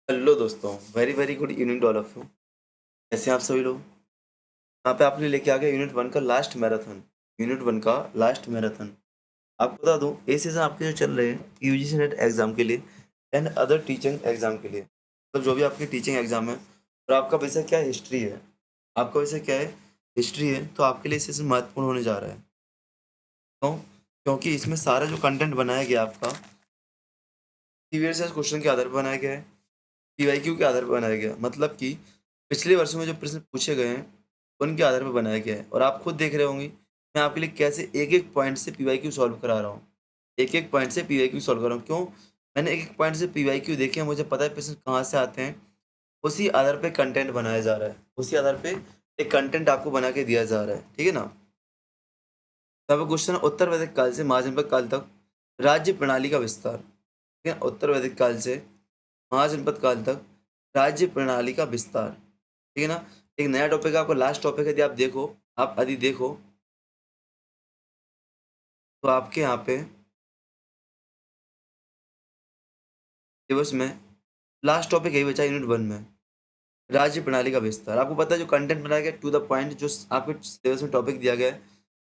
Hello दोस्तों, very very good evening to all of you. कैसे हैं आप सभी लोग? यहाँ पे आपने लेके आ गया यूनिट वन का लास्ट मैराथन। यूनिट वन का लास्ट मैराथन। आपको बता दूं, ये सीजन आपके जो चल रहे हैं यूजीसी नेट एग्जाम के लिए एंड अदर टीचिंग एग्जाम के लिए, मतलब जो भी आपकी टीचिंग एग्जाम है और आपका विषय क्या है, हिस्ट्री है। आपका विषय क्या है, हिस्ट्री है, तो आपके लिए सीजन महत्वपूर्ण होने जा रहा है। क्यों? क्योंकि इसमें सारा जो कंटेंट बनाया गया आपका प्रीवियस क्वेश्चन के आधार पर बनाया गया है, पीवाईक्यू के आधार पर बनाया गया, मतलब कि पिछले वर्षों में जो प्रश्न पूछे गए हैं उनके आधार पर बनाया गया है। और आप खुद देख रहे होंगे मैं आपके लिए कैसे एक एक पॉइंट से पीवाईक्यू सॉल्व करा रहा हूँ। एक एक पॉइंट से पीवाईक्यू सॉल्व कर रहा हूँ। क्यों? मैंने एक एक पॉइंट से पीवाईक्यू देखे हैं, मुझे पता है प्रश्न कहाँ से आते हैं। उसी आधार पे कंटेंट बनाया जा रहा है, उसी आधार पे एक कंटेंट आपको बना के दिया जा रहा है, ठीक है ना। तब क्वेश्चन, उत्तर वैदिक काल से महाजनपद काल तक राज्य प्रणाली का विस्तार। ठीक है, उत्तर वैदिक काल से महाजनपद काल तक राज्य प्रणाली का विस्तार। ठीक है ना। एक नया टॉपिक है, आपको लास्ट टॉपिक है, यदि आप देखो, आप यदि देखो तो आपके यहाँ पे दिवस में लास्ट टॉपिक यही बचा यूनिट वन में, राज्य प्रणाली का विस्तार। आपको पता है जो कंटेंट बनाया गया टू द पॉइंट, जो आपके सिलेबस में टॉपिक दिया गया है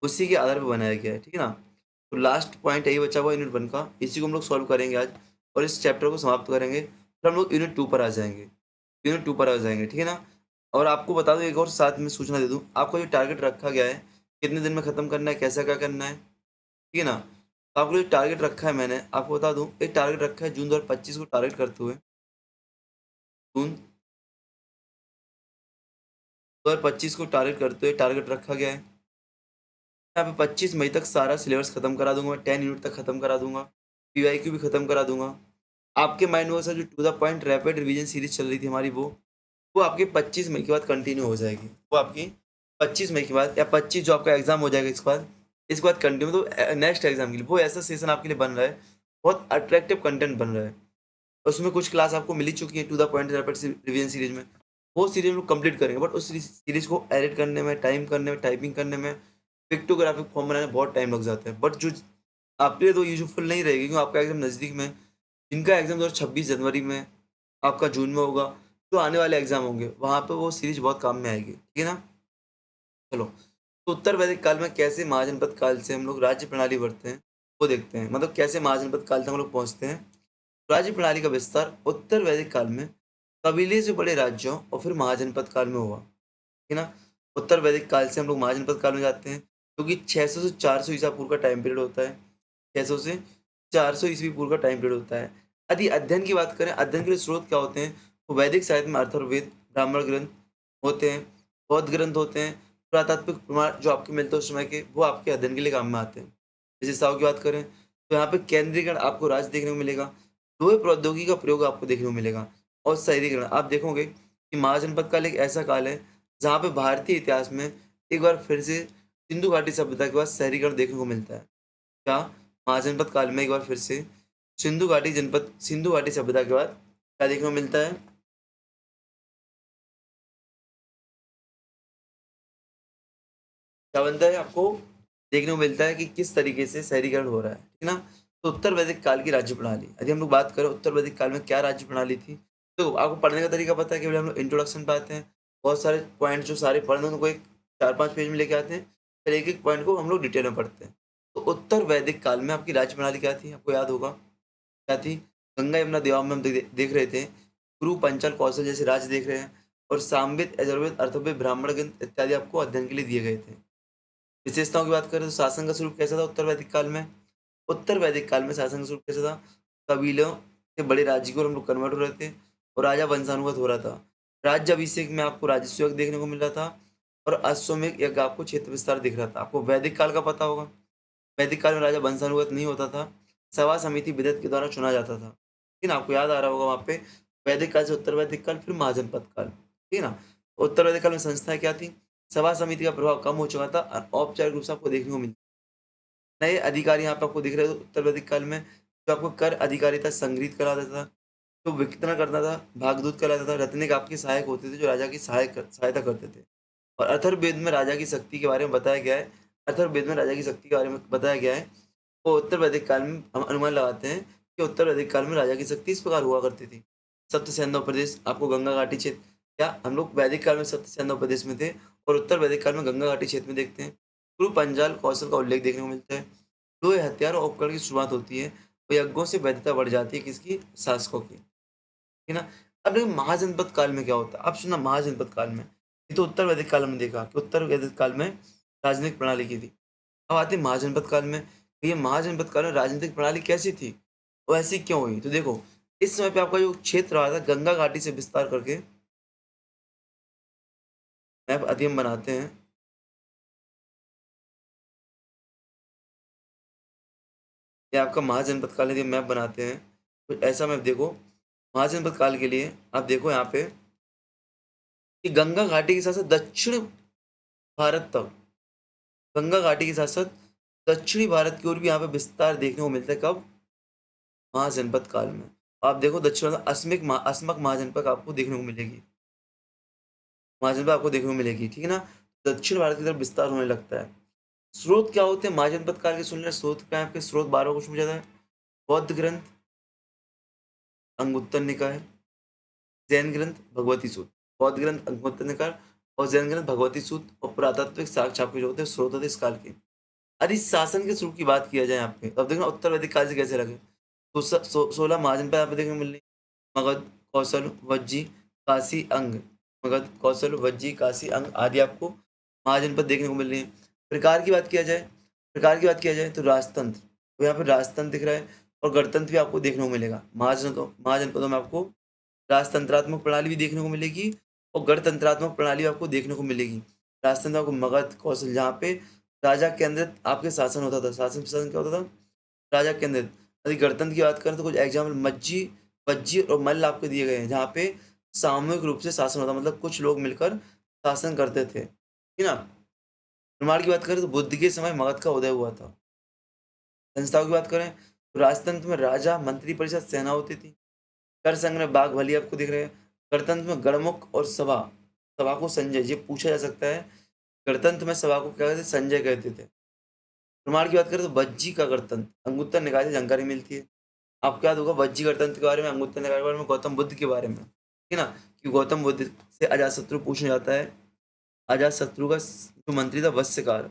उसी के आधार पर बनाया गया है, ठीक है ना। तो लास्ट पॉइंट यही बचा हुआ यूनिट वन का, इसी को हम लोग सॉल्व करेंगे आज और इस चैप्टर को समाप्त करेंगे, फिर हम लोग यूनिट टू पर आ जाएंगे। यूनिट टू पर आ जाएंगे, ठीक है ना। और आपको बता दूं, एक और साथ में सूचना दे दूं, आपको जो टारगेट रखा गया है कितने दिन में खत्म करना है, कैसा क्या करना है, ठीक है ना। तो आपको जो टारगेट रखा है, मैंने आपको बता दूं, एक टारगेट रखा है जून 2025 को टारगेट करते हुए। जून 2025 को टारगेट करते हुए टारगेट रखा गया है। यहाँ पे 25 मई तक सारा सिलेबस खत्म करा दूंगा, 10 यूनिट तक खत्म करा दूंगा, पीवाईक्यू भी खत्म करा दूंगा। आपके माइंड में सर जो to the point rapid revision series चल रही थी हमारी, वो आपकी 25 मई के बाद कंटिन्यू हो जाएगी। वो आपकी 25 मई के बाद, या 25 जो आपका एग्जाम हो जाएगा इसके बाद कंटिन्यू, तो नेक्स्ट एग्जाम के लिए वो ऐसा सेशन आपके लिए बन रहा है, बहुत अट्रैक्टिव कंटेंट बन रहा है। उसमें कुछ क्लास आपको मिली चुकी है to the point rapid revision series में, वो सीरीज हम कंप्लीट करेंगे, बट उस सीरीज को एडिट करने में, टाइम करने में, टाइपिंग करने में, पिक्टोग्राफिक फॉर्म बनाने में बहुत टाइम लग जाता है। बट जो आपके लिए तो यूजफुल नहीं रहेगी, क्योंकि आपका एग्जाम नज़दीक में, जिनका एग्जाम 2026 जनवरी में, आपका जून में होगा, जो आने वाले एग्जाम होंगे वहाँ पे वो सीरीज बहुत काम में आएगी, ठीक है ना। चलो, तो उत्तर वैदिक काल में कैसे महाजनपद काल से हम लोग राज्य प्रणाली बढ़ते हैं वो देखते हैं, मतलब कैसे महाजनपद काल तक हम लोग पहुँचते हैं। राज्य प्रणाली का विस्तार उत्तर वैदिक काल में कबीले से बड़े राज्यों और फिर महाजनपद काल में हुआ, ठीक है ना। उत्तर वैदिक काल से हम लोग महाजनपद काल में जाते हैं, क्योंकि 600 से 400 ईसा पूर्व का टाइम पीरियड होता है। 600 से 400 ईस्वी पूर्व का टाइम पीरियड होता है। यदि अध्ययन की बात करें, अध्ययन के लिए स्रोत क्या होते हैं, तो वैदिक साहित्य में अथर्ववेद, ब्राह्मण ग्रंथ होते हैं, बौद्ध ग्रंथ होते हैं, पुरातात्विक प्रमाण जो आपके मिलते हैं उस समय के, वो आपके अध्ययन के लिए काम में आते हैं। विशेषताओं की बात करें तो यहाँ पे केंद्रीकरण आपको राज्य देखने को मिलेगा, लोहे प्रौद्योगिकी का प्रयोग आपको देखने को मिलेगा, और शहरीकरण आप देखोगे कि महाजनपद काल एक ऐसा काल है जहाँ पे भारतीय इतिहास में एक बार फिर से सिंधु घाटी सभ्यता के बाद शहरीकरण देखने को मिलता है। क्या? महाजनपद काल में एक बार फिर से सिंधु घाटी सभ्यता के बाद क्या देखने को मिलता है? क्या बनता है आपको? देखने को मिलता है कि किस तरीके से शहरीकरण हो रहा है, ठीक है ना। तो उत्तर वैदिक काल की राज्य प्रणाली, यदि हम लोग बात करें उत्तर वैदिक काल में क्या राज्य प्रणाली थी, तो आपको पढ़ने का तरीका पता है कि हम लोग इंट्रोडक्शन पे आते हैं, बहुत सारे पॉइंट जो सारे पढ़ने हैं, उनको एक 4-5 पेज में लेके आते हैं, फिर एक एक पॉइंट को हम लोग डिटेल में पढ़ते हैं। तो उत्तर वैदिक काल में आपकी राज्य प्रणाली क्या थी, आपको याद होगा क्या थी? गंगा यमुना देवाम में हम देख रहे थे, कुरु पंचाल कौशल जैसे राज्य देख रहे हैं, और सामवेद, यजुर्वेद, अर्थवेद, ब्राह्मण ग्रंथ इत्यादि आपको अध्ययन के लिए दिए गए थे। विशेषताओं की बात करें तो शासन का स्वरूप कैसा था उत्तर वैदिक काल में? उत्तर वैदिक काल में शासन का स्वरूप कैसा था? कबीलों के बड़े राज्य को हम लोग कन्वर्ट हो रहे थे और राजा वंशानुगत हो रहा था। राज्य अभिषेक में आपको राजस्व यज्ञ देखने को मिल रहा था, और अश्वमेध यज्ञ आपको क्षेत्र विस्तार दिख रहा था। आपको वैदिक काल का पता होगा, वैदिक काल में राजा वंशानुगत नहीं होता था, सभा समिति विदत के द्वारा चुना जाता था, लेकिन आपको याद आ रहा होगा वहाँ पे वैदिक काल से उत्तर वैदिक काल, फिर महाजनपद काल, ठीक है ना। उत्तर वैदिक काल में संस्थाएं क्या थी? सभा समिति का प्रभाव कम हो चुका था और औपचारिक रूप से आपको देखने को मिलता। नए अधिकारी यहाँ पे आपको दिख रहे हैं उत्तर वैदिक काल में, जो आपको कर अधिकारिता संग्रहित करा देता था, जो वितरण करता था, भागदूत कराता था, रत्निक आपके सहायक होते थे जो राजा की सहायता करते थे। और अथर्ववेद में राजा की शक्ति के बारे में बताया गया है, अथर्ववेद में राजा की शक्ति के बारे में बताया गया है। तो उत्तर वैदिक काल में हम अनुमान लगाते हैं कि उत्तर वैदिक काल में राजा की शक्ति इस प्रकार हुआ करती थी। सप्त सैन्य प्रदेश आपको गंगा घाटी क्षेत्र, क्या हम लोग वैदिक काल में सप्त सैन्य प्रदेश में थे और उत्तर वैदिक काल में गंगा घाटी क्षेत्र में देखते हैं। गुरु पंजाल कौशल का उल्लेख देखने को मिलता है। लोहे हथियार और उपकरण की शुरुआत होती है और यज्ञों से वैधता बढ़ जाती है किसकी, शासकों की, है ना। अब देखिए महाजनपद काल में क्या होता है, अब सुना महाजनपद काल में, ये तो उत्तर वैदिक काल में देखा कि उत्तर वैदिक काल में राजनीतिक प्रणाली की थी। अब आते हैं महाजनपद काल में, तो ये महाजनपद काल में राजनीतिक प्रणाली कैसी थी और ऐसी क्यों हुई, तो देखो इस समय पे आपका जो क्षेत्र रहा था गंगा घाटी से विस्तार करके मैप अधियम बनाते हैं। ये आपका महाजनपद काल यदि मैप बनाते हैं तो ऐसा मैप देखो, महाजनपद काल के लिए आप देखो यहाँ पे कि गंगा घाटी के साथ साथ दक्षिण भारत तक, गंगा घाटी के साथ साथ दक्षिणी भारत की ओर भी यहाँ पे विस्तार देखने को मिलता है, कब, महाजनपद काल में। आप देखो दक्षिण में अस्मक महाजनपद आपको देखने को मिलेगी, महाजनपद आपको देखने को मिलेगी, ठीक है ना। दक्षिण भारत की तरफ विस्तार होने लगता है। स्रोत क्या होते हैं महाजनपद काल के, सुन रहे स्रोत क्या है आपके, स्रोत 12 को पूछा जाता है। बौद्ध ग्रंथ, अंगुत्तर निकाय, जैन ग्रंथ, भगवती सूत्र। बौद्ध ग्रंथ, अंगुत्तर निकाय और जैन ग्रंथ, भगवती सूत्र और पुरातात्विक साक्ष्य आपके जो होते हैं स्रोत होते हैं इस काल के। यदि शासन के स्वरूप की बात किया जाए यहाँ पे, तो अब देखना उत्तर वैदिक काल से कैसे लगे, तो 16 महाजनपद यहाँ पे देखने को मिल रही है। मगध, कौशल, वज्जी, काशी, अंग। मगध, कौशल, वज्जी, काशी, अंग आदि आपको महाजनपद देखने को मिल रही है। प्रकार की बात किया जाए, प्रकार की बात किया जाए तो राजतंत्र, तो यहाँ पे राजतंत्र दिख रहा है और गणतंत्र भी आपको देखने को मिलेगा। महाजनपदों में आपको राजतंत्रात्मक प्रणाली भी देखने को मिलेगी और गणतंत्रात्मक प्रणाली भी आपको देखने को मिलेगी। राजतंत्र आपको मगध, कौशल, जहाँ पे राजा केंद्रित आपके शासन होता था, शासन प्रशासन क्या होता था, राजा केंद्रित। यदि गणतंत्र की बात करें तो कुछ एग्जाम्पल मज्जी, वज्जी और मल्ल आपको दिए गए हैं, जहाँ पे सामूहिक रूप से शासन होता, मतलब कुछ लोग मिलकर शासन करते थे, है ना। निर्माण की बात करें तो बुद्ध के समय मगध का उदय हुआ था। संस्थाओं की बात करें तो राजतंत्र में राजा, मंत्री परिषद, सेना होती थी। कर संग्रह, बाघ बलि आपको दिख रहे हैं। गणतंत्र में गणमुख और सभा, सभा को संजय, ये पूछा जा सकता है, गणतंत्र में सभा को क्या कहते थे, संजय कहते थे। प्रमाण की बात करें तो वज्जी का गणतंत्र, अंगुत्तर निकाय से जानकारी मिलती है। आपको याद होगा वज्जी गणतंत्र के बारे में, अंगुत्तर निकाय के बारे में, गौतम बुद्ध के बारे में, ठीक है ना, कि गौतम बुद्ध से अजातशत्रु पूछने जाता है। अजातशत्रु का जो मंत्री था वत्स्यकार,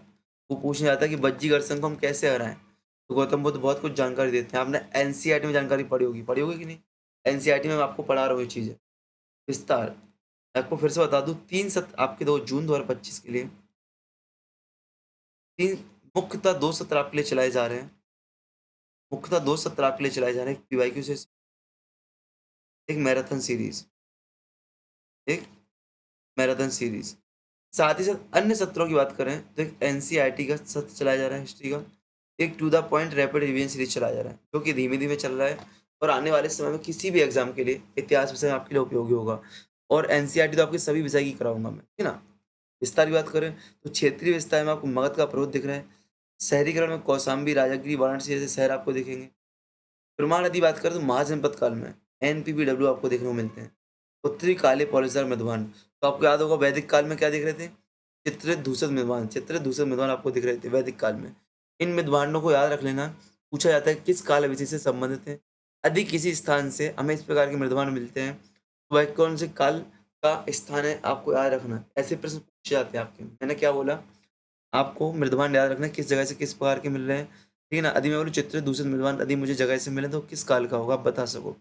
वो पूछने जाता है कि वज्जी गणसंघ को हम कैसे हराएं, तो गौतम बुद्ध बहुत कुछ जानकारी देते हैं। आपने एनसीईआरटी में जानकारी पढ़ी होगी कि नहीं, एनसीईआरटी में मैं आपको पढ़ा रहा हूँ ये चीज़ें विस्तार। आपको फिर से बता दूं, 3 सत्र आपके 2 जून 2025 के लिए, 3 मुख्यतः 2 सत्र आपके लिए चलाए जा रहे हैं। मुख्यतः 2 सत्र आपके लिए चलाए जा रहे हैं, एक पीवाईक्यू से, एक मैराथन सीरीज, एक मैराथन सीरीज। साथ ही साथ अन्य सत्रों की बात करें तो एक एनसीईआरटी का सत्र चलाया जा रहा है हिस्ट्री का, एक to the point rapid revision series चलाया जा रहा है जो कि धीमे धीमे चल रहा है और आने वाले समय में किसी भी एग्जाम के लिए इतिहास विषय आपके लिए उपयोगी होगा। और एनसीईआरटी तो आपके सभी विषय की कराऊंगा मैं, ठीक है ना। विस्तार की बात करें तो क्षेत्रीय विस्तार में आपको मगध का पर्वत दिख रहा है। शहरीकरण में कौशाम्बी, राजगिरी, वाराणसी जैसे शहर आपको दिखेंगे। प्रमाण यदि बात करें तो महाजनपद काल में एनपीपीडब्ल्यू आपको देखने को मिलते हैं। उत्तरी काले पॉलिसर मृदवान, तो आपको याद होगा वैदिक काल में क्या दिख रहे थे, चित्रित धूसर मृदवान, चित्रित धूसर मृदवान आपको दिख रहे थे वैदिक काल में। इन मृदवानों को याद रख लेना, पूछा जाता है किस काल विशेष से संबंधित है। यदि किसी स्थान से हमें इस प्रकार के मृदवान मिलते हैं तो वह कौन से काल का स्थान है, आपको याद रखना। ऐसे प्रश्न पूछे जाते हैं आपके, मैंने क्या बोला, आपको मृदवान याद रखना है, किस जगह से किस प्रकार के मिल रहे हैं, ठीक है ना। यदि मैं बोलूँ चित्र दूसरे मृदवान यदि मुझे जगह से मिले तो किस काल का होगा, आप बता सको।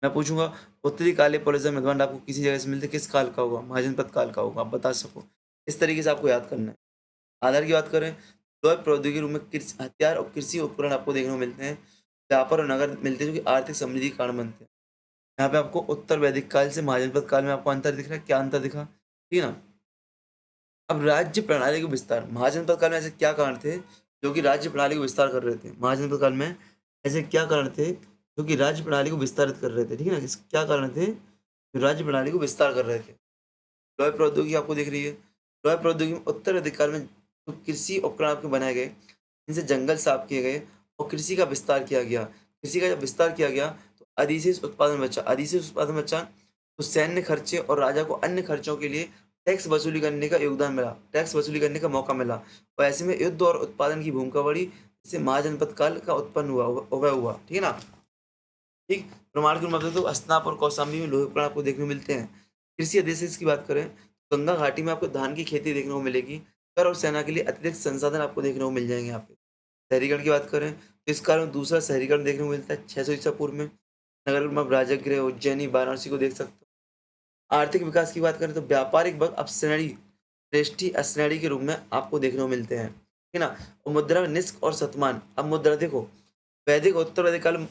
मैं पूछूंगा उत्तरी काले पॉलिसर मृदवान आपको किसी जगह से मिलते किस काल का होगा, महाजनपद काल का होगा, आप बता सको। इस तरीके से आपको याद करना है। आधार की बात करें तो प्रौद्योगिकी रूप में कृषि हथियार और कृषि उपकरण आपको देखने को मिलते हैं। व्यापार और नगर मिलते हैं जो कि आर्थिक समृद्धि के कारण बनते हैं। यहाँ पे आपको उत्तर वैदिक काल से महाजनपद काल में आपको अंतर दिख रहा है, क्या अंतर दिखा, ठीक है ना। अब राज्य प्रणाली का विस्तार, महाजनपद काल में ऐसे क्या कारण थे जो कि राज्य प्रणाली को विस्तार कर रहे थे, महाजनपद काल में ऐसे क्या कारण थे जो कि राज्य प्रणाली को विस्तारित कर रहे थे, ठीक है ना। क्या कारण थे जो राज्य प्रणाली को विस्तार कर रहे थे। लोहे प्रौद्योगिकी आपको दिख रही है। लोहे प्रौद्योगिकी में उत्तर अधिकार में जो कृषि उपकरण आपके बनाए गए, इनसे जंगल साफ किए गए और कृषि का विस्तार किया गया। कृषि का जब विस्तार किया गया तो अधिशेष उत्पादन बचा, अधिशेष उत्पादन बचा तो सैन्य खर्चे और राजा को अन्य खर्चों के लिए टैक्स वसूली करने का योगदान मिला, टैक्स वसूली करने का मौका मिला और ऐसे में युद्ध और उत्पादन की भूमिका बढ़ी, जिससे महाजनपद काल का उत्पन्न हुआ, ठीक है ना। ठीक, प्रमाण के रूप में आप देखते हो हस्तिनापुर और कौशाम्बी में लोहे उपकरण आपको देखने को मिलते हैं। कृषि एडेसिव्स की बात करें, तो गंगा घाटी में आपको धान की खेती देखने को मिलेगी। कर और सेना के लिए अतिरिक्त संसाधन आपको देखने को मिल जाएँगे यहाँ पे। शहरीकरण की बात करें, तो इस कारण दूसरा शहरीकरण देखने को मिलता है 600 ईसा पूर्व में। नगर में आप राजगृह, उज्जैनी, वाराणसी को देख सकते हो। आर्थिक विकास की बात करें तो व्यापारिक वर्ग अब श्रेणी, श्रेष्ठी अश्रेणी के रूप में आपको देखने को मिलते हैं, है ना? और मुद्रा में निष्क और शतमान, अब मुद्रा देखो, वैदिक और उत्तर वैदिक काल में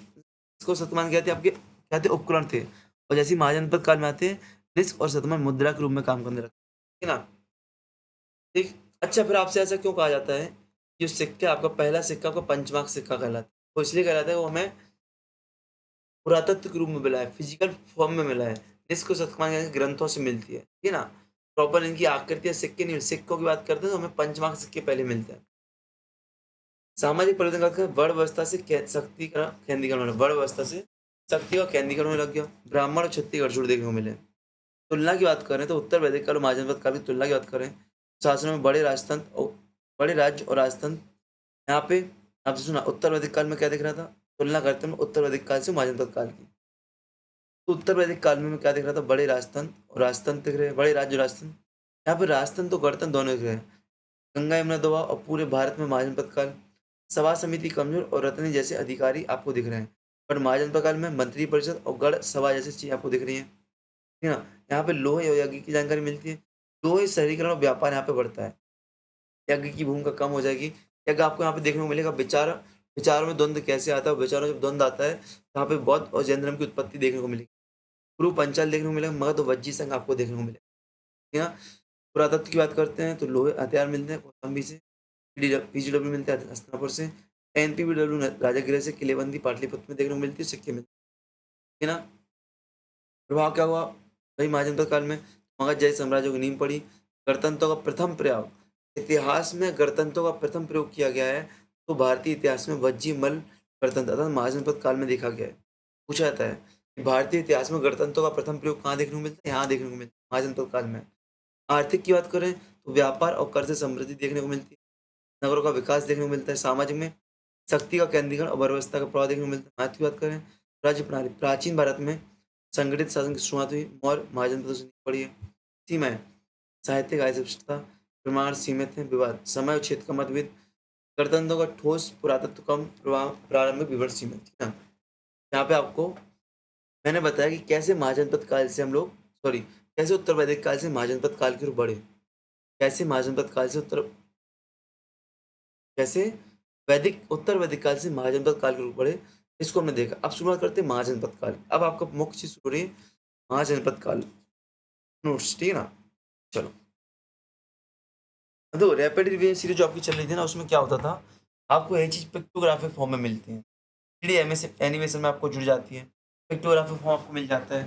इसको शतमान क्या थे आपके, क्या थे, उपकरण थे। और जैसे ही महाजनपद काल में आते हैं, निष्क और शतमान मुद्रा के रूप में काम करने लगते हैं, है ना? ठीक। अच्छा, फिर आपसे ऐसा क्यों कहा जाता है, जो सिक्का आपका पहला सिक्का आपका पंचमार्क सिक्का कहलाता है? वो इसलिए कहलाता है, वो हमें पुरातत्व के रूप में मिला है, फिजिकल फॉर्म में मिला है। इसको शतमान यानी ग्रंथों से मिलती है, ठीक है ना? प्रॉपर इनकी आकृतियाँ सिक्के नहीं, सिक्कों की बात करते हैं तो हमें पंचमार्क सिक्के पहले मिलते हैं। सामाजिक परिवर्तन का अर्थ है वर्ण व्यवस्था से सशक्तिकरण, केंद्रीकरण होना। वर्ण व्यवस्था से शक्ति का केंद्रीकरण होने लग गया। ब्राह्मण और क्षत्रिय गठजोड़ देखने को मिले। तुलना की बात करें तो उत्तर वैदिक काल और महाजनपद काल की तुलना की बात करें, शासनों में बड़े राजतंत्र और बड़े राज्य और राजतंत्र, यहाँ पे आपने सुना उत्तर वैदिक काल में क्या दिख रहा था, तुलना करते हैं उत्तर वैदिक काल से महाजनपद काल की। तो उत्तर वैदिक काल में क्या दिख रहा था, बड़े राजतंत्र और राजतंत्र दिख रहे हैं, बड़े राज्य और राजतंत्र। यहाँ पे राजतंत्र तो गणतंत्र दोनों दिख रहे हैं। गंगा यमुना दोहा और पूरे भारत में महाजनपद काल, सभा समिति कमजोर और रत्नी जैसे अधिकारी आपको दिख रहे हैं। पर महाजनपद काल में मंत्री परिषद और गढ़ सभा जैसी चीजें आपको दिख रही हैं, है ना? यहाँ पे लोहे और यज्ञ की जानकारी मिलती है। लोहे शहरीकरण और व्यापार यहाँ पे बढ़ता है। यज्ञ की भूमिका कम हो जाएगी। यज्ञ आपको यहाँ पे देखने को मिलेगा। विचारों में द्वंद्व कैसे आता है, विचारों में जब द्वंद्व आता है तो यहाँ पे बौद्ध और जैन धर्म की उत्पत्ति देखने को मिलेगी। गुरु पंचाल देखने को मिलेगा, मगध और वज्जी संघ आपको देखने को मिलेगा, है ना? पुरातत्व की बात करते हैं तो लोहे हथियार मिलते हैं कौशाम्बी से, पीजीडब्ल्यू मिलता है हस्तिनापुर से, एनपीबीडब्ल्यू राजगृह से, किलेबंदी पाटलिपुत्र में देखने को मिलती है, सिक्के मिलते हैं, है ना? प्रभाव क्या हुआ भाई महाजनपद काल में, मगध जैसे साम्राज्यों की नींव पड़ी। गणतंत्रों का प्रथम प्रयोग, इतिहास में गणतंत्रों का प्रथम प्रयोग किया गया है तो भारतीय इतिहास में वज्जी मल गणतंत्र अर्थात महाजनपद काल में देखा गया है। पूछा जाता है कि भारतीय इतिहास में गणतंत्रों का प्रथम प्रयोग कहाँ देखने को मिलता है, यहाँ देखने को मिलता है महाजनपद काल में। आर्थिक की बात करें तो व्यापार और कर से समृद्धि देखने को मिलती है, नगरों का विकास देखने को मिलता है, सामाजिक में शक्ति का केंद्रीकरण और व्यवस्था का प्रभाव देखने को मिलता है। मैथ की बात करें, राज्य प्रणाली, प्राचीन भारत में संगठित शासन की शुरुआत हुई, मौर्य महाजनपदों से पड़ी है। सीमाएं, साहित्यिक अस्पष्टता, प्रमाण सीमित है, विवाद, समय और क्षेत्र का मतभेद, गणतंत्रों का ठोस पुरातत्व कम, प्रभाव प्रारंभिक विवरण सीमित, ठीक है। यहाँ पे आपको मैंने बताया कि कैसे महाजनपद काल से हम लोग, सॉरी, कैसे उत्तर वैदिक काल से महाजनपद काल की ओर बढ़े, कैसे महाजनपद काल से कैसे वैदिक उत्तर वैदिक काल से महाजनपद काल के रूप बढ़े, इसको हमने देखा। अब शुरुआत करते हैं महाजनपद काल। अब आपका मुख्य चीज शुरू हो रही है महाजनपद काल, नोट्स, ठीक है ना? चलो, तो रैपिड रिवीजन सीरीज जो आपकी चल रही थी ना, उसमें क्या होता था, आपको ये चीज पिक्टोग्राफिक फॉर्म में मिलती है, थ्री एनिमेशन में आपको जुड़ जाती है, पिक्टोग्राफिक फॉर्म आपको मिल जाता है,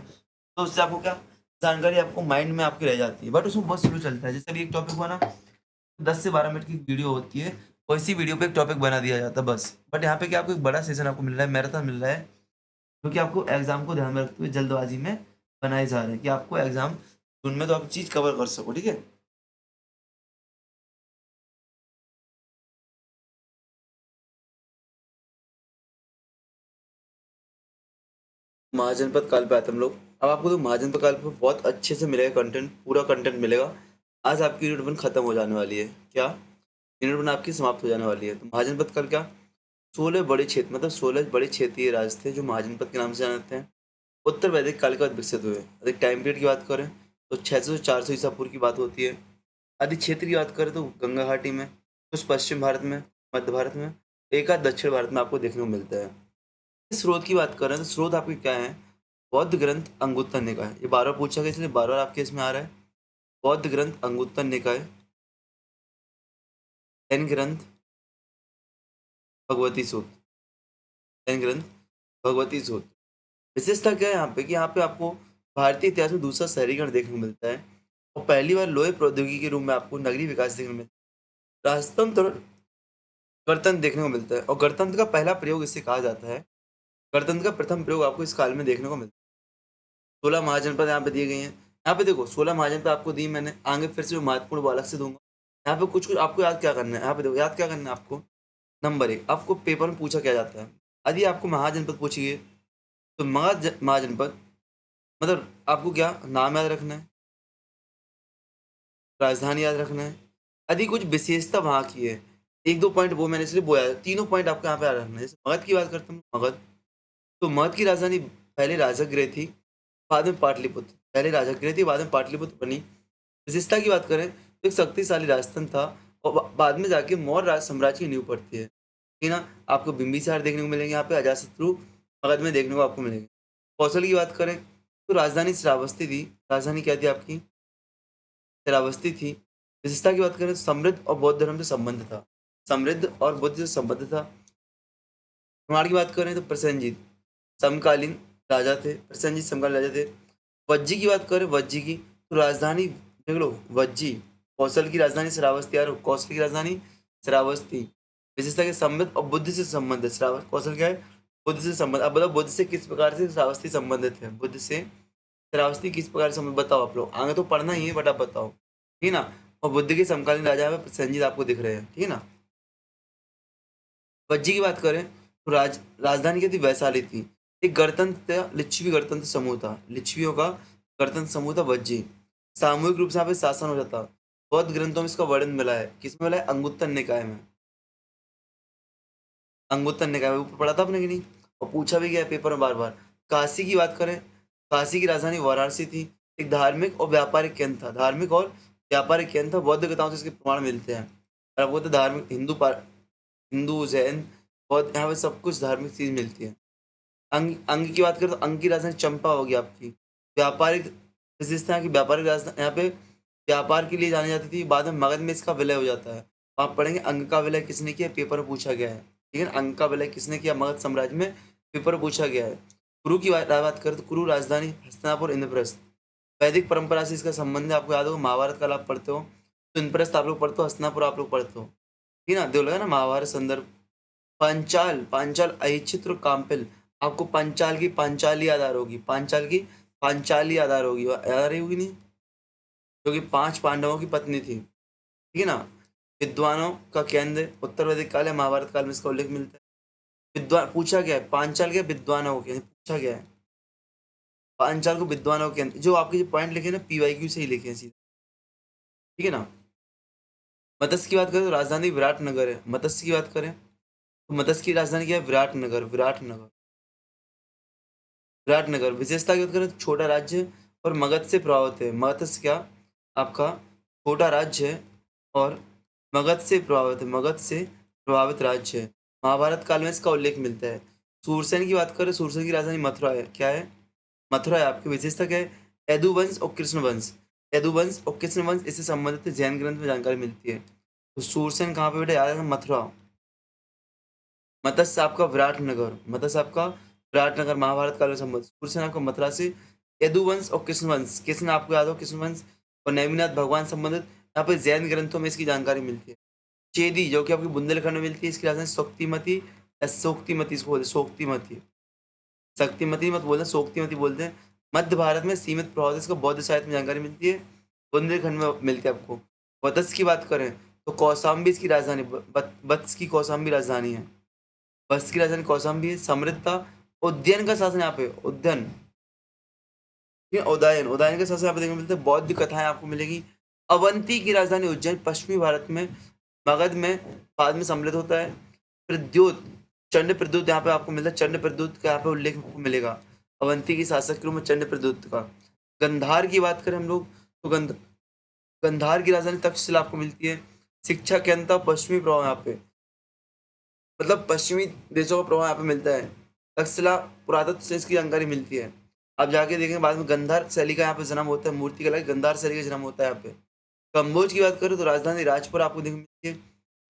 तो उससे आपको क्या जानकारी आपको माइंड में आपकी रह जाती है। बट उसमें बहुत स्लो चलता है। जैसे अभी एक टॉपिक हुआ ना, 10 से 12 मिनट की वीडियो होती है, और इसी वीडियो पे एक टॉपिक बना दिया जाता है बस। बट यहाँ पे क्या आपको एक बड़ा सेशन आपको मिल रहा है, मैराथन मिल रहा है, क्योंकि आपको एग्जाम को ध्यान में रखते हुए जल्दबाजी में बनाए जा रहे हैं कि आपको एग्जाम जून में तो आप चीज कवर कर सको, ठीक है? महाजनपद काल पे आते हैं हम लोग। अब आपको तो महाजनपद काल पे बहुत अच्छे से मिलेगा कंटेंट, पूरा कंटेंट मिलेगा। आज आपकी यूनिट 1 खत्म हो जाने वाली है, क्या यूनिट 1 आपकी समाप्त हो जाने वाली है। तो महाजनपद काल क्या, 16 बड़े क्षेत्र, मतलब 16 बड़े क्षेत्रीय राज थे जो महाजनपद के नाम से जाने जाते हैं, उत्तर वैदिक काल के बाद विकसित हुए। अधिक टाइम पीरियड की बात करें तो 600 से 400 ईसा पूर्व की बात होती है। अधिक क्षेत्र की बात करें तो गंगा घाटी में, कुछ पश्चिम भारत में, मध्य भारत में, एक आध दक्षिण भारत में आपको देखने को मिलता है। स्रोत की बात करें तो स्रोत आपके क्या है, बौद्ध ग्रंथ अंगुत्तर निकाय, ये बार बार पूछा गया इसलिए बार बार आपके इसमें आ रहा है। बौद्ध ग्रंथ अंगुत्तर निकाय, जैन ग्रंथ भगवती सूत्र, जैन ग्रंथ भगवती सूत्र। विशेषता क्या है यहाँ पे कि यहाँ पे आपको भारतीय इतिहास में दूसरा शहरीकरण देखने को मिलता है, और पहली बार लोहे प्रौद्योगिकी के रूप में आपको नगरीय विकास देखने को मिलता है। राजतंत्र और गणतंत्र देखने को मिलता है, और गणतंत्र का पहला प्रयोग इसे कहा जाता है। गणतंत्र का प्रथम प्रयोग आपको इस काल में देखने को मिलता है। 16 महाजनपद यहाँ पे दिए गए हैं। यहाँ पे देखो 16 महाजनपद आपको दी मैंने, आगे फिर से जो महत्वपूर्ण वो अलग से दूंगा। यहाँ पे कुछ कुछ आपको याद क्या करना है, यहाँ पे देखो याद क्या करना है आपको। नंबर 1, आपको पेपर में पूछा क्या जाता है, यदि आपको महाजनपद पूछिए तो महाजनपद मतलब आपको क्या नाम याद रखना है, राजधानी याद रखना है, यदि कुछ विशेषता वहाँ की है, 1-2 पॉइंट वो मैंने इसलिए बोया है, तीनों पॉइंट आपको यहाँ पे याद रखना है। जैसे मगध की बात करते हैं, मगध, तो मगध की राजधानी पहले राजगृह थी, बाद में पाटलिपुत्र। पहले राजगृह थी, बाद में पाटलिपुत्र बनी। विशेषता की बात करें तो एक शक्तिशाली राजस्थान था और बाद में जाके मौर्य साम्राज्य की नींव पड़ती है, ठीक है ना। आपको बिंबिसार देखने को मिलेंगे यहाँ पे, अजातशत्रु मगध में देखने को आपको मिलेंगे। कौशल की बात करें तो राजधानी श्रावस्ती थी। राजधानी क्या थी आपकी? श्रावस्ती थी। विशेषता की बात करें तो समृद्ध और बौद्ध धर्म से संबंध था, समृद्ध और बुद्ध से संबंध था। कुमार की बात करें तो प्रसेनजीत समकालीन राजा थे, प्रसेनजीत समकालीन राजा थे। वज्जी की बात करें, वज्जी की तो राजधानी देख लो, वज्जी। कौशल की राजधानी श्रावस्ती, यार कौशल की राजधानी श्रावस्ती। विशेषता के समृद्ध और बुद्ध से संबंध है, श्रावस्त कौशल क्या है? बुद्ध से संबंध। अब बताओ बुद्ध से किस प्रकार से श्रावस्ती संबंधित है? बुद्ध से श्रावस्ती किस प्रकार से बताओ आप लोग, आगे तो पढ़ना ही है बट आप बताओ, ठीक है ना। और बुद्ध के समकालीन राजा में प्रसेनजीत आपको दिख रहे हैं, ठीक है ना। वज्जी की बात करें तो राजधानी क्या थी? वैशाली थी। एक गणतंत्र था, लिच्छवी गणतंत्र समूह था, लिच्छवियों का गणतंत्र समूह था वज्जी। सामूहिक रूप से यहाँ पे शासन हो जाता। बौद्ध ग्रंथों में इसका वर्णन मिला है, किसमें मिला है? अंगुत्तर निकाय में। अंगुत्तर निकाय में ऊपर पढ़ा था आपने कि नहीं? और पूछा भी गया है पेपर में बार बार। काशी की बात करें, काशी की राजधानी वाराणसी थी। एक धार्मिक और व्यापारिक केंद्र था, धार्मिक और व्यापारिक केंद्र था। बौद्ध कथाओं से इसके प्रमाण मिलते हैं। और आपको तो धार्मिक हिंदू जैन बौद्ध, यहाँ पे सब कुछ धार्मिक चीज मिलती है। अंग अंग की बात करें तो अंग की राजधानी चंपा होगी आपकी। व्यापारिक विशेषता है कि व्यापारिक राजधानी यहाँ पे व्यापार के लिए जानी जाती थी। बाद में मगध में इसका विलय हो जाता है। आप पढ़ेंगे अंग का विलय किसने किया, पेपर में पूछा गया है, ठीक है। अंग का विलय किसने किया मगध साम्राज्य में, पेपर में पूछा गया है। कुरु की बात करें तो कुरु राजधानी हस्तिनापुर, इंद्रप्रस्थ। वैदिक परंपरा से इसका संबंध है, आपको याद होगा महाभारत का आप पढ़ते हो तो इंद्रप्रस्थ आप लोग पढ़ते हो, हस्तिनापुर आप लोग पढ़ते हो, ठीक है ना। देखो लगा ना महाभारत संदर्भ। पांचाल, पांचाल अहिचित्र काम्पिल। आपको पांचाल की पांचाली याद आ रही होगी, पांचाल की पांचाली याद आ रही होगी, याद आ रही होगी नहीं? जो कि 5 पांडवों की पत्नी थी, ठीक है ना। विद्वानों का केंद्र उत्तर वैदिक काल है, महाभारत काल में इसका उल्लेख मिलता है। विद्वान पूछा गया है, पांचाल क्या विद्वानों का केंद्र पूछा गया है। पांचाल को विद्वानों का केंद्र, जो आपके जो पॉइंट लिखे ना पीवाईक्यू से ही लिखे हैं सीधे, ठीक है ना। मत्स्य की बात करें तो राजधानी विराटनगर है। मत्स्य की बात करें तो मत्स्य की राजधानी क्या है? विराटनगर, विराटनगर, विराटनगर। विशेषता की बात करें तो छोटा राज्य और मगध से प्रभावित है। मगध से क्या आपका छोटा राज्य है और मगध से प्रभावित है, मगध से प्रभावित राज्य है। महाभारत काल में इसका उल्लेख मिलता है। सूरसेन की बात करें, सूरसेन की राजधानी मथुरा है। क्या है? मथुरा है। आपकी विशेषता क्या है? यदुवंश और कृष्ण वंश, यदुवंश और कृष्ण वंश इससे संबंधित जैन ग्रंथ में जानकारी मिलती है। तो सूरसेन कहाँ पे बेटा याद है? मथुरा। मत्स्य आपका विराटनगर, मत्स्य आपका विराटनगर, महाभारत काल में संबंध। सूरसेन आपका मथुरा से। यदुवंश और कृष्णवंश, कृष्ण आपको याद हो कृष्णवंश और नेमिनाथ भगवान संबंधित, यहाँ पे जैन ग्रंथों में इसकी जानकारी मिलती है। चेदी जो कि आपकी बुंदेलखंड में मिलती है, इसकी राजधानी शक्तिमती या सोक्तिमती इसको बोलते हैं, सोक्तिमती। शक्तिमती मत बोलते हैं, सोक्तिमती बोलते हैं। मध्य भारत में सीमित प्रभाव से इसको बौद्ध साहित्य में जानकारी मिलती है, बुंदेलखंड में मिलती है आपको। वत्स की बात करें तो कौशाम्बी इसकी राजधानी, वत्स की कौशाम्बी राजधानी है। वत्स की राजधानी कौशाम्बी है। समृद्धता, उद्यान का शासन यहाँ पे, उद्यान, ठीक है, उदयन, उदयन का शासन यहाँ पे देखने को मिलता है। बौद्ध कथाएं आपको मिलेगी। अवंती की राजधानी उज्जैन, पश्चिमी भारत में, मगध में बाद में सम्मिलित होता है। प्रद्योत, चंड प्रद्योत यहाँ पे आपको मिलता है, चंड प्रद्योत का यहाँ पे उल्लेख आपको मिलेगा। अवंती की शासक के रूप में चंड प्रद्योत का। गंधार की बात करें हम लोग तो गंधार की राजधानी तक्षशिला आपको मिलती है। शिक्षा के अंतर पश्चिमी प्रभाव यहाँ पे, मतलब पश्चिमी देशों का प्रभाव यहाँ पे मिलता है। तक्षशिला पुरातत्व से इसकी जानकारी मिलती है। आप जाके देखेंगे बाद में गंधार शैली का यहाँ पे जन्म होता है, मूर्ति कला की गंधार शैली का जन्म होता है यहाँ पे। कम्बोज की बात करें तो राजधानी राजपुर आपको देखने मिलती है।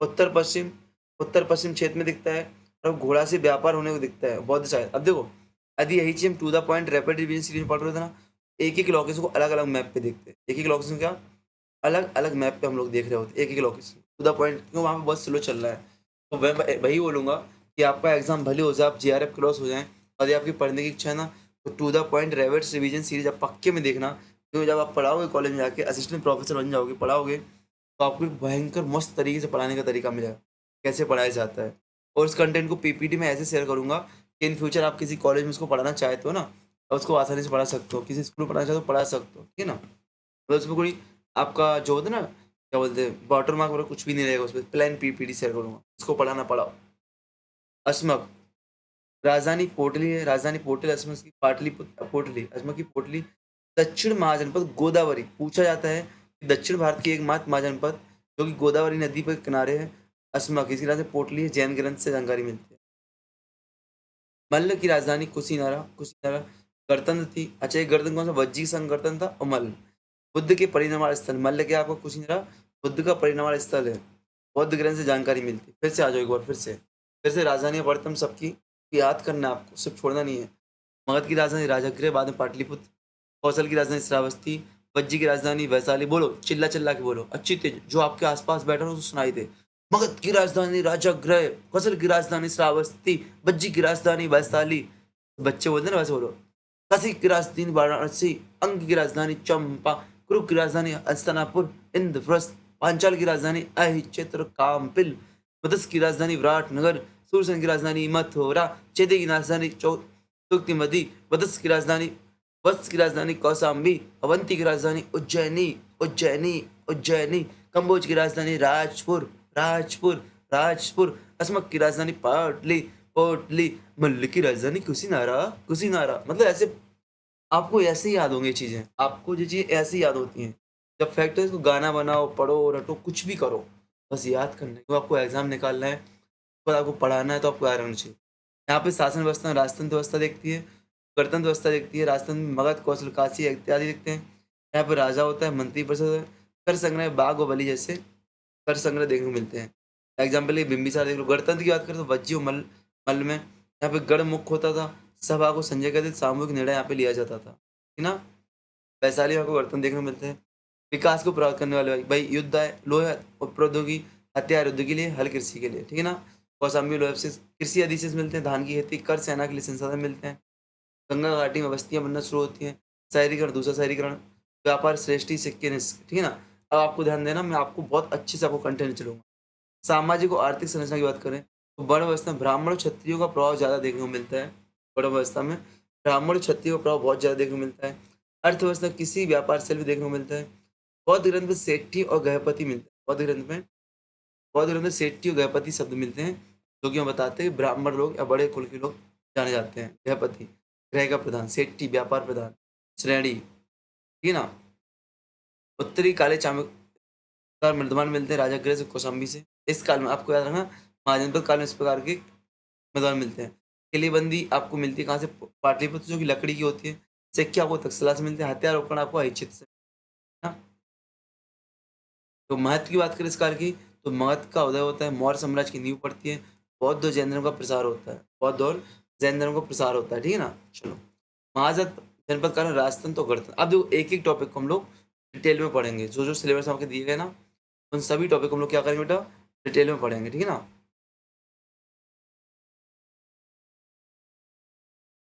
उत्तर पश्चिम क्षेत्र में दिखता है और घोड़ा से व्यापार होने को दिखता है, बौद्ध शायद। अब देखो यदि यही चीज हम to the point rapid revision series में पढ़ रहे थे ना, एक एक लोकेशन को अलग अलग मैप पे देखते हैं, एक एक लोकेशन क्या अलग अलग मैप पे हम लोग देख रहे होते, एक एक लोकेशन टू द पॉइंट, क्यों वहाँ पे बहुत स्लो चल रहा है। तो मैं वही बोलूंगा कि आपका एग्जाम भले हो जाए, आप जीआरएफ क्रॉस हो जाए, और यदि आपकी पढ़ने की इच्छा है ना तो to the point rapid revision series आप पक्के में देखना। क्योंकि जब आप पढ़ाओगे कॉलेज में जाके असिस्टेंट प्रोफेसर बन जाओगे, पढ़ाओगे तो आपको एक भयंकर मस्त तरीके से पढ़ाने का तरीका मिलेगा, कैसे पढ़ाया जाता है। और इस कंटेंट को पीपीटी में ऐसे शेयर करूंगा कि इन फ्यूचर आप किसी कॉलेज में उसको पढ़ाना चाहते हो ना, और उसको आसानी से पढ़ा सकते हो, किसी स्कूल में पढ़ाना चाहते हो पढ़ा सकते हो, ठीक है ना? मतलब उसमें कोई आपका जो होता है ना, क्या बोलते हैं, वाटर मार्क वगैरह कुछ भी नहीं रहेगा उसमें, प्लेन पीपीटी शेयर करूँगा, उसको पढ़ाना पढ़ाओ। अस्मक, राजधानी पोटली है, राजधानी पोटली असमस की पाटलिपुत्र पोटली, असम की पोटली, दक्षिण महाजनपद गोदावरी। पूछा जाता है कि दक्षिण भारत की एकमात्र महाजनपद जो कि गोदावरी नदी पर किनारे है, असमक, इसी तरह से पोटली है, जैन ग्रंथ से जानकारी मिलती है। मल्ल की राजधानी कुशीनरा, कुशीनरा गणतंत्र थी। अच्छा, ये गणतंत्र कौन सा? वज्जी संघ गणतंत्र था और मल्ल। बुद्ध के परिनिर्वाण स्थल, मल्ल क्या आपका कुशीनरा बुद्ध का परिनिर्वाण स्थल है। बौद्ध ग्रंथ से जानकारी मिलती है। फिर से आ जाओ एक बार, फिर से राजधानी वर्तम सबकी याद करना है आपको, सिर्फ छोड़ना नहीं है। मगध की राजधानी राजगृह, बाद में पाटलिपुत्र। कौशल की राजधानी श्रावस्ती। वज्जी की राजधानी वैशाली। बोलो, चिल्ला चिल्ला के बोलो, अच्छी तेज, जो आपके आसपास बैठा हो तो सुनाई दे। मगध की राजधानी राजगृह, कौशल की राजधानी श्रावस्ती, वज्जी की राजधानी वैशाली। बच्चे बोलते हैं ना, वैसे बोलो। काशी की राजधानी वाराणसी, अंग की राजधानी चंपा, कुरु की राजधानी हस्तिनापुर, इंद्रप्रस्थ, पांचाल की राजधानी अहिचित्र काम्पिल, मद्रास की राजधानी विराटनगर, सूरसेन की राजधानी मथुरा, चेदे की राजधानी तुक्तिमती, वत्स की राजधानी कौशाम्बी, अवंती की राजधानी उज्जैनी, उज्जैनी, उज्जैनी, कंबोज की राजधानी राजपुर, राजपुर, राजपुर, असमक की राजधानी पाटली, पोटली, मल्ल की राजधानी कुशीनारा, कुशीनारा। मतलब ऐसे आपको ऐसे ही याद होंगी ये चीज़ें, आपको ये चीज़ें ऐसे ही याद होती हैं। जब फैक्ट है इसको गाना बनाओ, पढ़ो, रटो, कुछ भी करो, बस याद करना है। तो आपको एग्ज़ाम निकालना है, और आपको पढ़ाना है तो आपको याद रहना चाहिए। यहाँ पे शासन व्यवस्था में राजतंत्र व्यवस्था देखती है, गणतंत्र व्यवस्था देखती है, राजतंत्र में मगध, कौशल, काशी इत्यादि देखते हैं। यहाँ पे राजा होता है, मंत्री परिषद है, कर संग्रह, बाघ और बलि जैसे कर संग्रह देखने को मिलते हैं। एग्जाम्पल ये बिंबिसार देख लो। गणतंत्र की बात करें तो वज्जी और मल्ल, मल्ल में यहाँ पे गढ़ मुख्य होता था, सभा को संजय कहते थे, सामूहिक निर्णय यहाँ पे लिया जाता था, है ना? वैशाली में आपको बर्तन देखने को मिलते हैं। विकास को प्रभावित करने वाले भाई युद्ध है, लोहे और प्रौद्योगिकी, हथियार युद्ध के लिए, हल कृषि के लिए, ठीक है ना? कौशाम्बी लोहे से कृषि अधिशेष मिलते हैं, धान की खेती, कर सेना के लिए संसाधन मिलते हैं। गंगा घाटी में बस्तियां बनना शुरू होती हैं। शहरीकरण, दूसरा शहरीकरण, व्यापार श्रेष्ठी, सिक्के ठीक है ना? अब आपको ध्यान देना, मैं आपको बहुत अच्छे से आपको कंटेंट चलूंगा। सामाजिक और आर्थिक संरचना की बात करें तो वर्ण व्यवस्था में ब्राह्मण और क्षत्रियों का प्रभाव ज़्यादा देखने को मिलता है। वर्ण व्यवस्था में ब्राह्मण और क्षत्रियों का प्रभाव बहुत ज़्यादा देखने को मिलता है। अर्थव्यवस्था किसी व्यापार से भी देखने को मिलता है। बौद्ध ग्रंथ में सेठी और गृहपति मिलते हैं। बौद्ध ग्रंथ में सेठी और गृहपति शब्द मिलते हैं, जो कि हम बताते हैं ब्राह्मण लोग या बड़े कुल के लोग जाने जाते हैं। गृहपति गृह का प्रधान, सेठी व्यापार प्रधान, श्रेणी, ठीक है ना? उत्तरी काले चाणक्य मृदमान मिलते हैं राजागृह से, कौशाम्बी से। इस काल में आपको याद रखना, महाजनपद काल में इस प्रकार के मृदमान मिलते हैं। किलेबंदी आपको मिलती है कहाँ से? पाटलिपुत्र, जो कि लकड़ी की होती है। सिक्के आपको तक्षशिला से मिलते हैं। हथियार उपकरण आपको अहिचित से, है ना? तो महत्व की बात करें इस काल की, तो मगध का उदय होता है, मौर्य साम्राज्य की नींव पड़ती है, बौद्ध और जैन धर्म का प्रसार होता है, बौद्ध और जैन धर्म का प्रसार होता है, ठीक है ना? चलो, महाजन जनपद काल में राजतंत्र और गणतंत्र। अब देखो, एक एक टॉपिक को हम लोग डिटेल में पढ़ेंगे। जो जो सिलेबस आपके दिए गए ना, उन सभी टॉपिक को हम लोग क्या करेंगे बेटा? डिटेल में पढ़ेंगे, ठीक है ना?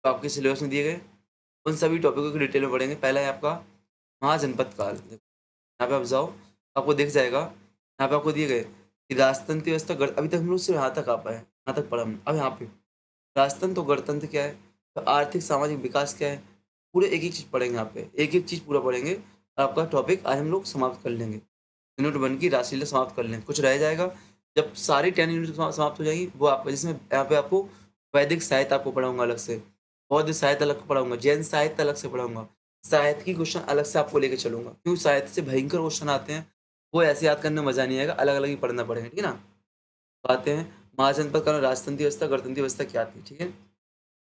तो आपके सिलेबस में दिए गए उन सभी टॉपिकों को डिटेल में पढ़ेंगे। पहला है आपका महाजनपद काल। यहाँ पे आप जाओ, आपको दिख जाएगा, यहाँ पे आपको दिए गए कि राजतंत्र व्यवस्था अभी तक हम लोग सिर्फ यहाँ तक आ पाए, यहाँ तक पढ़ा हमने। अब यहाँ पे राजतंत्र और गणतंत्र क्या है, तो आर्थिक सामाजिक विकास क्या है, पूरे एक एक चीज़ पढ़ेंगे यहाँ पे, एक एक चीज़ पूरा पढ़ेंगे। आपका टॉपिक आज हम लोग समाप्त कर लेंगे। यूनिट 1 की राशिलीला समाप्त कर लेंगे। कुछ रह जाएगा, जब सारी 10 यूनिट समाप्त हो जाएगी, वो आपको, जिसमें यहाँ पे आपको वैदिक साहित्य आपको पढ़ाऊंगा अलग से, बौद्ध साहित्य अलग पढ़ाऊंगा, जैन साहित्य अलग से पढ़ाऊंगा, साहित्य की क्वेश्चन अलग से आपको लेके चलूंगा, क्योंकि साहित्य से भयंकर क्वेश्चन आते हैं। वो ऐसे याद करने में मजा नहीं आएगा, अलग अलग ही पढ़ना पड़ेगा, ठीक है ना? तो आते हैं महाजनपद काल में राजतंत्र व्यवस्था, गणतंत्र व्यवस्था क्या थी, ठीक है?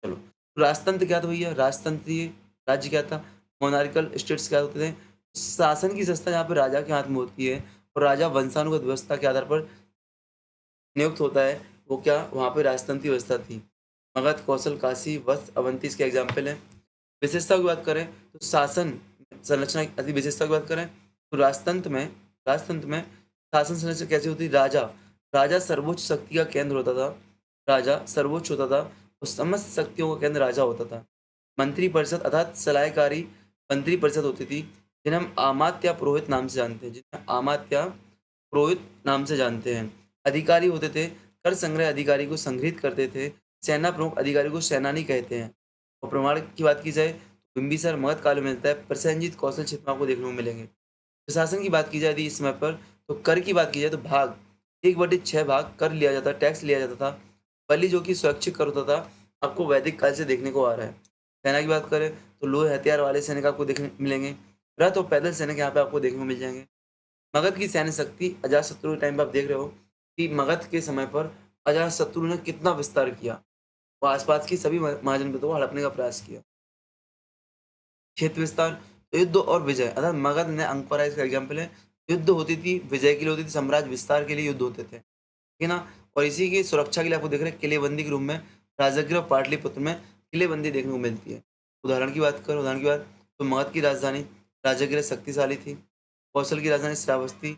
चलो, तो राजतंत्र क्या था भैया? राजतंत्रीय राज्य क्या था? मोनार्कल स्टेट्स क्या होते थे? शासन की संस्था जहाँ पे राजा के हाथ में होती है, और राजा वंशानुगत व्यवस्था के आधार पर नियुक्त होता है, वो क्या वहाँ पे राजतंत्री व्यवस्था थी। मगध, कौशल, काशी, वत्स, अवंती इसके एग्जाम्पल हैं। विशेषता की बात करें तो शासन संरचना की अति विशेषता की बात करें तो राजतंत्र में शासन संरचना कैसी होती? राजा राजा सर्वोच्च शक्ति का केंद्र होता था। राजा सर्वोच्च होता था और समस्त शक्तियों का केंद्र राजा होता था। मंत्री परिषद अर्थात सलाहकारी मंत्री परिषद होती थी, जिन्हें हम आमात्य या पुरोहित नाम से जानते हैं, अधिकारी होते थे, कर संग्रह अधिकारी को संग्रहित करते थे, सेना प्रमुख अधिकारी को सेनानी कहते हैं। और प्रमाण की बात की जाए तो बिंबिसार मगध काल में मिलता है। प्रसेनजीत कौशल क्षेत्र में आपको देखने को मिलेंगे। प्रशासन की बात की जाती है इस समय पर, तो कर की बात की जाए तो भाग 1/6 भाग कर लिया जाता, टैक्स लिया जाता था। बलि जो कि स्वैच्छिक कर होता था, आपको वैदिक काल से देखने को आ रहा है। सेना की बात करें तो लोहे हथियार वाले सैनिक आपको देखने मिलेंगे। रथ और पैदल सैनिक यहाँ पे आपको देखने को मिल जाएंगे। मगध की सैन्य शक्ति अजातशत्रु के टाइम पे आप देख रहे हो कि मगध के समय पर अजातशत्रु ने कितना विस्तार किया। वो आसपास की सभी महाजनपदों को हड़पने का प्रयास किया। क्षेत्र विस्तार, तो युद्ध और विजय, अर्थात मगध ने अंक और इसका एग्जाम्पल है। युद्ध होती थी, विजय के लिए होती थी, साम्राज्य विस्तार के लिए युद्ध होते थे, ठीक है ना। और इसी की सुरक्षा के लिए आपको देख रहे हैं किलेबंदी के रूप में राजगृह और पाटलिपुत्र में किलेबंदी देखने को मिलती है। उदाहरण की बात तो मगध की राजधानी राजगृह शक्तिशाली थी। कौशल की राजधानी श्रावस्ती,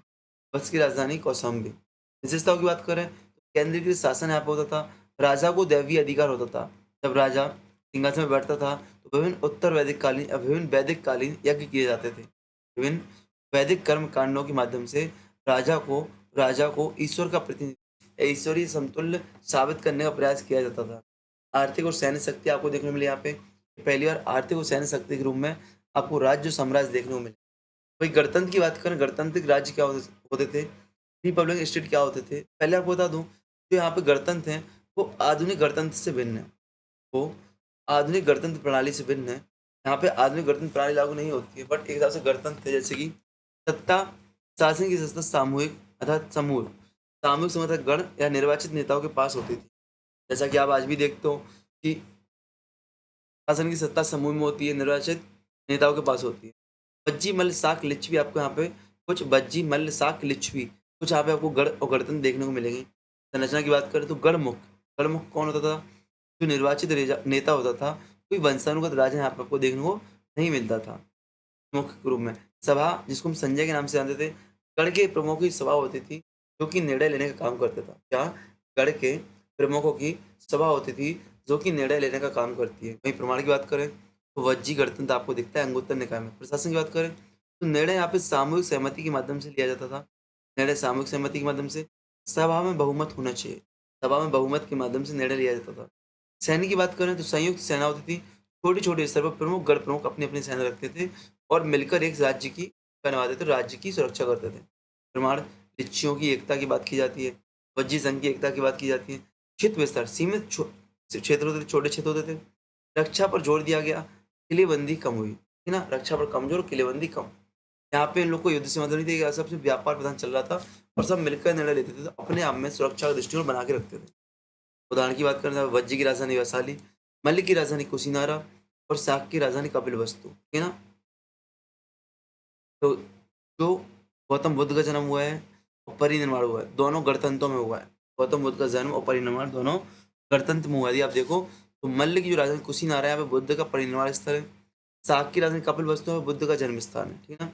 वत्स की राजधानी कौशाम्बी। विशेषताओं की बात करें तो केंद्रीकृत शासन यहाँ पे होता था। राजा को दैवीय अधिकार होता था। जब राजा सिंहासन में बैठता था तो विभिन्न वैदिक कालीन यज्ञ किए जाते थे। विभिन्न वैदिक कर्म कांडों के माध्यम से राजा को ईश्वर का प्रतिनिधि ईश्वरीय समतुल्य साबित करने का प्रयास किया जाता था। आर्थिक और सैन्य शक्ति आपको देखने को मिली यहाँ पे। पहली बार आर्थिक और सैन्य शक्ति के रूप में आपको राज्य साम्राज्य देखने को मिले। वही गणतंत्र की बात करें, गणतांत्रिक राज्य क्या होते थे, रिपब्लिक स्टेट क्या होते थे। पहले आपको बता दूं, जो यहाँ पे गणतंत्र हैं वो आधुनिक गणतंत्र से भिन्न है। वो आधुनिक गणतंत्र प्रणाली से भिन्न है। यहाँ पे आधुनिक गणतंत्र प्रणाली लागू नहीं होती है, बट एक हिसाब से गणतंत्र है। जैसे कि सत्ता शासन की सत्ता सामूहिक अर्थात समूह सामूहिक समर्थक गण या निर्वाचित नेताओं के पास होती थी। जैसा कि आप आज भी देखते हो कि शासन की सत्ता समूह में होती है, निर्वाचित नेताओं के पास होती है। बज्जी मल्ल शाक लिच्छवी आपको यहाँ पे कुछ बज्जी मल्ल शाक लिच्छवी कुछ यहाँ पे आपको गढ़ और गणतंत्र देखने को मिलेंगे। संरचना की बात करें तो गढ़मुख कौन होता था, जो निर्वाचित नेता होता था। कोई वंशानुगत राजा यहाँ पे आपको देखने को नहीं मिलता था। मुख्य रूप में सभा, जिसको हम संजय के नाम से जानते थे, गढ़ के प्रमुखों की सभा होती थी जो कि निर्णय लेने का काम करता था। क्या गढ़ के प्रमुखों की सभा होती थी जो कि निर्णय लेने का काम करती है। वहीं प्रमाण की बात करें तो वज्जी गणतंत्र आपको दिखता है अंगुत्तर निकाय में। प्रशासन की बात करें तो निर्णय यहाँ पे सामूहिक सहमति के माध्यम से लिया जाता था। निर्णय सामूहिक सहमति के माध्यम से, सभा में बहुमत होना चाहिए, सभा में बहुमत के माध्यम से निर्णय लिया जाता था। सैन्य की बात करें तो संयुक्त सेना होती थी। छोटे छोटे स्तर पर प्रमुख गढ़ प्रमुख अपनी अपनी सेना रखते थे और मिलकर एक राज्य की बनवाते थे, राज्य की सुरक्षा करते थे। प्रमाण, लिच्छियों की एकता की बात की जाती है। वज्जी संघ की एकता की बात की जाती है। क्षेत्र विस्तार, सीमित क्षेत्र होते थे, छोटे क्षेत्र होते थे। रक्षा पर जोर दिया गया, किलेबंदी कम हुई, है ना। रक्षा पर कमजोर, किलेबंदी कम। यहाँ पे इन लोग को युद्ध से मतलब नहीं थी, सबसे व्यापार प्रधान चल रहा था और सब मिलकर निर्णय लेते थे, तो अपने आप में सुरक्षा का दृष्टिकोण बना के रखते थे। उदाहरण की बात करें तो वज्जी की राजधानी वैशाली, मल्ल की राजधानी कुशीनारा और शाक की राजधानी कपिलवस्तु, है ना। तो जो गौतम बुद्ध का जन्म हुआ है और परिनिर्वाण हुआ है, दोनों गणतंत्रों में हुआ है। गौतम बुद्ध का जन्म और परिनिर्वाण दोनों गणतंत्र में हुआ है। यदि आप देखो तो मल्ल की जो राजधानी कुशीनारा है, यहाँ पे बुद्ध का परिनिर्वाण स्थल है। शाक की राजधानी कपिलवस्तु में बुद्ध का जन्म स्थान है, ठीक है ना।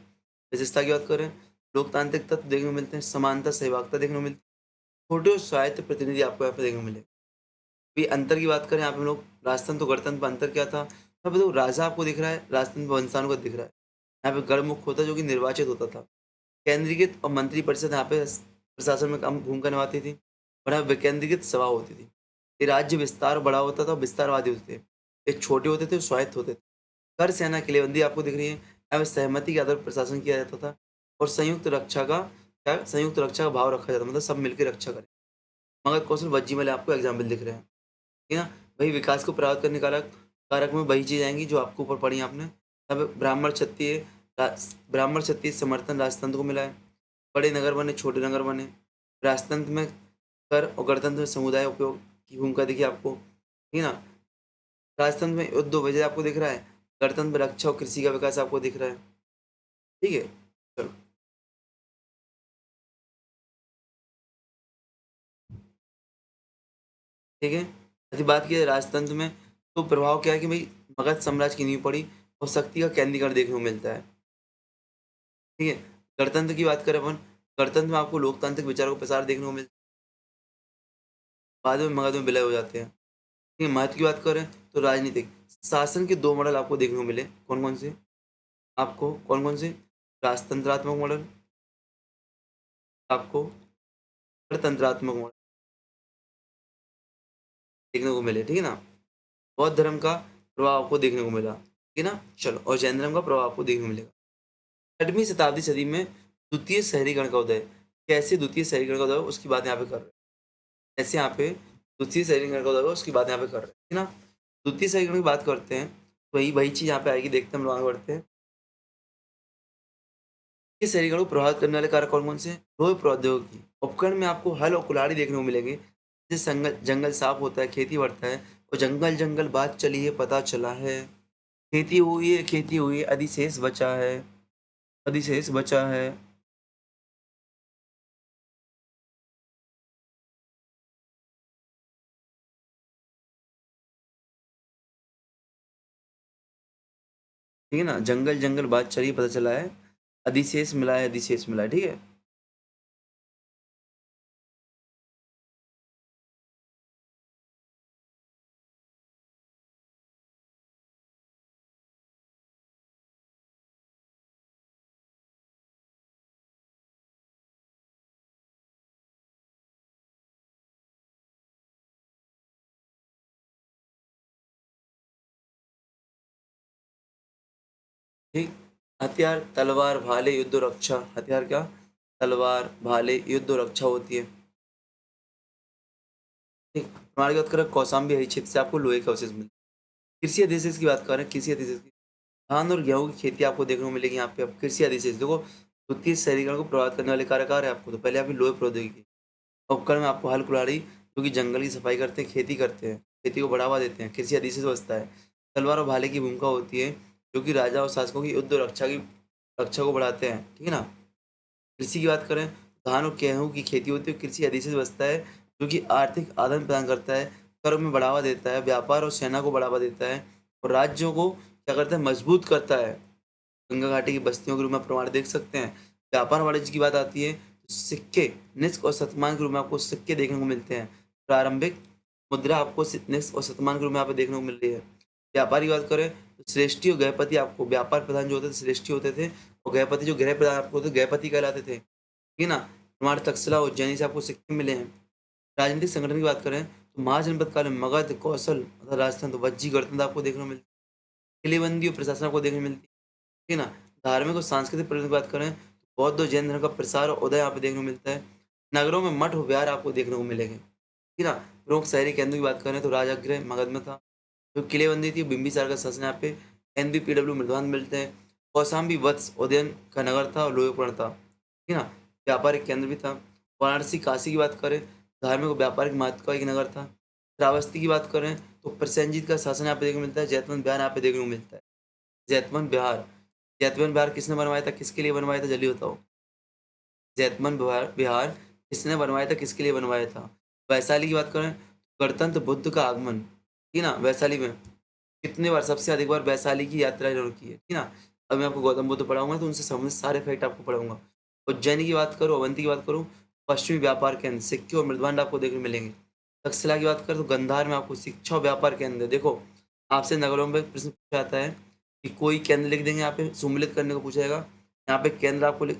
विशेषता की बात करें, लोकतांत्रिक तत्व देखने को मिलते हैं, समानता सहभागिता देखने को मिलती है, छोटे और स्वायत्त प्रतिनिधि आपको यहाँ पे देखने को मिले। भी अंतर की बात करें, यहाँ पे हम लोग राजतंत्र तो गणतंत्र में अंतर क्या था। यहाँ पे तो राजा आपको दिख रहा है, राजतंत्र वंशानुगत दिख रहा है। यहाँ पे गढ़मुख होता है जो कि निर्वाचित होता था। केंद्रीकृत और मंत्री परिषद यहाँ पे प्रशासन में कम भूमिका निभाती थी और यहाँ विकेंद्रीकृत सभा होती थी। ये राज्य विस्तार बड़ा होता था, विस्तारवादी होते थे। एक छोटे होते थे, स्वायत्त होते थे। कर सेना किलेबंदी आपको दिख रही है, यहाँ पे सहमति के आधार पर प्रशासन किया जाता था और संयुक्त रक्षा का भाव रखा जाता, मतलब सब मिलकर रक्षा करें। मगध कौशल वज्जी में आपको एग्जाम्पल दिख रहे हैं, ठीक है ना। वही विकास को प्रभावित करने कारक कारक में वही चीज आएंगी जो आपको ऊपर पढ़ी आपने। यहाँ पे ब्राह्मण क्षत्रिय समर्थन राजतंत्र को मिला है। बड़े नगर बने, छोटे नगर बने। राजतंत्र में कर और गणतंत्र में समुदाय उपयोग की भूमिका दिखी आपको, ठीक है ना। राजतंत्र में युद्ध और विजय आपको दिख रहा है। गणतंत्र में रक्षा और कृषि का विकास आपको दिख रहा है, ठीक है। चलो, ठीक है। यदि बात की जाए राजतंत्र में, तो प्रभाव क्या है कि भाई मगध साम्राज्य की नींव पड़ी और शक्ति का केंद्रीकरण देखने को मिलता है, ठीक है। गणतंत्र की बात करें अपन, गणतंत्र में आपको लोकतांत्रिक विचारों का प्रसार देखने को मिलता है। बाद में मगध में विलय हो जाते हैं, ठीक है। महत्व की बात करें तो राजनीतिक शासन के दो मॉडल आपको देखने को मिले। कौन कौन से, आपको कौन कौन से, राजतंत्रात्मक मॉडल, आपको गणतंत्रात्मक मॉडल। देखने को मिले, ठीक है ना? बौद्ध धर्म का प्रभाव आपको देखने को मिला, ठीक है ना? चलो, और जैन धर्म का प्रभाव आपको देखने को मिलेगा। 8वीं शताब्दी सदी में द्वितीय शहरीकरण का उदय। कैसे द्वितीय शहरीकरण का उदय हुआ, उसकी बात यहाँ पे कर रहे हैं। ऐसे यहाँ पे द्वितीय शहरीकरण का उदय हुआ, उसकी बात यहाँ पे कर रहे हैं, ठीक है ना? द्वितीय शहरीकरण की बात करते हैं, वही वही चीज़ यहाँ पे आएगी, देखते हैं हम लोग आगे बढ़ते हैं। ये शहरीकरण को प्रभावित करने वाले कारक कौन-कौन से हैं? लोह प्रौद्योगिकी। उपकरण में आपको हल और कुल्हाड़ी देखने को मिलेंगे। जिससे जंगल जंगल साफ होता है, खेती बढ़ता है और जंगल-जंगल बात चली है, पता चला है। खेती हुई है, अधिशेष बचा है, अधिशेष बचा है। ठीक है ना? जंगल-जंगल बात चली, पता चला है। अधिशेष मिला है, अधिशेष मिला है, ठीक है? ठीक? हथियार, तलवार, भाले, युद्ध और रक्षा। हथियार क्या? तलवार, भाले, युद्ध और रक्षा होती है। ठीक? हमारी बात करें कौशाम्बी हरी क्षेत्र से आपको लोहे के अवशेष मिलते हैं। कृषि अधिशेष की बात करें, कृषि अधिशेष की धान और गेहूँ की खेती आपको देखने को मिलेगी यहाँ पे। अब कृषि अधिशेष देखो, द्वितीय शहरीकरण को प्रभावित करने वाले कारक आ रहे हैं आपको। तो पहले आपकी लोहे प्रौद्योगिकी, उपकरण में आपको हल कुल्हाड़ी, जो कि जंगल की सफाई करते हैं, खेती करते हैं, खेती को बढ़ावा देते हैं, कृषि अधिशेष बचता है। तलवार और भाले की भूमिका होती है, जो कि राजा और शासकों की युद्ध और रक्षा को बढ़ाते हैं, ठीक है ना? कृषि की बात करें, धान और गेहूँ की खेती होती है, कृषि अधिशेष बचता है, जो कि आर्थिक आदान प्रदान करता है, कर में बढ़ावा देता है, व्यापार और सेना को बढ़ावा देता है और राज्यों को क्या करता है, मजबूत करता है। गंगा घाटी की बस्तियों के रूप में प्रमाण देख सकते हैं। व्यापार वाणिज्य की बात आती है, तो सिक्के, निष्क और शतमान के रूप में आपको सिक्के देखने को मिलते हैं। प्रारंभिक मुद्रा आपको निष्क और शतमान के रूप में यहाँ पे देखने को मिल रही है। व्यापार की बात करें, तो श्रेष्ठी और गृहपति आपको, व्यापार प्रधान जो होते थे श्रेष्ठी होते थे और गृहपति जो गृह प्रधान आपको होते गृहपति कहलाते थे, ठीक है ना? हमारे तक्षशिला उज्जैनी से आपको सिक्के मिले हैं। राजनीतिक संगठन की बात करें, तो महाजनपद काल में मगध, कौशल तथा राजस्थान, तो वज्जी गणतंत्र आपको देखने को मिलती है। किलेबंदी और प्रशासन आपको देखने को मिलती है, ठीक है ना? धार्मिक और सांस्कृतिक पर्यटन की बात करें, तो बौद्ध और जैन धर्म का प्रसार और उदय यहाँ पे देखने को मिलता है। नगरों में मठ और विहार आपको देखने को मिलेंगे, ठीक है ना? प्रमुख शहरी केंद्रों की बात करें, तो राजगृह मगध में था। जो किलेबंदी थी, बिंबिसार का शासन यहाँ पे। एनबीपीडब्ल्यू मृदवान मिलते हैं। कौशाम्बी वत्स उदयन का नगर था और लोहपुरण था, ठीक है ना? व्यापारिक केंद्र भी था। वाराणसी काशी की बात करें, धार्मिक और व्यापारिक महत्व का एक नगर था। श्रावस्ती की बात करें, तो प्रसेनजीत का शासन यहाँ पे देखने को मिलता है। जैतवंत बिहार यहाँ पे देखने को मिलता है। जैतवंत बिहार, जैतवंत बिहार किसने बनवाया था, किसके लिए बनवाया था, जल्दी बताओ। जैतवंत बिहार बिहार किसने बनवाया था, किसके लिए बनवाया था? वैशाली की बात करें, गणतंत्र बुद्ध का आगमन, ठीक है ना? वैशाली में कितने बार, सबसे अधिक बार वैशाली की यात्रा जरूर की है, ठीक है ना? अब मैं आपको गौतम बुद्ध पढ़ाऊंगा तो उनसे संबंधित सारे फैक्ट आपको पढ़ाऊंगा। उज्जैनी की बात करूँ, अवंती की बात करूँ, पश्चिमी व्यापार केंद्र, सिक्के और मृदभांड आपको देखने को मिलेंगे। तक्षशिला की बात करें, तो गंधार में आपको शिक्षा और व्यापार केंद्र है। देखो, आपसे नगरों में प्रश्न पूछा जाता है कि कोई केंद्र लिख देंगे, यहाँ पे सुमिलित करने को पूछा जाएगा। यहाँ पे केंद्र आपको लिख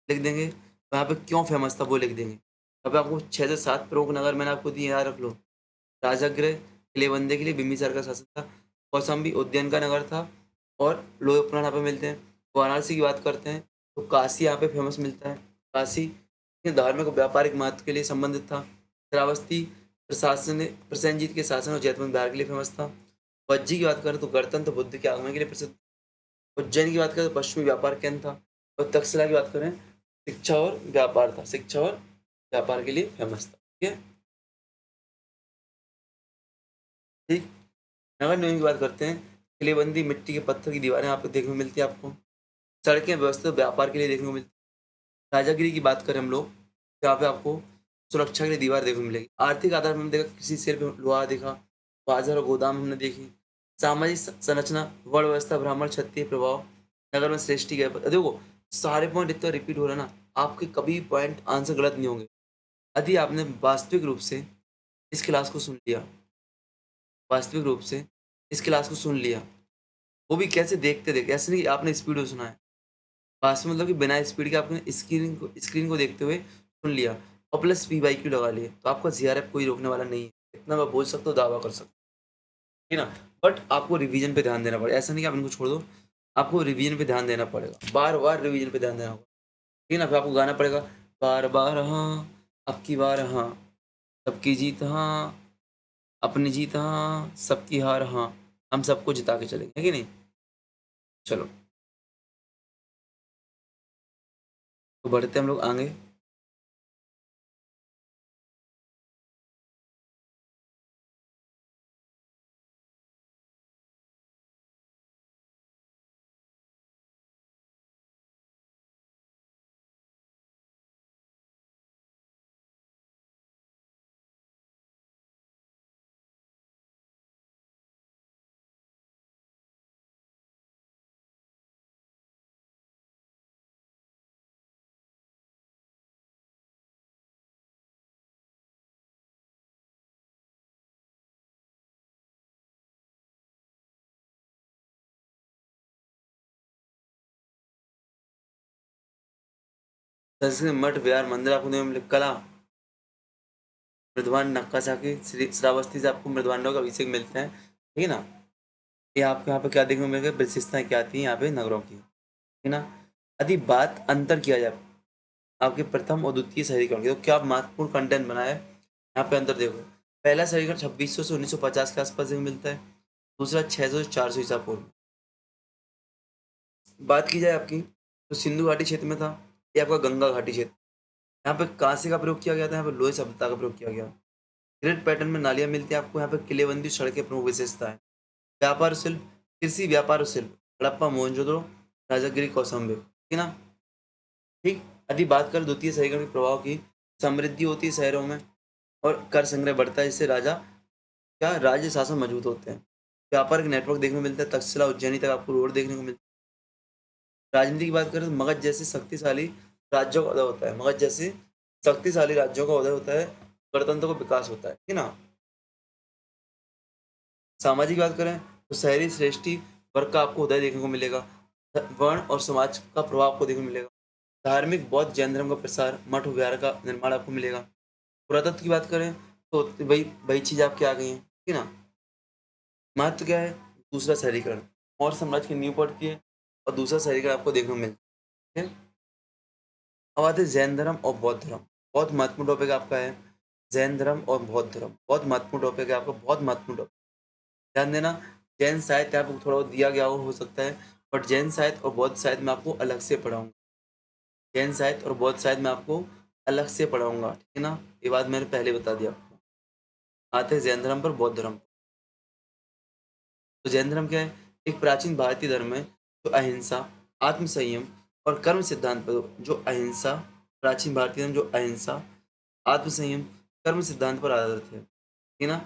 लिख देंगे, तो यहाँ पे क्यों फेमस था वो लिख देंगे। यहाँ पे आपको 6 से 7 प्रमुख नगर मैंने आपको दिए, याद रख लो। राजगृह किले बनने के लिए बिंबिसार का शासन था। कौशाम्बी उद्यान का नगर था और लोहे पुराण यहाँ पे मिलते हैं। वाराणसी की बात करते हैं, तो काशी यहाँ पे फेमस मिलता है। काशी के धार्मिक और व्यापारिक महत्व के लिए संबंधित था। श्रावस्ती प्रशासन प्रसेनजीत के शासन और जैतवंत बिहार के लिए फेमस था। वज्जी की बात करें, तो गणतंत्र बुद्ध के आगमन के लिए प्रसिद्ध। उज्जैन की बात करें, तो पश्चिमी व्यापार केंद्र था। और तक्षशिला की बात करें, शिक्षा और व्यापार था, शिक्षा और व्यापार के लिए फेमस था, ठीक है? ठीक। नगर निगम की बात करते हैं, किलेबंदी मिट्टी के पत्थर की दीवारें आपको देखने को मिलती है आपको। सड़कें व्यवस्थित व्यापार के लिए देखने को मिलती है। राजागिरी की बात करें हम लोग, जहाँ पे आपको सुरक्षा के लिए दीवार देखने को मिलेगी। आर्थिक आधार पर हमने देखा, किसी शेर पे लोहा देखा। बाजार और गोदाम हमने देखी। सामाजिक संरचना, वर्ण व्यवस्था, ब्राह्मण क्षत्रिय प्रभाव, नगर में श्रेष्ठी गए, देखो सारे पॉइंट इतना रिपीट हो रहा है ना, आपके कभी पॉइंट आंसर गलत नहीं होंगे यदि आपने वास्तविक रूप से इस क्लास को सुन लिया। वास्तविक रूप से इस क्लास को सुन लिया, वो भी कैसे, देखते देखते, ऐसे नहीं कि आपने स्पीड में सुना है। पास में मतलब कि बिना स्पीड के आपने स्क्रीन को देखते हुए सुन लिया और प्लस वी वाई क्यू लगा लिए, तो आपका जीआरएफ कोई रोकने वाला नहीं है। इतना मैं बोल सकता हूँ, दावा कर सकता हूँ, ठीक है ना? बट आपको रिवीजन पे ध्यान देना पड़ेगा, ऐसा नहीं कि आप इनको छोड़ दो, आपको रिवीजन पे ध्यान देना पड़ेगा, बार-बार रिवीजन पे ध्यान देना होगा, ठीक है ना? फिर आपको गाना पड़ेगा, बार-बार हाँ, अब की बार हाँ, सबकी जीत हाँ, अपनी जीत हाँ, सबकी हार हाँ, हम सबको जिता के चलेंगे, है कि नहीं? चलो, तो बढ़ते हैं हम लोग आगे। संस्कृत मठ, विहार, मंदिर आपको देखने को मिले, कला, मृदवान, नक्कासाकी, श्रावस्ती से आपको मृदवानों का अभिषेक मिलता है, ठीक है ना? ये आपको यहाँ पे क्या देखने को मिलेगा, विशेषताएं क्या आती हैं यहाँ पे नगरों की, ठीक है ना? यदि बात अंतर किया जाए आपके प्रथम और द्वितीय शहरीकरण की, तो क्या महत्वपूर्ण कंटेंट बना है, यहाँ पे अंतर देखो। पहला शहरीकरण 2600 से 1950 के आसपास देखने को मिलता है, दूसरा 600 से 400 ईसा पूर्व। बात की जाए आपकी, तो सिंधु घाटी क्षेत्र में था, ये आपका गंगा घाटी क्षेत्र, यहाँ पे कांसे का प्रयोग किया गया था, यहाँ पे लोहे सभ्यता का प्रयोग किया गया। ग्रिड पैटर्न में नालियां मिलती हैं आपको, यहाँ पे किलेबंदी सड़कें प्रमुख विशेषता है। व्यापार शिल्प, कृषि व्यापार और शिल्प, हड़प्पा, मोहनजोदड़ो, राजगिरी, कौशाम्बी, ठीक है ना? ठीक। यदि बात करें द्वितीय शहरीकरण के प्रभाव की, समृद्धि होती है शहरों में और कर संग्रह बढ़ता है, जिससे राजा क्या राज्य शासन मजबूत होते हैं। व्यापार के नेटवर्क देखने को मिलता है, तक्षशिला उज्जैनी तक आपको रोड देखने को मिलता है। राजनीति की बात करें तो मगध जैसे शक्तिशाली राज्यों का उदय होता है, मगध जैसे शक्तिशाली राज्यों का उदय होता है, गणतंत्र को विकास होता है, ठीक है ना? सामाजिक बात करें तो शहरी श्रेष्ठी वर्ग का आपको उदय देखने को मिलेगा, वर्ण और समाज का प्रभाव आपको देखने को मिलेगा। धार्मिक बौद्ध जैन धर्म का प्रसार, मठ विहार का निर्माण आपको मिलेगा। पुरातत्व की बात करें तो वही वही चीज आपकी आ गई है, ठीक है ना? महत्व क्या है, दूसरा शहरीकरण और साम्राज्य की नींव पड़ती है, और दूसरा शहरीकरण आपको देखने को मिलता है। अब आते हैं जैन धर्म और बौद्ध धर्म। बहुत महत्वपूर्ण टॉपिक आपका है, जैन धर्म और बौद्ध धर्म, बहुत महत्वपूर्ण टॉपिक है आपका, बहुत महत्वपूर्ण टॉपिक। ध्यान देना, जैन साहित्य आपको थोड़ा बहुत दिया गया हो सकता है, बट जैन साहित्य और बौद्ध साहित्य में आपको अलग से पढ़ाऊंगा। जैन साहित्य और बौद्ध साहित्य में आपको अलग से पढ़ाऊंगा, ठीक है ना? ये बात मैंने पहले बता दिया आपको। आते हैं जैन धर्म पर, बौद्ध धर्म। तो जैन धर्म क्या है, एक प्राचीन भारतीय धर्म है जो अहिंसा, आत्म संयम और कर्म सिद्धांत पर, जो अहिंसा, प्राचीन भारतीय धर्म जो अहिंसा, आत्म संयम, कर्म सिद्धांत पर आधारित है, ठीक है ना?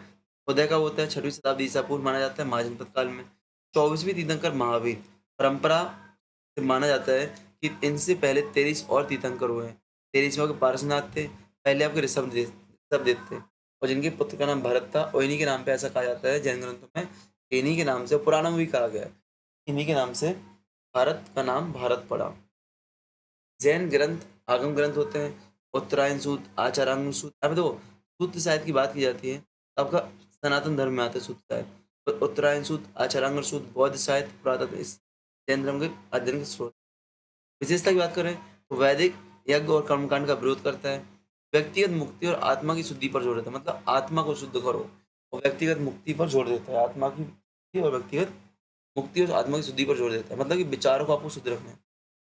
उदय का होता है 6वीं शताब्दी ईसा पूर्व माना जाता है, महाजनपद काल में। 24वीं तीर्थंकर महावीर परंपरा से माना जाता है कि इनसे पहले 13 और तीर्थंकर हुए हैं। 13वें के पार्श्वनाथ थे, पहले आपके ऋषभदेव थे, और जिनके पुत्र का नाम भरत था, और इन्हीं के नाम पे ऐसा कहा जाता है जैन ग्रंथों में, इन्हीं के नाम से, पुराणों में भी कहा गया है, इन्हीं के नाम से भारत का नाम भारत पड़ा। जैन ग्रंथ आगम ग्रंथ होते हैं, उत्तरायण सूत, आचार्यागम सूत। अब देखो, सूत्र साहित्य की बात की जाती है तो आपका सनातन धर्म में आता है सूत्र साहित्य, तो उत्तरायण सूत, आचार्यागम सूत, बौद्ध साहित्य, पुरातत्व, इस जैन धर्म के अध्ययन के स्रोत। विशेषता की बात करें तो वैदिक यज्ञ और कर्मकांड का विरोध करता है, व्यक्तिगत मुक्ति और आत्मा की शुद्धि पर जोर देता है, मतलब आत्मा को शुद्ध करो, और व्यक्तिगत मुक्ति पर जोर देता है, आत्मा की मुक्ति और व्यक्तिगत मुक्ति और आत्मा की शुद्धि पर जोर देता है, मतलब कि विचारों को आपको शुद्ध रखना है।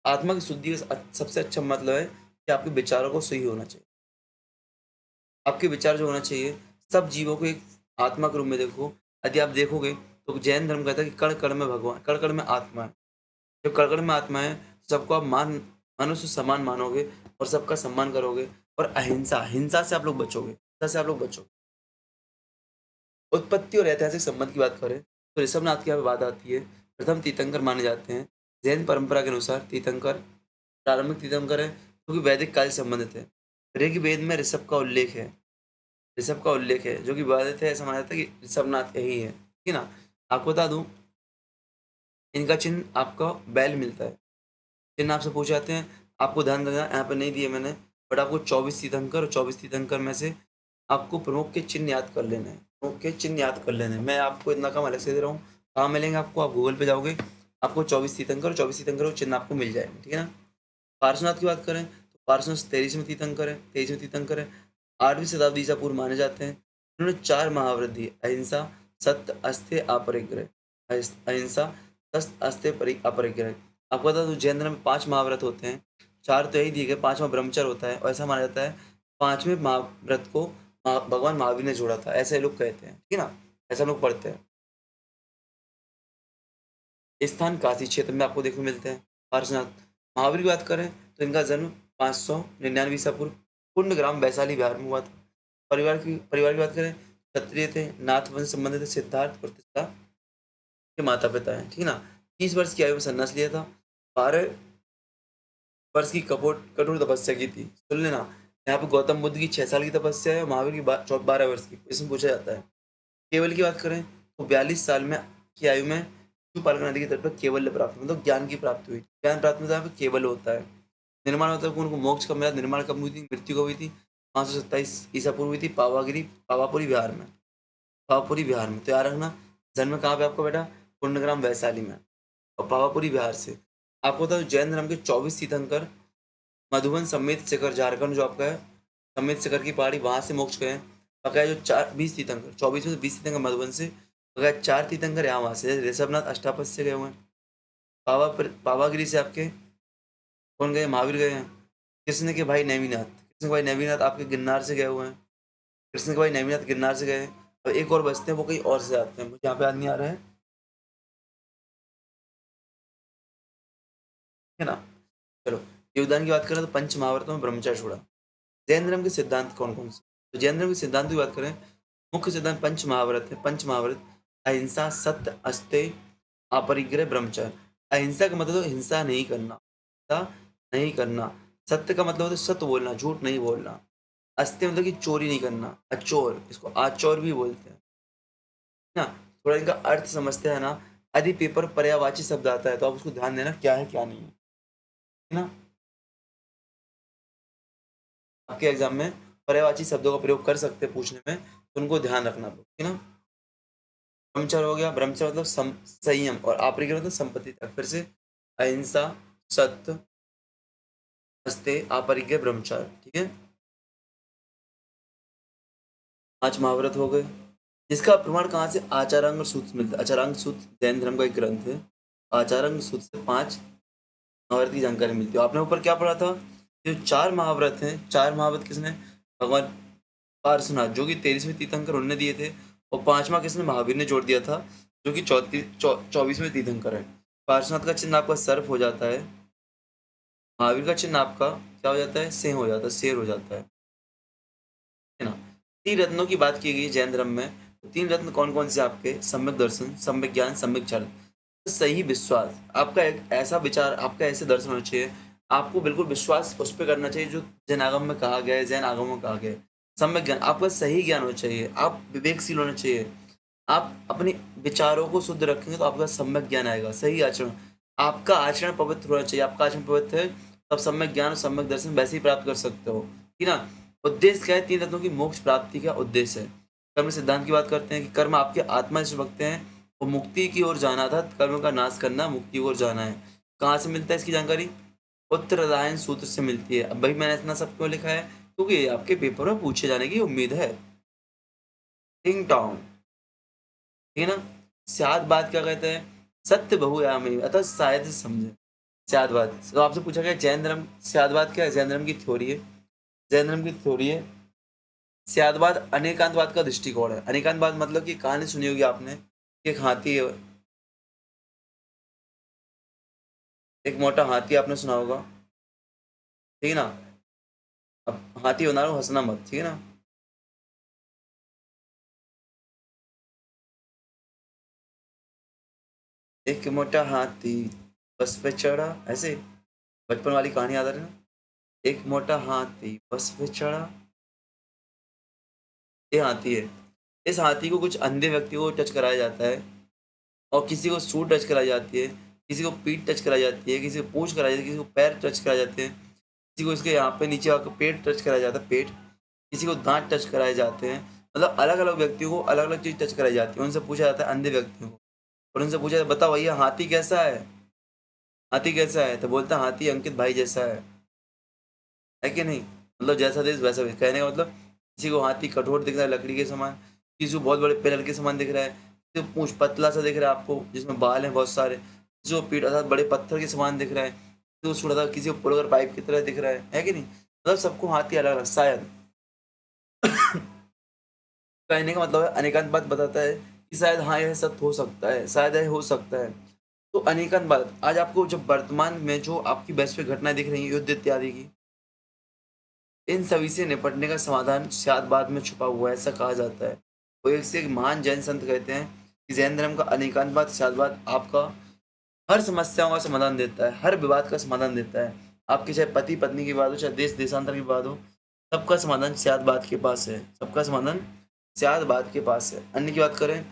आत्मा की शुद्धि का सबसे अच्छा मतलब है कि आपके विचारों को सही होना चाहिए, आपके विचार जो होना चाहिए, सब जीवों को एक आत्मा के रूप में देखो। यदि आप देखोगे तो जैन धर्म कहता है कि कण कण में भगवान, कण कण में आत्मा है। जब कण कण में आत्मा है, सबको आप मनुष्य समान मानोगे और सबका सम्मान करोगे, और अहिंसा, हिंसा से आप लोग बचोगे, हिंसा से आप लोग बचोगे। उत्पत्ति और ऐतिहासिक संबंध की बात करें तो ऋषभनाथ की यहाँ पे बात आती है, प्रथम तीर्थंकर माने जाते हैं। जैन परंपरा के अनुसार तीर्थंकर प्रारंभिक तीर्थंकर है क्योंकि वैदिक काल से संबंधित है। ऋग्वेद में ऋषभ का उल्लेख है, ऋषभ का उल्लेख है, जो कि विवादित है, ऐसा माना जाता है कि ऋषभनाथ यही है, ठीक है ना? आपको बता दूं, इनका चिन्ह आपका बैल मिलता है। चिन्ह आपसे पूछ जाते हैं, आपको ध्यान देना, यहाँ पे नहीं दिए मैंने, बट आपको 24 तीर्थंकर और 24 तीर्थंकर में से आपको प्रमुख के चिन्ह याद कर लेने हैं, प्रमुख के चिन्ह याद कर लेने हैं। मैं आपको इतना काम अलग से दे रहा हूँ। कहाँ मिलेंगे आपको? आप गूगल पे जाओगे, आपको 24 तीर्थंकर और 24 तीर्थंकर के चिन्ह आपको मिल जाएंगे, ठीक है ना। पार्श्वनाथ की बात करें तो पार्श्वनाथ 23वें तीर्थंकर है, 23वें तीर्थंकर है, 8वीं शताब्दी ईसा पूर्व माने जाते हैं। उन्होंने 4 महाव्रत दिए: अहिंसा, सत्य, अस्तेय, अपरिग्रह। अहिंसा, सत्य, अस्तेय, अपरिग्रह। आपको बता दूं जैन धर्म में 5 महाव्रत होते हैं, 4 तो यही दिए गए, 5वां ब्रह्मचर्य होता है और ऐसा माना जाता है 5वें महाव्रत को भगवान महावीर ने जोड़ा था, ऐसे लोग कहते हैं, ठीक है ना, ऐसा हम लोग पढ़ते हैं। स्थान काशी क्षेत्र में आपको देखने को मिलते हैं पार्श्वनाथ। महावीर की बात करें तो इनका जन्म 599 ईसा पूर्व कुंड ग्राम वैशाली बिहार में हुआ था। परिवार की बात करें, क्षत्रिय थे, नाथ वंश से संबंधित थे, सिद्धार्थ प्रतिष्ठा के माता पिता हैं, ठीक है ना। 30 वर्ष की आयु में संन्यास लिया था, 12 वर्ष की कठोर तपस्या की थी। सुन लेना, यहाँ पे गौतम बुद्ध की 6 साल की तपस्या है, महावीर की 12 वर्ष की, इसमें पूछा जाता है। केवल की बात करें तो 42 साल में की आयु में शिशुपाल नदी के तट पर केवल्य प्राप्त, मतलब ज्ञान की प्राप्ति हुई। ज्ञान प्राप्त में यहाँ पे केवल होता है। निर्माण मतलब उनको मोक्ष कब मिला, निर्माण कब हुई थी, मृत्यु कब हुई थी, 527 ईसा पूर्व हुई थी, पावापुरी बिहार में। पावापुरी बिहार में तो याद रखना। जन्म कहाँ पे आपका बेटा? कुंडग्राम वैशाली में, और पावापुरी बिहार से। आपको बता दो जैन धर्म के 24 तीर्थंकर मधुबन समेत शिखर झारखंड जो आपका है, समेत शिखर की पहाड़ी, वहां से मोक्ष गए हैं। बकाया जो 20 तीर्थंकर, 24 में से 20 तीर्थंकर मधुबन से, बकाया 4 तीर्थंकर यहाँ वहां से, जैसे ऋषभनाथ अष्टापद से गए हुए हैं। पावागिरी से आपके कौन गए? महावीर गए हैं। कृष्ण के भाई नेमिनाथ, कृष्ण के भाई नेमिनाथ आपके गिरनार से गए हुए हैं। कृष्ण के भाई नेमिनाथ गिरनार से गए हैं। और एक और बचते हैं, वो कहीं और से आते हैं, मुझे यहाँ पे याद नहीं आ रहा है ना। चलो, योगदान की बात करें तो पंच महाभारत में ब्रह्मचार्य छोड़ा। जैन धर्म के सिद्धांत कौन कौन से? तो जैन धर्म के सिद्धांत की बात करें, मुख्य सिद्धांत पंच महाभारत है। पंच महाभारत: अहिंसा, सत्य, अस्तेय, अपरिग्रह, ब्रह्मचर्य। अहिंसा का मतलब तो हिंसा नहीं करना, हिंसा नहीं करना। सत्य का मतलब होता है सत्य बोलना, झूठ नहीं बोलना। अस्तेय मतलब कि चोरी नहीं करना, अचोर, इसको आचोर भी बोलते हैं ना। थोड़ा इनका अर्थ समझते हैं ना। यदि पेपर पर्यायवाची शब्द आता है तो आप उसको ध्यान देना क्या है क्या नहीं है ना। आपके एग्जाम में पर्यायवाची शब्दों का प्रयोग कर सकते हैं पूछने में, तो उनको ध्यान रखना, ठीक है ना। ब्रह्मचर्य हो गया, ब्रह्मचर्य मतलब संयम, और अपरिग्रह मतलब संपत्ति तक। फिर से अहिंसा, सत्य, अस्तेय, अपरिग्रह, ब्रह्मचर्य, ठीक है। 5 महाव्रत हो गए। इसका प्रमाण कहाँ से? आचारांग और सूत्र मिलता है। आचारांग सूत्र जैन धर्म का एक ग्रंथ है। आचारांग सूत्र से 5 महाव्रत की जानकारी मिलती है। आपने ऊपर क्या पढ़ा था? जो 4 महाव्रत हैं, 4 महाव्रत किसने? भगवान पार्श्वनाथ, जो कि 23वें तीर्थंकर उन्होंने दिए थे। और 5वां किसने? महावीर ने जोड़ दिया था, जो कि 24वें तीर्थंकर है। पार्श्वनाथ का चिन्ह आपका सर्प हो जाता है, महावीर का चिन्ह आपका क्या हो जाता है? सिंह हो जाता है, शेर हो जाता है ना। 3 रत्नों की बात की गई जैन धर्म में, तो 3 रत्न कौन कौन से आपके? सम्यक दर्शन, सम्यक ज्ञान, सम्यक चारण। सही विश्वास, आपका एक ऐसा विचार, आपका ऐसे दर्शन होना चाहिए, आपको बिल्कुल विश्वास उस पर करना चाहिए जो जैन आगम में कहा गया है, जैन आगम में कहा गया है। सम्यक ज्ञान, आपका सही ज्ञान होना चाहिए, आप विवेकशील होना चाहिए। आप अपने विचारों को शुद्ध रखेंगे तो आपका सम्यक ज्ञान आएगा। सही आचरण, आपका आचरण पवित्र होना चाहिए। आपका आचरण पवित्र है तब सम्यक ज्ञान और सम्यक दर्शन वैसे ही प्राप्त कर सकते हो, ठीक है ना। उद्देश्य क्या है? 3 रत्नों की मोक्ष प्राप्ति का उद्देश्य है। कर्म सिद्धांत की बात करते हैं कि कर्म आपके आत्मा से भगते हैं, वो मुक्ति की ओर जाना था, कर्म का नाश करना, मुक्ति की ओर जाना है। कहाँ से मिलता है इसकी जानकारी? उत्तरदायन सूत्र से मिलती है। अब भाई मैंने इतना सब क्यों लिखा है? क्योंकि ये आपके पेपर में पूछे जाने की उम्मीद है। टिंग टोंग, ठीक है ना। स्याद बात क्या कहते हैं? सत्य बहुयामी, अतः शायद से समझे। स्याद बात तो आपसे पूछा गया जैन धर्म, स्याद बात क्या है? जैन धर्म की थ्योरी है, जैन धर्म की थ्योरी है। स्यादवाद अनेकांतवाद का दृष्टिकोण है। अनेकांतवाद मतलब कि कहानी सुनी होगी आपने, एक हाथी है, एक मोटा हाथी, आपने सुना होगा, ठीक है ना। अब हाथी बना रहा हूँ, हंसना मत, ठीक है ना। एक मोटा हाथी बस पे चढ़ा, ऐसे बचपन वाली कहानी याद आ रही है ना। एक मोटा हाथी बस पे चढ़ा, ये हाथी है। इस हाथी को कुछ अंधे व्यक्ति को टच कराया जाता है, और किसी को सूट टच कराई जाती है, किसी को पीठ टच कराई जाती है, किसी को पूंछ कराई जाती है, किसी को पैर टच कराए जाते हैं, किसी को इसके यहाँ पे नीचे आकर पेट टच कराया जाता है, पेट, किसी को दाँत टच कराए जाते हैं। मतलब अलग-अलग व्यक्तियों को अलग-अलग चीज़ टच कराई जाती है। उनसे पूछा जाता है अंधे व्यक्तियों को और उनसे पूछा जाता है, बताओ भैया हाथी कैसा है? हाथी कैसा है? तो बोलता है हाथी अंकित भाई जैसा है कि नहीं? मतलब जैसा देश वैसा भेष। कहने का मतलब किसी को हाथी कठोर दिख रहा है लकड़ी के समान, किसी को बहुत बड़े पिलर के समान दिख रहा है, किसी को पूँछ पतला-सा दिख रहा है आपको जिसमें बाल हैं बहुत सारे, किसी को पीठ अर्थात बड़े पत्थर के समान दिख रहा है, किसी को थोड़ा-सा किसी को पोलर पाइप की तरह दिख रहा है कि नहीं? मतलब सबको हाथी अलग-अलग शायद। कहने का मतलब है अनेकांत बात बताता है कि शायद हाँ, यह सत्य हो सकता है, शायद यह हो सकता है। तो अनेकांत बात आज आपको जब वर्तमान में जो आपकी वैश्विक घटनाएँ दिख रही हैं, युद्ध इत्यादि की, इन सभी से निपटने का समाधान शायद बाद में छुपा हुआ है, ऐसा कहा जाता है। वो एक से एक महान जैन संत कहते हैं कि जैन धर्म का अनेकांतवाद, शादवाद आपका हर समस्याओं का समाधान देता है, हर विवाद का समाधान देता है। आपके चाहे पति-पत्नी की बात हो, चाहे देश-देशांतर की बात हो, सबका समाधान शादवाद के पास है। सबका समाधान शादवाद के पास है। अन्य की बात करें,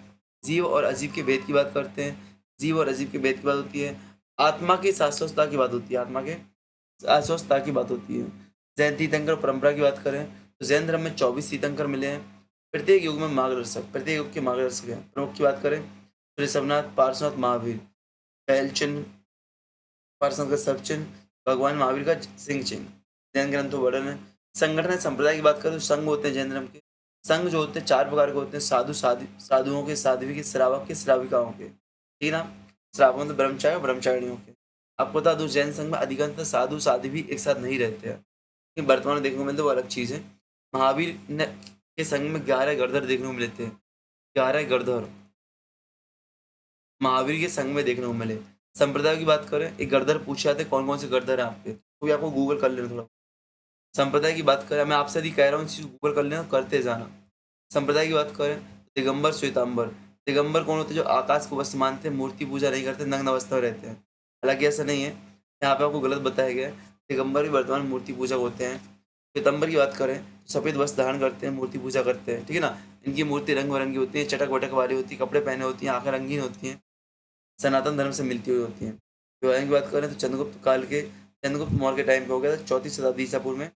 जीव और अजीव के भेद की बात करते हैं। जीव और अजीव के भेद की बात होती है। आत्मा की शाश्वतता की बात होती है, आत्मा के शाश्वतता की बात होती है। जैन तीर्थंकर परंपरा की बात करें तो जैन धर्म में 24 तीर्थंकर मिले हैं। प्रत्येक युग में मार्गदर्शक, प्रत्येक युग के मार्गदर्शक हैं। प्रमुख की बात करें तो ऋषभनाथ, पार्श्वनाथ, महावीर, पैलचिन्ह, पार्श्वनाथ का सर्वचिन्ह, भगवान महावीर का सिंह चिन्ह। जैन ग्रंथों वर्णन है। संगठन संप्रदाय की बात करें तो संघ होते हैं जैन धर्म के। संघ जो होते हैं 4 प्रकार के होते हैं, साधुओं के, साध्वी के, श्रावक के, श्राविकाओं के। ठीक है ना? श्रावक मतलब ब्रह्मचारी और ब्रह्मचारिणियों के। आपको बता दूं जैन संघ में अधिकांशतः साधु साध्वी एक साथ नहीं रहते हैं। ये वर्तमान में देखने को मिलता है वो अलग चीज़ है। महावीर ने के संग में 11 गणधर देखने को मिलते हैं। 11 गणधर महावीर के संग में देखने को मिले। संप्रदाय की बात करें, एक गणधर पूछे जाते हैं कौन-कौन से गणधर हैं आपके? तो ये आपको गूगल कर लेना थोड़ा। संप्रदाय की बात करें, मैं आपसे यदि कह रहा हूँ इस चीज़ को गूगल कर लेना, करते जाना। संप्रदाय की बात करें, दिगंबर, श्वेतांबर। दिगंबर कौन होते हैं? जो आकाश को वस्त्र मानते हैं, मूर्ति पूजा नहीं करते, नग्न अवस्था में रहते हैं। हालाँकि ऐसा नहीं है, यहाँ पे आपको गलत बताया गया है। दिगंबर भी वर्तमान में मूर्ति पूजक होते हैं। श्वेतांबर की बात करें, तो सफ़ेद वस्त्र धारण करते हैं, मूर्ति पूजा करते हैं, ठीक है ना? इनकी मूर्ति रंग-बिरंगी होती है, चटक-वटक वाली होती है, कपड़े पहने होती हैं, आँखें रंगीन होती हैं, सनातन धर्म से मिलती हुई होती हैं। विभाजन की बात करें तो चंद्रगुप्त मौर्य के टाइम पे हो गया था, 34 शताब्दी ईसा पूर्व में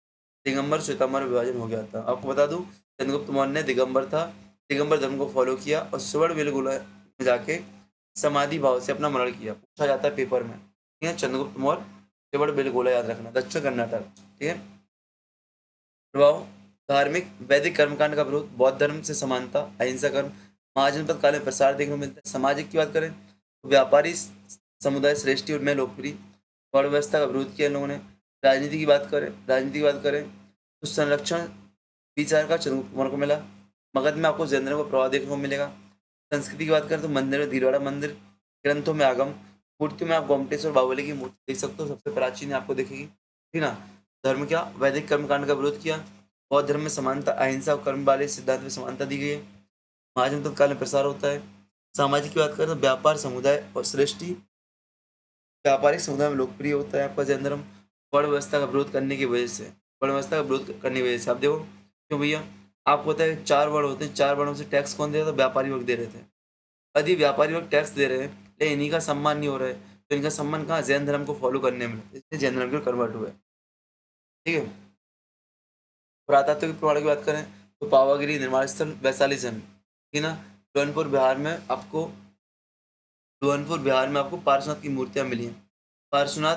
दिगंबर श्वेतांबर में विभाजन हो गया था। आपको बता दूं चंद्रगुप्त मौर्य ने दिगंबर था, दिगंबर धर्म को फॉलो किया और सुवर्णवेल में जाके समाधि भाव से अपना मरण किया। पूछा जाता है पेपर में, ठीक है? चंद्रगुप्त मौर्य सुवर्णबेलगोला याद रखना, दक्षिण कर्नाटक, ठीक है? प्रभाव धार्मिक वैदिक कर्मकांड का विरोध, बौद्ध धर्म से समानता, अहिंसा कर्म, महाजनपद काल में प्रसार देखने को मिलता है। सामाजिक की बात करें तो व्यापारी समुदाय श्रेष्ठी और में लोकप्रिय, वर्ण व्यवस्था का विरोध किया इन लोगों ने। राजनीति की बात करें तो संरक्षण विचार का चंद्रगुप्त मौर्य को मिला। मगध में आपको जैन धर्म का प्रभाव देखने को मिलेगा। संस्कृति की बात करें तो मंदिर में भीलवाड़ा मंदिर, ग्रंथों में आगम, मूर्तियों में आप गोमटेश्वर बाहुबली की मूर्ति देख सकते हो, सबसे प्राचीन आपको दिखेगी, ठीक है ना? धर्म क्या? वैदिक कर्मकांड का विरोध किया। बौद्ध धर्म में समानता, अहिंसा और कर्म वाले सिद्धांत में समानता दी गई है। महाजनपद काल में प्रसार होता है। सामाजिक की बात करें तो व्यापार समुदाय और श्रेष्ठी, व्यापारिक समुदाय में लोकप्रिय होता है आपका जैन धर्म। वर्ण व्यवस्था का विरोध करने की वजह से, वर्ण व्यवस्था का विरोध करने की वजह से आप देखो क्यों भैया, आपको पता है 4 वर्ण होते हैं, 4 वर्णों से टैक्स कौन दे रहा था? व्यापारी वर्ग दे रहे थे। यदि व्यापारी लोग टैक्स दे रहे हैं लेकिन इन्हीं का सम्मान नहीं हो रहा है, तो इनका सम्मान कहाँ? जैन धर्म को फॉलो करने में, इसलिए जैन धर्म की ओर कन्वर्ट हुए, ठीक है? पुरातत्व प्रमाण की बात करें तो पावागिरी निर्माण स्थल वैशाली जन्म, ठीक है ना? जौनपुर बिहार में आपको पार्श्वनाथ की मूर्तियां मिली हैं। पार्श्वनाथ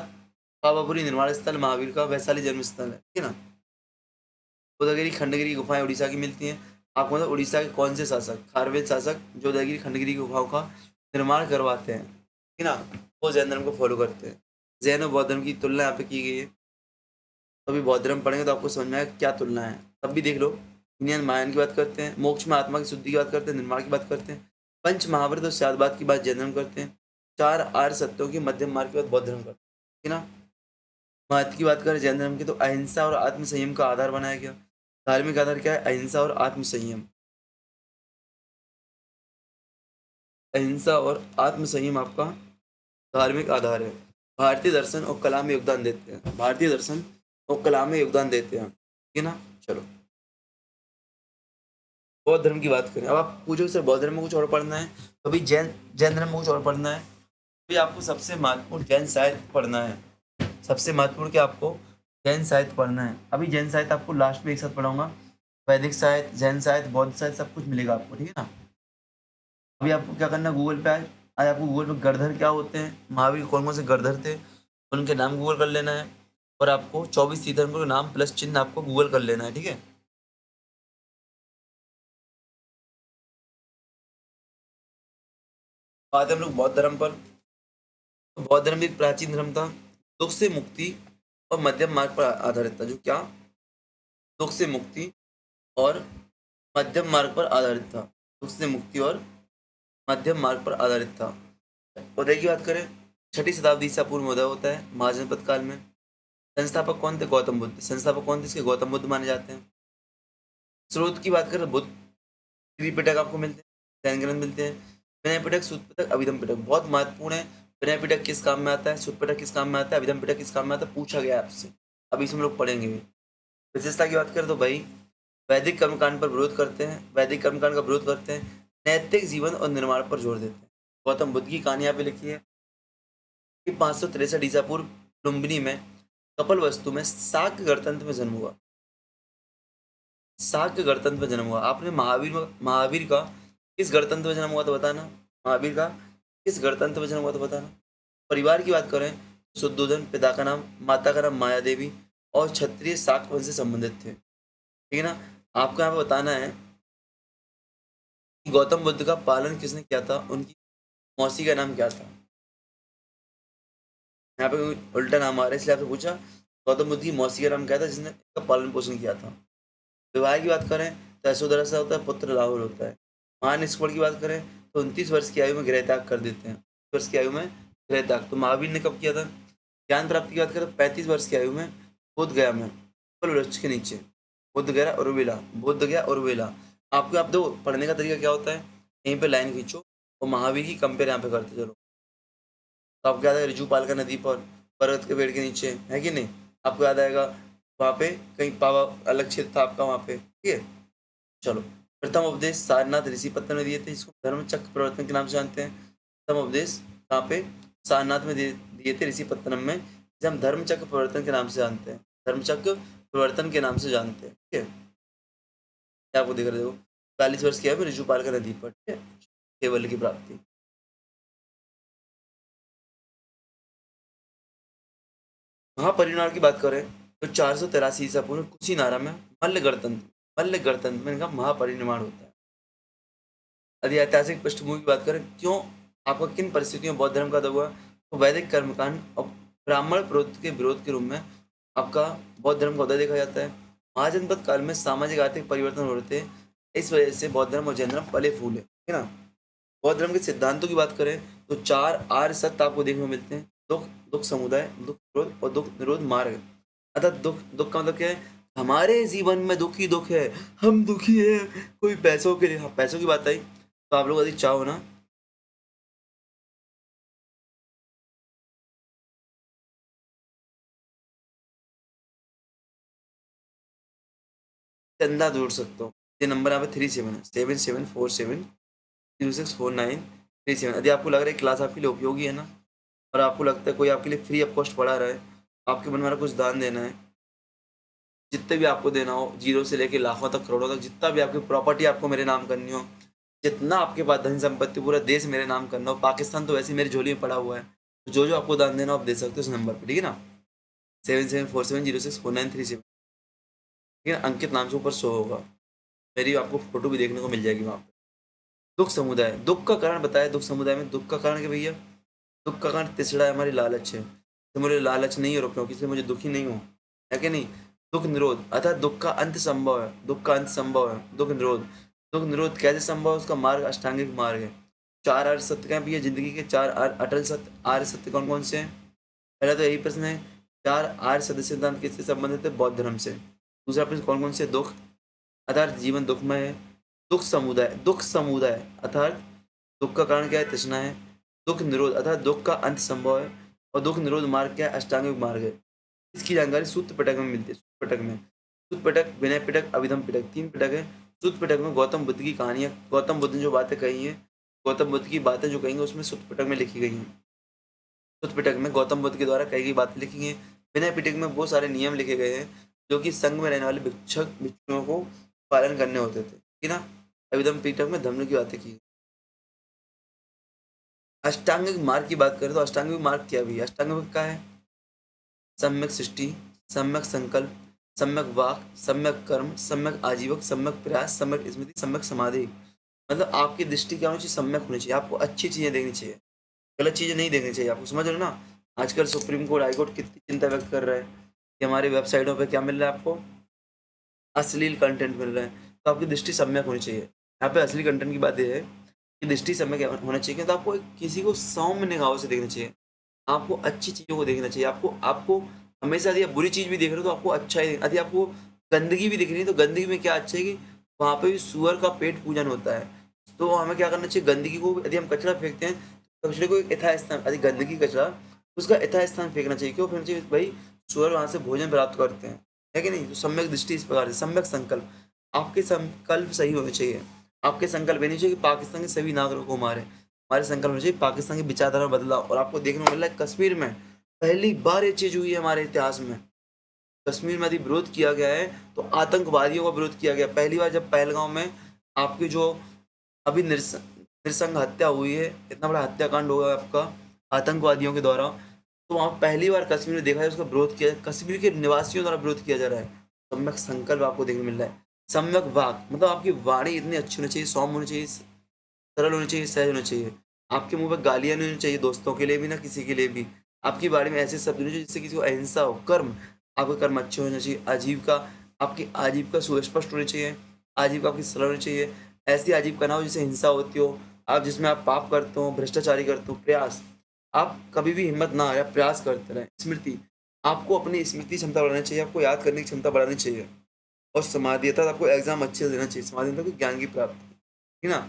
पावापुरी निर्माण स्थल महावीर का वैशाली जन्म स्थल है, ठीक है ना? उदयगिरी खंडगिरी गुफाएं उड़ीसा की मिलती हैं। आपको मतलब उड़ीसा के कौन से शासक, खारवेल शासक, जो उदयगिरी खंडगिरी की गुफाओं का निर्माण करवाते हैं, ठीक है ना? वो जैन धर्म को फॉलो करते हैं। जैन और बौद्ध धर्म की तुलना यहाँ पे की गई है। तो अभी बौद्ध धर्म पढ़ेंगे तो आपको समझ में आएगा क्या तुलना है। तब भी देख लो, इंडियन मायन की बात करते हैं, मोक्ष में आत्मा की शुद्धि की बात करते हैं, निर्माण की बात करते हैं, पंच महाभरत और शादवाद की बात जैन धर्म करते हैं, 4 आर्य सत्यों की मध्यम मार्ग की बात बौद्ध धर्म करते हैं, ठीक है ना? महत्व की बात करें जैन धर्म की तो अहिंसा और आत्म संयम का आधार बनाया गया। धार्मिक आधार क्या है? अहिंसा और आत्म संयम। अहिंसा और आत्म संयम आपका धार्मिक आधार है। भारतीय दर्शन और कला में योगदान देते हैं। भारतीय दर्शन और कला में योगदान देते हैं, ठीक है ना? चलो, बौद्ध धर्म की बात करें। अब आप पूछो सर बौद्ध धर्म में कुछ और पढ़ना है, कभी जैन जैन धर्म में कुछ और पढ़ना है, अभी आपको सबसे महत्वपूर्ण जैन साहित्य पढ़ना है। सबसे महत्वपूर्ण क्या आपको? जैन साहित्य पढ़ना है। अभी जैन साहित्य आपको लास्ट में एक साथ पढ़ाऊंगा। वैदिक साहित्य, जैन साहित्य, बौद्ध साहित्य सब कुछ मिलेगा आपको, ठीक है ना? अभी आपको क्या करना है, गूगल पे आज आज आपको गूगल पे गणधर क्या होते हैं, महावीर कौन-कौन से गणधर थे, उनके नाम गूगल कर लेना है और आपको 24 तीर्थंकरों के नाम प्लस चिन्ह आपको गूगल कर लेना है, ठीक है? बात है हम लोग बौद्ध धर्म पर। तो बौद्ध धर्म एक प्राचीन धर्म था, दुख से मुक्ति और मध्यम मार्ग पर आधारित था। जो क्या? दुख से मुक्ति और मध्यम मार्ग पर आधारित था। दुख से मुक्ति और मध्यम मार्ग पर आधारित था। उदय की बात करें, छठी शताब्दी ईसा पूर्व में उदय होता है महाजनपद काल में। संस्थापक कौन थे? गौतम बुद्ध। संस्थापक कौन थे इसके? गौतम बुद्ध माने जाते हैं। स्रोत की बात करें, बुद्ध त्रिपिटक आपको मिलते हैं, जैन ग्रंथ मिलते हैं। विनय पिटक, सूत पिटक, अभिधम पिटक बहुत महत्वपूर्ण है। विनय पिटक किस काम में आता है, सूत पिटक किस काम में आता है, अभिधम पिटक किस काम में आता है, पूछा गया है आपसे। अभी इसमें लोग पढ़ेंगे भी। विशेषता की बात करें तो भाई वैदिक कर्मकांड पर विरोध करते हैं, वैदिक कर्मकांड का विरोध करते हैं, नैतिक जीवन और निर्माण पर जोर देते हैं। गौतम बुद्ध की कहानी यहाँ पे लिखी है कि 563 ईसा पूर्व लुम्बिनी में कपिल वस्तु में शाक्य गणतंत्र में जन्म हुआ। शाक्य गणतंत्र में जन्म हुआ। आपने महावीर का किस गणतंत्र में जन्म हुआ तो बताना। महावीर का किस गणतंत्र में जन्म हुआ तो बताना। परिवार की बात करें, शुद्धोधन पिता का नाम, माता का नाम माया देवी और क्षत्रिय शाक वंश से संबंधित थे, ठीक है ना? आपको यहाँ पे बताना है कि गौतम बुद्ध का पालन किसने किया था, उनकी मौसी का नाम क्या था। यहाँ पे उल्टा नाम आ रहा है इसलिए आपसे पूछा गौतम बुद्ध की मौसी का नाम क्या था जिसने इसका पालन पोषण किया था। विवाह की बात करें तो यशोधरा से होता है, पुत्र राहुल होता है। महानिष्कपण की बात करें तो 29 वर्ष की आयु में गृह त्याग कर देते हैं। 29 वर्ष की आयु में गृह त्याग तो महावीर ने कब किया था? ज्ञान प्राप्ति की बात करें तो 35 वर्ष की आयु में बोध गया में पीपल वृक्ष के नीचे। बुद्ध गया और वेला, बुद्ध गया और वेला। आपको आप दो पढ़ने का तरीका क्या होता है, यहीं पे लाइन खींचो और महावीर की कंपेयर यहाँ पे करते चलो। तो आपको याद आएगा रिजुपाल का नदी पर पर्वत के पेड़ के नीचे, है कि नहीं? आपको याद आएगा वहाँ पे कहीं पावा अलग क्षेत्र था आपका वहाँ पे, ठीक है? चलो, प्रथम उपदेश सारनाथ ऋषि पत्तन ने दिए थे, इसको धर्मचक्र प्रवर्तन के नाम से जानते हैं। प्रथम उपदेश कहाँ पे? सारनाथ में दिए थे, ऋषि पत्तनम में, जिसे हम धर्मचक्र प्रवर्तन के नाम से जानते हैं। धर्मचक्र प्रवर्तन के नाम से जानते हैं, ठीक है? क्या आपको दिख रहा है देखो, 40 वर्ष की आयु में ऋजुपाल का नदी पर, ठीक है, केवल की प्राप्ति। महापरिनिर्वाण की बात करें तो 483 ईसा पूर्व कुशीनारा में मल्ल गणतंत्र में इनका महापरिनिर्वाण होता है। यदि ऐतिहासिक पृष्ठभूमि की बात करें, क्यों आपका किन परिस्थितियों में बौद्ध धर्म का उदय हुआ, तो वैदिक कर्मकांड और ब्राह्मण प्रवृत्ति के विरोध के रूप में आपका बौद्ध धर्म का उदय देखा जाता है। महाजनपद काल में सामाजिक आर्थिक परिवर्तन हो रहे थे, इस वजह से बौद्ध धर्म और जैन धर्म फले फूले, ठीक है ना? बौद्ध धर्म के सिद्धांतों की बात करें तो 4 आर्य सत्य आपको देखने को मिलते हैं। दुख, दुख समुदाय, दुख निरोध और दुख निरोध मार्ग। अर्थात दुख, दुख का मतलब क्या है? हमारे जीवन में दुख ही दुख है, हम दुखी है, कोई पैसों के लिए। हाँ, पैसों की बात आई तो आप लोग यदि चाहो ना, चंदा जोड़ सकते हो। ये नंबर यहाँ पे 37 है, 7747 064937। यदि आपको लग रहा है क्लास आपके लिए उपयोगी है ना, और आपको लगता है कोई आपके लिए फ्री ऑफ कॉस्ट पढ़ा रहा है, आपके मन में कुछ दान देना है, जितने भी आपको देना हो, जीरो से लेके लाखों तक, करोड़ों तक, जितना भी आपकी प्रॉपर्टी आपको मेरे नाम करनी हो, जितना आपके पास धन संपत्ति पूरा देश मेरे नाम करना हो, पाकिस्तान तो वैसे ही मेरी झोली में पड़ा हुआ है, तो जो जो आपको दान देना हो आप दे सकते हो इस नंबर पर, ठीक है ना? 7747064937, ठीक है? अंकित नाम से ऊपर शो होगा, मेरी आपको फोटो भी देखने को मिल जाएगी वहाँ पे। दुख समुदाय, दुख का कारण बताया। दुख समुदाय में दुख का कारण क्या भैया? दुख का कारण तीसरा है हमारी लालच है। तो मुझे लालच नहीं है रुपयों की, इसलिए मुझे दुखी नहीं हूँ, है कि नहीं? दुख निरोध, अर्थात दुख का अंत संभव है, दुख का अंत संभव है, दुख निरोध। दुख निरोध कैसे संभव है? उसका मार्ग अष्टांगिक मार्ग है। 4 आर्य सत्य क्या है भैया? जिंदगी के 4 अटल सत्य, आर्य सत्य कौन कौन से हैं? पहला तो यही प्रश्न है, 4 आर्य सत्य सिद्धांत किससे संबंधित है? बौद्ध धर्म से। दूसरा प्रश्न कौन कौन से? दुख, अर्थात जीवन दुखमय है। दुख समुदाय, दुख समुदाय अर्थात दुख का कारण क्या है? तृष्णा है। दुख निरोध अर्थात दुख का अंत संभव है। और दुख निरोध मार्ग क्या है? अष्टांगिक मार्ग है। इसकी जानकारी सूत्र पिटक में मिलती है। सूत्र पिटक में, सूत्र पिटक, विनय पिटक, अभिधम पिटक, 3 पिटक है। सूत्र पिटक में गौतम बुद्ध की कहानियां, गौतम बुद्ध ने जो बातें कही हैं, गौतम बुद्ध की बातें जो कही हैं उसमें सूत्र पिटक में लिखी गई हैं। सूत्र पिटक में गौतम बुद्ध के द्वारा कही गई बातें लिखी हैं। विनय पिटक में बहुत सारे नियम लिखे गए हैं जो कि संघ में रहने वाले भिक्षुओं को पालन करने होते थे, ठीक है ना? अभिधम पिटक में धम्म की बातें की। अष्टांगिक मार्ग की बात करें तो अष्टांगिक मार्ग क्या भी है? अष्टांगिक मार्ग क्या है? सम्यक सृष्टि, सम्यक संकल्प, सम्यक वाक, सम्यक कर्म, सम्यक आजीवक, सम्यक प्रयास, सम्यक स्मृति, सम्यक समाधि। मतलब आपकी दृष्टि क्या होनी चाहिए? सम्यक होनी चाहिए। आपको अच्छी चीजें देखनी चाहिए, गलत चीजें नहीं देखनी चाहिए। आपको समझ रहे हो ना? आजकल सुप्रीम कोर्ट, हाई कोर्ट कितनी चिंता व्यक्त कर रहा है कि हमारी वेबसाइटों पे क्या मिल रहा है आपको? अश्लील कंटेंट मिल रहा है। तो आपकी दृष्टि सम्यक होनी चाहिए। यहाँ पे असली कंटेंट की बात ये है कि दृष्टि सम्यक होना चाहिए। तो आपको किसी को सौम्य निगाहों से देखना चाहिए। आपको अच्छी चीज़ों को देखना चाहिए। आपको आपको हमेशा यदि आप बुरी चीज़ भी देख रहे हो तो आपको अच्छा ही, यदि आपको गंदगी भी दिख रही है तो गंदगी में क्या अच्छा है कि वहाँ पे भी सूअर का पेट पूजन होता है। तो हमें क्या करना चाहिए? गंदगी को यदि हम कचरा फेंकते हैं तो कचरे को एक यथास्थान, यदि गंदगी कचरा उसका यथास्थान फेंकना चाहिए। क्यों फेंकना चाहिए भाई? सूअर वहाँ से भोजन प्राप्त करते हैं, है कि नहीं? तो सम्यक दृष्टि इस प्रकार से, सम्यक संकल्प, आपके संकल्प सही होने चाहिए। आपके संकल्प ये नहीं चाहिए कि पाकिस्तान के सभी नागरिकों को मारे। हमारे संकल्प होना चाहिए पाकिस्तान की विचारधारा में बदलाव। और आपको देखने को मिल रहा है कश्मीर में पहली बार ये चीज हुई है हमारे इतिहास में। कश्मीर में यदि विरोध किया गया है तो आतंकवादियों का विरोध किया गया। पहली बार जब पहलगांव में आपकी जो अभी निरसंग हत्या हुई है, इतना बड़ा हत्याकांड हुआ है आपका आतंकवादियों के द्वारा, तो वहाँ पहली बार कश्मीर में देखा है उसका विरोध किया, कश्मीर के निवासियों द्वारा विरोध किया जा रहा है। सम्यक संकल्प आपको देखने मिल रहा है। सम्यक वाक मतलब आपकी वाणी इतनी अच्छी होनी चाहिए, सौम्य होनी चाहिए, सरल होनी चाहिए, सहज होना चाहिए। आपके मुंह पे गालियाँ नहीं होनी चाहिए, दोस्तों के लिए भी ना किसी के लिए भी। आपकी बारे में ऐसे शब्द होने चाहिए जिससे किसी को अहिंसा हो। कर्म, आपका कर्म अच्छे होना चाहिए। आजीविका, आपकी आजीविका सुस्पष्ट होनी चाहिए। आजीविका आपकी सरल होनी चाहिए। ऐसी आजीविका ना हो जिससे हिंसा होती हो, आप जिसमें आप पाप करते हो, भ्रष्टाचारी करते हो। प्रयास, आप कभी भी हिम्मत ना हारे, आप प्रयास करते रहें। स्मृति, आपको अपनी स्मृति क्षमता बढ़ानी चाहिए, आपको याद करने की क्षमता बढ़ानी चाहिए। और समाधि, अर्थात आपको एग्जाम अच्छे से देना चाहिए। समाधि मतलब कि ज्ञान की प्राप्ति, ठीक है ना?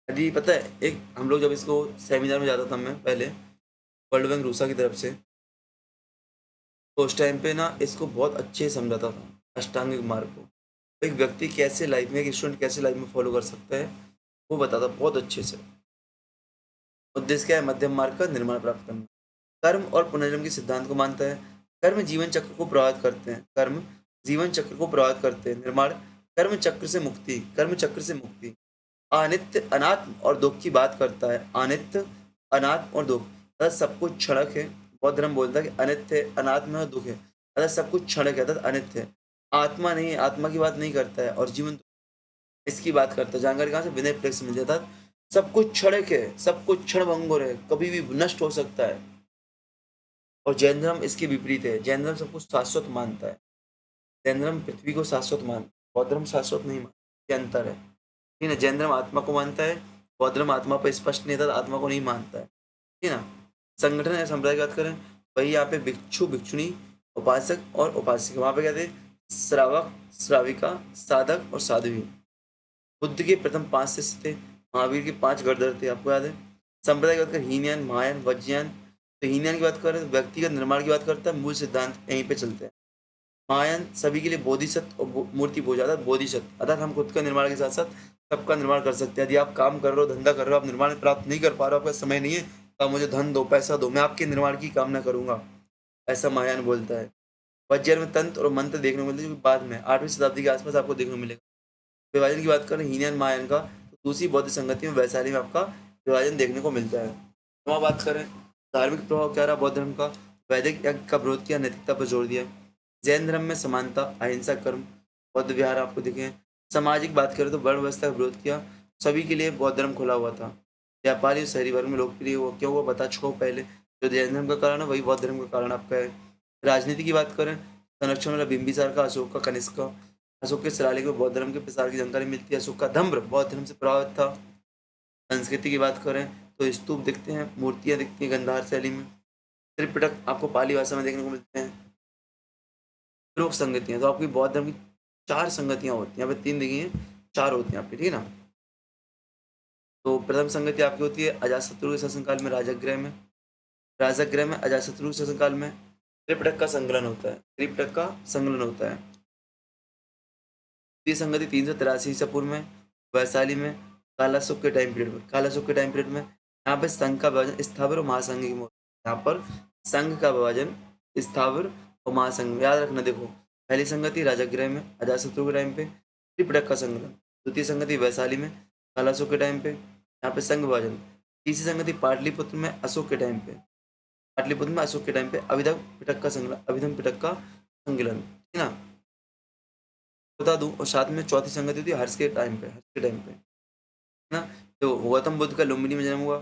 यदि पता है, एक हम लोग जब इसको सेमिनार में जाता था मैं पहले, वर्ल्ड बैंक रूसा की तरफ से, तो उस टाइम पे ना इसको बहुत अच्छे से समझाता था, अष्टांगिक मार्ग को। एक व्यक्ति कैसे लाइफ में, एक स्टूडेंट कैसे लाइफ में फॉलो कर सकता है, वो बताता बहुत अच्छे से। उद्देश्य क्या है? मध्यम मार्ग का निर्माण प्राप्त करना। कर्म और पुनर्जन्म के सिद्धांत को मानता है। कर्म जीवन चक्र को प्रभावित करते हैं। कर्म जीवन चक्र को प्रभावित करते हैं। निर्माण, कर्म चक्र से मुक्ति, कर्म चक्र से मुक्ति। अनित्य, अनात्म और दुख की बात करता है। अनित्य, अनात्म और दुख, अर्थात सब कुछ क्षणिक है। बौद्ध धर्म बोलता है कि अनित्य है, अनात्म है और दुख है, अर्थात सब कुछ क्षणिक है, अर्थात अनित्य है। आत्मा नहीं है, आत्मा की बात नहीं करता है। और जीवन इसकी बात करता है। जानकारी कहाँ से? विनय प्लेग से मिल जाता है। सब कुछ क्षणिक है, सब कुछ क्षण भंगुर है, कभी भी नष्ट हो सकता है। और जैन धर्म इसके विपरीत है। जैन धर्म सब कुछ शाश्वत मानता है। जैन धर्म पृथ्वी को शाश्वत मानता है, बौद्ध धर्म शाश्वत नहीं मानता। ये अंतर है, ठीक है ना? जैन धर्म आत्मा को मानता है, बौद्ध धर्म आत्मा पर स्पष्ट नहीं था, आत्मा को नहीं मानता है, ठीक है ना? संगठन या संप्रदाय की बात करें, वही यहाँ पे भिक्षु, भिक्षुणी, उपासक और उपासिका। वहाँ पे कहते हैं श्रावक, श्राविका, साधक और साध्वी। बुद्ध के प्रथम 5 शिष्य थे। महावीर के 5 गणधर थे, आपको याद है? संप्रदाय की बात करें, हीनयान, महायान, वज्रयान। तो हीनयान की बात करें तो व्यक्तिगत निर्माण की बात करता है, मूल सिद्धांत यहीं पे चलते हैं। महायान सभी के लिए बोधिसत्व और मूर्ति पूजा, अर्थात बोधिसत्व, अर्थात हम खुद का निर्माण के साथ साथ सबका निर्माण कर सकते हैं। यदि आप काम कर रहे हो, धंधा कर रहे हो, आप निर्माण प्राप्त नहीं कर पा रहे हो, आपका समय नहीं है, तो आप मुझे धन दो, पैसा दो, मैं आपके निर्माण की कामना करूंगा, ऐसा महायान बोलता है। वज्रयान में तंत्र और मंत्र देखने को मिलते हैं, जो कि बाद में 8वीं शताब्दी के आसपास आपको देखने को मिलेगा। विभाजन की बात करें हीनयान महायान का, तो दूसरी बौद्ध संगति में वैशाली में आपका विभाजन देखने को मिलता है। वहाँ बात करें धार्मिक प्रभाव क्या रहा बौद्ध धर्म का? वैदिक यज्ञ का विरोध किया, नैतिकता पर जोर दिया। जैन धर्म में समानता, अहिंसा, कर्म, बौद्ध विहार आपको दिखे। सामाजिक बात करें तो वर्ण व्यवस्था का विरोध किया, सभी के लिए बौद्ध धर्म खुला हुआ था। व्यापारी और शहरी वर्ग में लोकप्रिय हुआ, क्यों हुआ बता चुका हूँ पहले। जो जैन धर्म का कारण है वही बौद्ध धर्म का कारण आपका है। राजनीति की बात करें, संरक्षण वाला बिंबिसार का, अशोक का, कनिष्क का। अशोक के शिलालेख में बौद्ध धर्म के प्रसार की जानकारी मिलती है। अशोक का धम्र बौद्ध धर्म से प्रभावित था। संस्कृति की बात करें तो स्तूप दिखते हैं, मूर्तियां दिखती हैं गंधार शैली में। त्रिपिटक आपको पाली भाषा में देखने को मिलते हैं। प्रमुख संगतियां तो आपकी बौद्ध धर्म की 4 संगतियां होती हैं, यहाँ पे 3 दिखी हैं, 4 होती हैं आपकी, ठीक है ना? तो प्रथम संगति आपकी होती है अजातशत्रु के शासनकाल में, राजगृह में अजातशत्रु के शासनकाल में त्रिपिटक का संकलन होता है, त्रिपिटक का संकलन होता है। द्वितीय संगति 383 ईसा पूर्व में, वैशाली में, कालाशोक के टाइम पीरियड में। कालाशोक के टाइम पीरियड में यहाँ पे संघ का विभाजन स्थावर और महासंघ की यहाँ पर संघ का विभाजन स्थावर और महासंघ में। याद रखना, देखो पहली संगति राजगृह में अजातशत्रु के टाइम पे, त्रिपिटक का संकलन। द्वितीय संगति वैशाली में कालाशोक के टाइम पे, यहाँ पे संघ विभाजन। तीसरी संगति पाटलिपुत्र में अशोक के टाइम पे, पाटलिपुत्र में अशोक के टाइम पे अभिधम पिटक का संकलन, अभिधम पिटक का संकलन, ठीक है ना, बता दूं। और साथ में चौथी संगति होती है हर्ष के टाइम पे, हर्ष के टाइम पे, है ना। तो गौतम बुद्ध का लुम्बिनी में जन्म हुआ,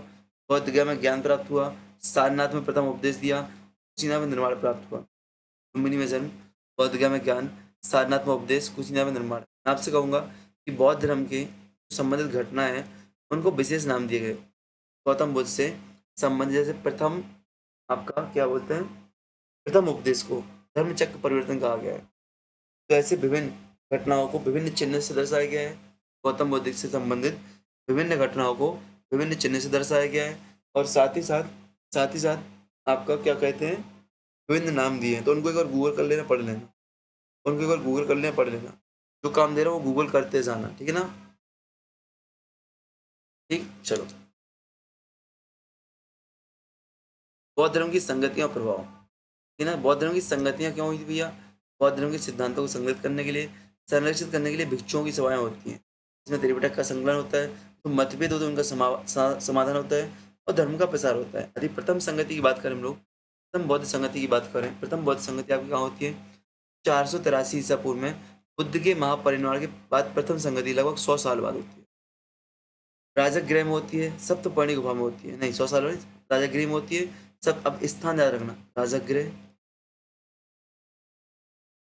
बौद्ध गया में ज्ञान प्राप्त हुआ, सारनाथ में प्रथम उपदेश दिया, कुशीनगर में निर्माण प्राप्त हुआ। लुम्बिनी में जन्म, बौद्ध गया में ज्ञान, सारनाथ में उपदेश, कुशीनगर में निर्माण। मैं आपसे कहूंगा कि बौद्ध धर्म के संबंधित घटना है उनको विशेष नाम दिए गए गौतम बुद्ध से संबंधित। जैसे प्रथम आपका क्या बोलते हैं, प्रथम उपदेश को धर्म चक्र परिवर्तन कहा गया है। तो ऐसे विभिन्न घटनाओं को विभिन्न चिन्ह से दर्शाया गया है। गौतम बुद्ध से संबंधित विभिन्न घटनाओं को विभिन्न चिन्ह से दर्शाया गया है, और साथ ही साथ आपका क्या कहते हैं, विभिन्न नाम दिए हैं। तो उनको एक बार गूगल कर लेना, पढ़ लेना, उनको एक बार गूगल कर लेना, पढ़ लेना। जो काम दे रहा हूँ वो गूगल करते जाना, ठीक है ना। ठीक, चलो। बौद्ध धर्म की संगतियां और प्रभाव, ठीक है ना। बौद्ध धर्म की संगतियां क्यों हुई थी भैया? बौद्ध धर्म के सिद्धांतों को संग्रहित करने के लिए, संरक्षित करने के लिए भिक्षुओं की सभाएं होती हैं, इसमें त्रिपिटक का संकलन होता है, तो मतभेद होते हैं उनका समाधान होता है, और धर्म का प्रसार होता है। यदि प्रथम संगति की बात करें हम लोग, प्रथम बौद्ध संगति की बात करें, प्रथम बौद्ध संगति आपकी कहाँ होती है? 483 ईसा पूर्व में बुद्ध के महापरिनिर्वाण के बाद प्रथम संगति लगभग 100 साल बाद होती है। राजगृह में होती है, सप्तपर्णी गुफा में होती है, नहीं 100 साल बाद राजगृह में होती है। सब अब स्थान याद रखना, राजगृह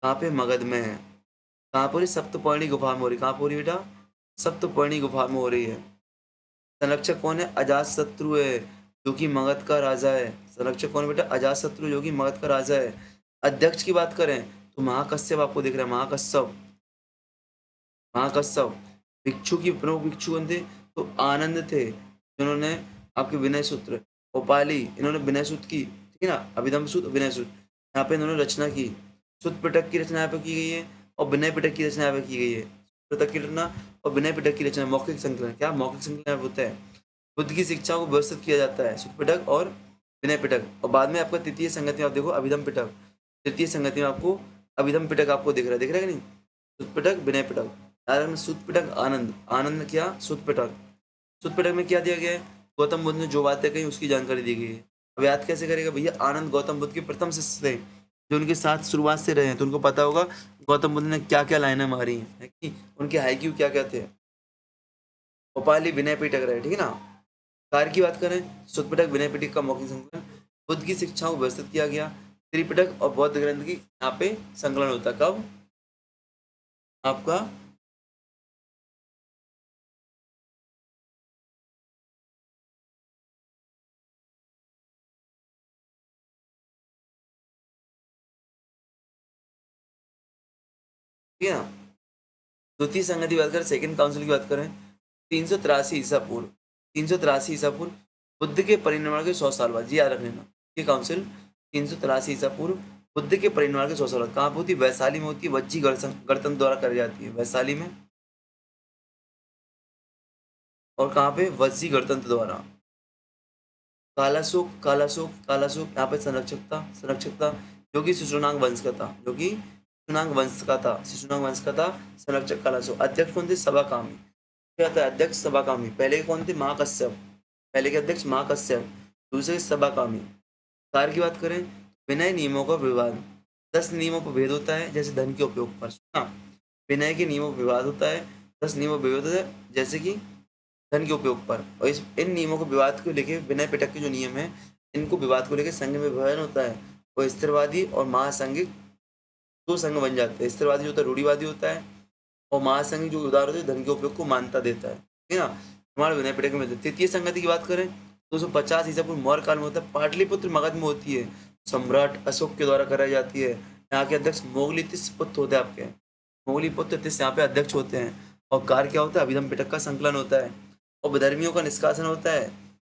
कहाँ पे? मगध में है। कहाँ पर? सप्तपर्णी गुफा में हो रही। कहाँ पर हो रही बेटा? सप्तपर्णी गुफा में हो रही है। संरक्षक कौन है? अजात शत्रु है, जो कि मगध का राजा है। संरक्षक कौन है बेटा? अजात शत्रु, जो कि मगध का राजा है। अध्यक्ष की बात करें तो महाकश्यप आपको दिख रहा है, महाकश्यप, महाकश्यप। भिक्षु की प्रमुख भिक्षु कौन थे? तो आनंद थे, जिन्होंने आपके विनय सूत्र, उपाली, इन्होंने विनय सूत्र की, ठीक है ना, अभिधम सूत्र, विनय सूत्र, यहाँ पे इन्होंने रचना की। सुत पिटक की रचना यहाँ पे की गई है, और विनय पिटक की रचना यहाँ पे की गई है। पिटक की रचना और विनय पिटक की रचना, मौखिक संकलन। क्या मौखिक संकलन यहाँ पे होता है? बुद्ध की शिक्षाओं को व्यवस्थित किया जाता है, सुत पिटक और विनय पिटक। और बाद में आपका तृतीय संगति में आप देखो अभिधम पिटक, तृतीय संगति में आपको अभिधम पिटक आपको दिख रहा है कि नहीं? सुत पिटक, विनय पिटक। सुत पिटक, आनंद, आनंद क्या? सुत पिटक। सुत पिटक में क्या दिया गया है? गौतम बुद्ध ने जो बातें कही उसकी जानकारी दी गई है। अब याद कैसे करेगा भैया? आनंद गौतम बुद्ध के प्रथम शिष्य थे, जो उनके साथ शुरुआत से रहे हैं, तो उनको पता होगा गौतम बुद्ध ने क्या क्या लाइनें मारी हैं, है कि उनके हाईक्यू क्या क्या थे। उपाली, विनय पिटक रहे, ठीक है ना। कार्य की बात करें, सुत पिटक, विनय पिटक का मौखिक संकलन। बुद्ध की शिक्षाओं को व्यवस्थित किया गया। त्रिपिटक और बौद्ध ग्रंथ की यहाँ पे संकलन होता है। कब? आपका ठीक है ना। द्वितीय संगति की बात करें, सेकंड काउंसिल की बात करें, 383 ईसा पूर्व, 383 ईसा पूर्व बुद्ध के परिनिर्वाण के 100 साल बाद, जी याद रख लेना। ये काउंसिल 383 ईसा पूर्व बुद्ध के परिनिर्वाण के 100 साल बाद कहाँ पे होती है? वैशाली में होती है, वज्जी गणतंत्र द्वारा कराई जाती है, वैशाली में। और कहाँ पे? वज्जी गणतंत्र द्वारा। कालाशोक, कालाशोक, कालाशोक यहाँ पे संरक्षक था, जो कि शिशुनाग वंश का था, जो कि शिशुनाग वंश का था, शिशुनाग वंश का था। संरक्षक कालाशोक। अध्यक्ष कौन थे? सभाकामी। क्या था? अध्यक्ष सभाकामी। पहले के कौन थे? महाकश्यप, पहले के अध्यक्ष महाकश्यप, दूसरे सभाकामी। कार्य की बात करें, विनय नियमों का विवाद, 10 नियमों पर भेद होता है, जैसे धन के उपयोग पर। सुना, विनय के नियमों पर विवाद होता है, 10 नियमों पर विवाद होता है, जैसे कि धन के उपयोग पर। और इन नियमों को विवाद को लेके, विनय पिटक के जो नियम है, इनको विवाद को लेकर संघ में विभाजन होता है। वो स्थिरवादी और महासंघिक दो संघ बन जाते हैं। स्थिरवादी जो होता है रूढ़िवादी होता है, और महासंघिक जो उदार होता है धन के उपयोग को मान्यता देता है, ठीक है ना। हमारे विनय पिटक में तृतीय संगति की बात करें, 250 ईसा पूर्व मौर्य काल में होता है, पाटलिपुत्र मगध में होती है, सम्राट अशोक के द्वारा कराई जाती है। यहाँ के अध्यक्ष मोगली तिस्य पुत्र होते हैं आपके, मोगली पुत्र तिस्य यहाँ पे अध्यक्ष होते हैं। और कार्य क्या होता है? अभिधम पिटक का संकलन होता है, और विधर्मियों का निष्कासन होता है।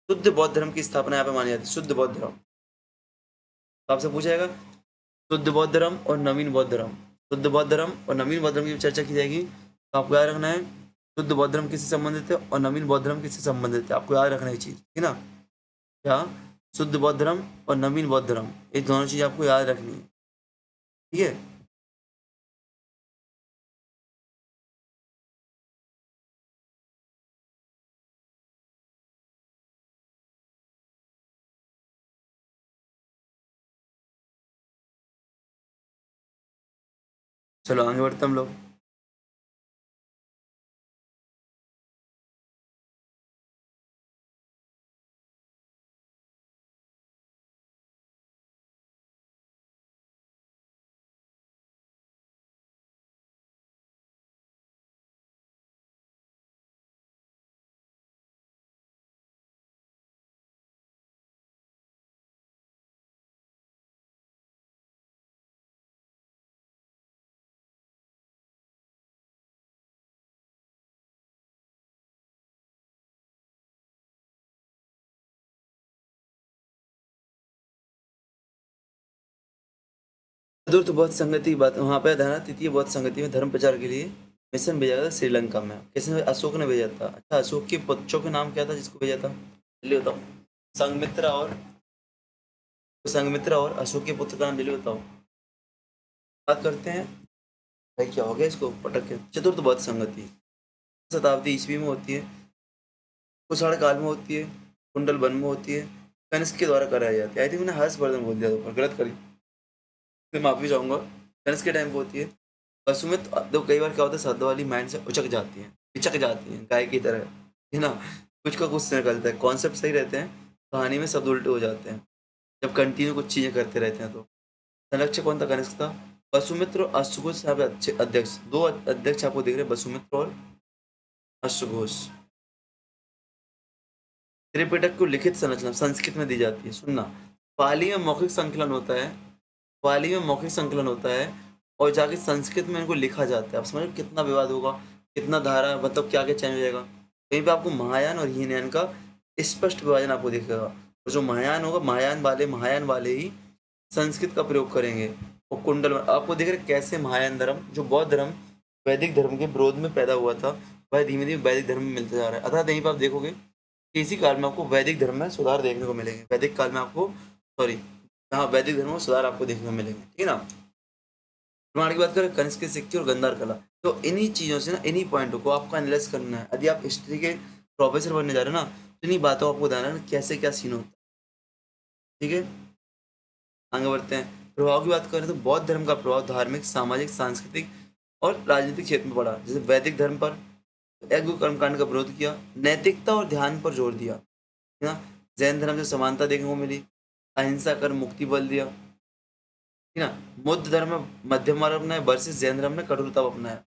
शुद्ध बौद्ध धर्म की स्थापना यहाँ पे मानी जाती है, शुद्ध बौद्ध धर्म। तो आपसे पूछा जाएगा शुद्ध बौद्ध धर्म और नवीन बौद्ध धर्म, शुद्ध बौद्ध धर्म और नवीन बौद्ध धर्म की चर्चा की जाएगी। तो आपको याद रखना है शुद्ध बौद्ध धर्म किससे संबंधित है और नवीन बौद्ध धर्म किससे संबंधित है, आपको याद रखना है चीज, ठीक है ना। क्या? शुद्ध बौद्ध धर्म और नवीन बौद्ध धर्म, ये दोनों चीज आपको याद रखनी है, ठीक है। चलो आगे बढ़ते हम लोग। चतुर्थ बौद्ध संगति की बात वहाँ पे था, तृतीय बौद्ध संगति में धर्म प्रचार के लिए मिशन भेजा था श्रीलंका में। किसने? अशोक ने भेजा था। अच्छा, अशोक के बच्चों के नाम क्या था जिसको भेजा था? जल्दी बताओ। संघमित्रा और अशोक के पुत्र का नाम जल्दी बताओ। बात करते हैं। भाई क्या हो गया इसको पटक के? चतुर्थ बौद्ध संगति शताब्दी ईस्वी में होती है, कुषाण काल में होती है, कुंडल वन में होती है, कनिष्क के द्वारा कराई जाती है। आई थिंक मैंने हर्षवर्धन बोल दिया था, पर गलत करी, मैं माफी चाहूंगा। कनिष्क के टाइम पे होती है। वसुमित तो कई बार क्या होता है, शब्द वाली माइंड से उचक जाती है, पिचक जाती है गाय की तरह, है ना। कुछ का कुछ से निकलता है, कॉन्सेप्ट सही रहते हैं, कहानी में शब्द उल्टे हो जाते हैं जब कंटिन्यू कुछ चीजें करते रहते हैं। तो संरक्षक कौन था? कनिष्क था। वसुमित्र और अश्वघोष यहाँ पे अच्छे अध्यक्ष, दो अध्यक्ष आपको दिख रहे हैं, वसुमित्र और अश्वघोष। त्रिपिटक को लिखित संरचना संस्कृत में दी जाती है। सुनना, पाली में मौखिक संकलन होता है, पाली में मौखिक संकलन होता है, और जाके संस्कृत में इनको लिखा जाता है। आप समझ रहे हो कितना विवाद होगा, कितना धारा, मतलब क्या क्या चेंज हो जाएगा। कहीं पे आपको महायान और हीनयान का स्पष्ट विभाजन आपको दिखेगा। और जो महायान होगा, महायान वाले ही संस्कृत का प्रयोग करेंगे। और कुंडल आपको दिख रहा है कैसे महायान धर्म, जो बौद्ध धर्म वैदिक धर्म के विरोध में पैदा हुआ था, वह धीमे धीमे वैदिक धर्म में मिलता जा रहा है। अर्थात यहीं पर आप देखोगे कि इसी काल में आपको वैदिक धर्म में सुधार देखने को मिलेंगे। वैदिक काल में आपको, सॉरी, हाँ, वैदिक धर्म में सुधार आपको देखने को मिलेंगे, ठीक है ना। प्रमाण की बात करें, कनिष्क के सिक्के और गंधार कला। तो इन्हीं चीज़ों से ना, इन्हीं पॉइंटों को आपको एनालाइज करना है। यदि आप हिस्ट्री के प्रोफेसर बनने जा रहे हो ना, तो इन्हीं बातों को आपको बताना है ना, कैसे क्या सीन होता है, ठीक है। आगे बढ़ते हैं। प्रभाव की बात करें तो बौद्ध धर्म का प्रभाव धार्मिक, सामाजिक, सांस्कृतिक और राजनीतिक क्षेत्र में पड़ा। जैसे वैदिक धर्म पर यज्ञ कर्मकांड का विरोध किया, नैतिकता और ध्यान पर जोर दिया, है ना। जैन धर्म से समानता देखने को मिली, अहिंसा कर मुक्ति बल दिया, है ना। बौद्ध धर्म में मध्यम मार्ग अपनाया वर्सेस जैन धर्म में कठोरता को अपनाया।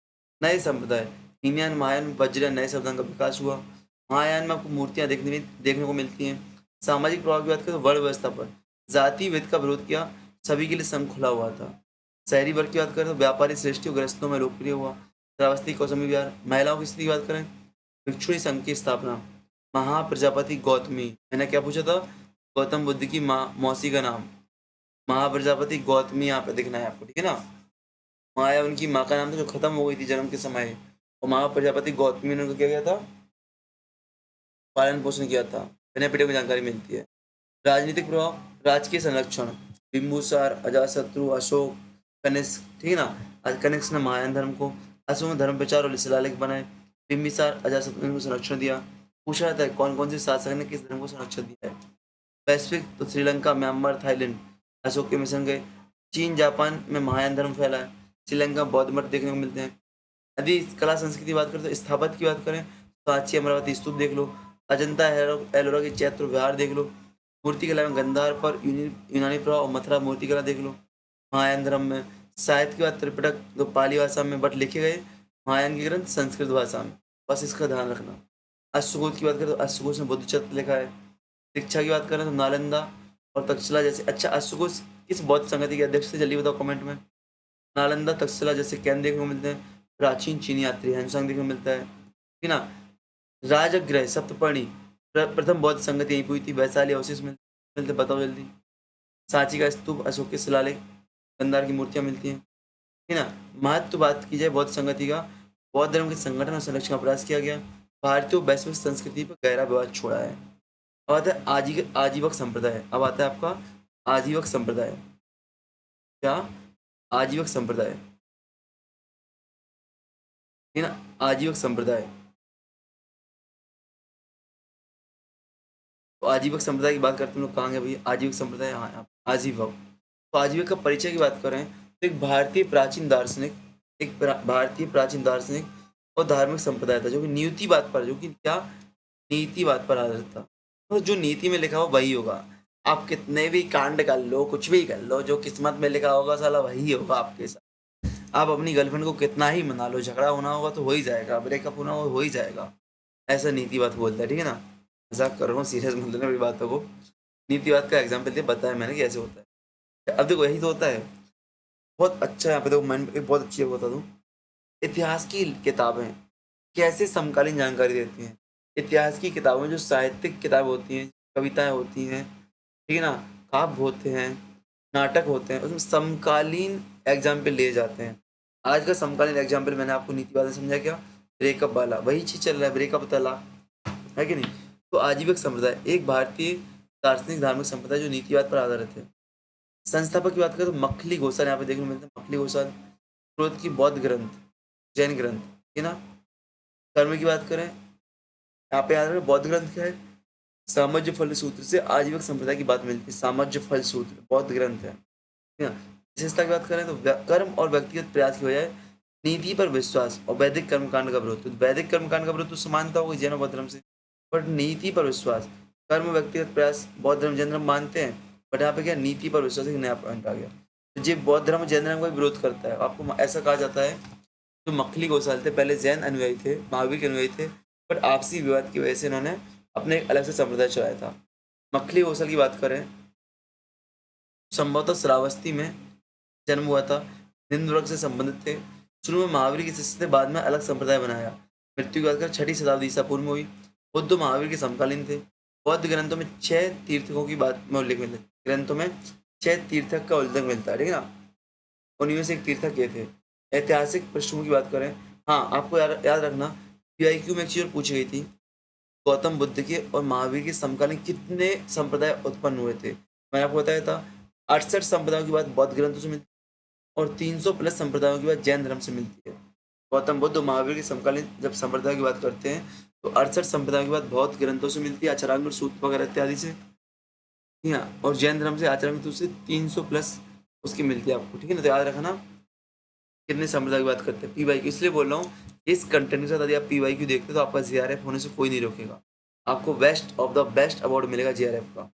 नए संप्रदाय, हीनयान, महायान, वज्रयान, नए संप्रदाय का विकास हुआ। महायान में आपको मूर्तियां देखने को मिलती हैं। सामाजिक प्रभाव की बात करें तो वर्ण व्यवस्था पर जाति भेद का विरोध किया, सभी के लिए संघ खुला हुआ था। शहरी वर्ग की बात करें तो व्यापारी श्रेष्ठी और गृहस्थों में लोकप्रिय हुआ। श्रावस्ती, कौसमी विहार। महिलाओं की स्थिति की बात करें, भिक्षुणी संघ की स्थापना। महाप्रजापति गौतमी, मैंने क्या पूछा था? गौतम बुद्ध की माँ, मौसी का नाम महाप्रजापति गौतमी, यहाँ पे दिखना है आपको, ठीक है ना। माया उनकी माँ का नाम था, जो खत्म हो गई थी जन्म के समय, और महाप्रजापति गौतमी ने उनको क्या किया था? पालन पोषण किया था। बिना पिटे को जानकारी मिलती है। राजनीतिक प्रभाव, राजकीय संरक्षण, बिंबुसार, अजातशत्रु, अशोक, कनिष्क, ठीक है ना। कनिष्क ने महायान धर्म को, अशोक ने धर्म प्रचार और शिलालेख बनाए, बिंबिसार, अजातशत्रु ने उनको संरक्षण दिया। पूछा जाता है कौन कौन से शासक ने किस धर्म को संरक्षण दिया है। पैसिफिक तो श्रीलंका, म्यांमार, थाईलैंड अशोक के मिशन गए। चीन, जापान में महायान धर्म फैला है। श्रीलंका बौद्ध मठ देखने को मिलते हैं। यदि कला संस्कृति की बात करें तो स्थापत्य की बात करें, सांची अमरावती स्तूप देख लो, अजंता एलोरा की चैत्र विहार देख लो। मूर्ति कला में गंधार पर यूनानी प्रभाव और मथुरा मूर्ति कला देख लो। महायान धर्म में साहित्य की बात, त्रिपिटक तो पाली भाषा में बट लिखे गए, महायान के ग्रंथ संस्कृत भाषा में, बस इसका ध्यान रखना। अश्वघोष की बात करें तो अश्वघोष ने बुद्ध चरित्र लिखा है। शिक्षा की बात करें तो नालंदा और तक्षशिला जैसे। अच्छा, अश्वघोष किस बौद्ध संगति के अध्यक्ष थे? जल्दी बताओ कमेंट में। नालंदा, तक्षशिला जैसे केंद्र देखने को मिलते हैं। प्राचीन चीनी यात्री हैंसुआंग देखने को मिलता है, ठीक है ना। राजगृह सप्तपर्णी, प्रथम बौद्ध संगति यहीं हुई थी। वैशाली अवशेष मिलते, बताओ जल्दी। सांची का स्तूप, अशोक के शिलालेख, गंधार की मूर्तियां मिलती हैं, ठीक है ना। महत्व बात की जाए बौद्ध संगति का, बौद्ध धर्म के संगठन और संरक्षण का प्रयास किया गया। भारतीय और वैश्विक संस्कृति पर गहरा प्रभाव छोड़ा है। अब आता है आजीवक संप्रदाय। अब आता है आपका आजीवक संप्रदाय। क्या? आजीवक संप्रदाय, है ना। आजीवक संप्रदाय, तो आजीवक संप्रदाय की बात करते हैं हम लोग, कहाँ गए भैया आजीवक संप्रदाय? हाँ, यहाँ पे, आजीवक। तो आजीवक का परिचय की बात करें तो एक भारतीय प्राचीन दार्शनिक, एक भारतीय प्राचीन दार्शनिक और धार्मिक संप्रदाय था, जो कि नीतिवाद पर, जो कि क्या, नीतिवाद पर आधारित था। तो जो नीति में लिखा हो वही होगा। आप कितने भी कांड कर लो, कुछ भी कर लो, जो किस्मत में लिखा होगा साला वही होगा आपके साथ। आप अपनी गर्लफ्रेंड को कितना ही मना लो, झगड़ा होना होगा तो हो ही जाएगा, ब्रेकअप होना होगा हो ही जाएगा। ऐसा नीतिवाद बोलता है, ठीक है ना। मजाक कर रहा हूँ, सीरियस मत लेना मेरी बातों को। नीतिवाद का एग्जाम्पल दिया, बताया मैंने कि ऐसे होता है। अब देखो यही तो होता है। बहुत अच्छा है, यहाँ पे देखो मैं एक बहुत अच्छी बात बता दूँ। इतिहास की किताबें कैसे समकालीन जानकारी देती हैं। इतिहास की किताबों में जो साहित्यिक किताबें होती हैं, कविताएं होती हैं, ठीक है ना, काव्य होते हैं, नाटक होते हैं, उसमें समकालीन एग्जाम्पल लिए जाते हैं। आज का समकालीन एग्जाम्पल मैंने आपको नीतिवाद में समझा क्या, ब्रेकअप वाला वही चीज चल रहा है, ब्रेकअप तलाक, है कि नहीं। तो आजीविक संप्रदाय एक भारतीय दार्शनिक धार्मिक संप्रदाय जो नीतिवाद पर आधारित है। संस्थापक की बात करें तो मखली घोषाल यहाँ पे देखने को मिलता है। मखली घोषाल स्रोत की बौद्ध ग्रंथ, जैन ग्रंथ, है ना। कर्म की बात करें, यहाँ पे याद रखें बौद्ध ग्रंथ क्या है, सामज्य फल सूत्र से आजीविक संप्रदाय की बात मिलती है। सामज्य फल सूत्र बौद्ध ग्रंथ है, ठीक है ना। विशेषता की बात करें तो कर्म और व्यक्तिगत प्रयास की बजाय नीति पर विश्वास और वैदिक कर्मकांड का विरोध। तो वैदिक कर्मकांड का विरोध तो समानता होगी जैन और बौद्ध धर्म से, बट नीति पर विश्वास, कर्म व्यक्तिगत प्रयास बौद्ध धर्म जैन धर्म मानते हैं, बट यहाँ पे क्या नीति पर विश्वास एक नया पॉइंट आ गया। तो ये बौद्ध धर्म जैन धर्म का विरोध करता है। आपको ऐसा कहा जाता है जो मखली गोसाल थे पहले जैन अनुयायी थे, महावीर के अनुयायी थे, बट आपसी विवाद की वजह से इन्होंने अपने एक अलग से संप्रदाय चलाया था। मखली गोसाल की बात करें, संभवतः श्रावस्ती में जन्म हुआ था, निम्न वर्ग से संबंधित थे, शुरू में महावीर के शिष्य थे, बाद में अलग संप्रदाय बनाया। मृत्यु की बात करें 6ठी शताब्दी ईसा पूर्व में हुई। बुद्ध महावीर के समकालीन थे। बौद्ध ग्रंथों में 6 तीर्थकों की बात में उल्लेख मिलता है, ग्रंथों में 6 तीर्थक का उल्लेख मिलता है, ठीक है ना। उनमें से एक तीर्थक ये थे। ऐतिहासिक पृष्ठभूमि की बात करें, हाँ आपको याद रखना, पीआईक्यू में एक चीज और पूछी गई थी, गौतम बुद्ध के और महावीर के समकालीन कितने संप्रदाय उत्पन्न हुए थे। मैंने आपको बताया था 68 संप्रदायों की बात बौद्ध ग्रंथों से मिलती है और 300 प्लस संप्रदायों की बात जैन धर्म से मिलती है। गौतम बुद्ध और महावीर के समकालीन जब संप्रदायों की बात करते हैं तो 68 संप्रदायों की बात बौद्ध ग्रंथों से मिलती है, आचरांग सूत्र वगैरह इत्यादि से, ठीक है ना। और जैन धर्म से आचरण से 300 प्लस उसकी मिलती है आपको, ठीक है ना। तो याद रखना कितने संप्रदाय की बात करते हैं। पी वाई क्यू इसलिए बोल रहा हूँ, इस कंटेंट के साथ यदि आप पी वाई क्यू देखते हो तो आपका जीआरएफ होने से कोई नहीं रोकेगा। आपको best of the best award मिलेगा जीआरएफ का।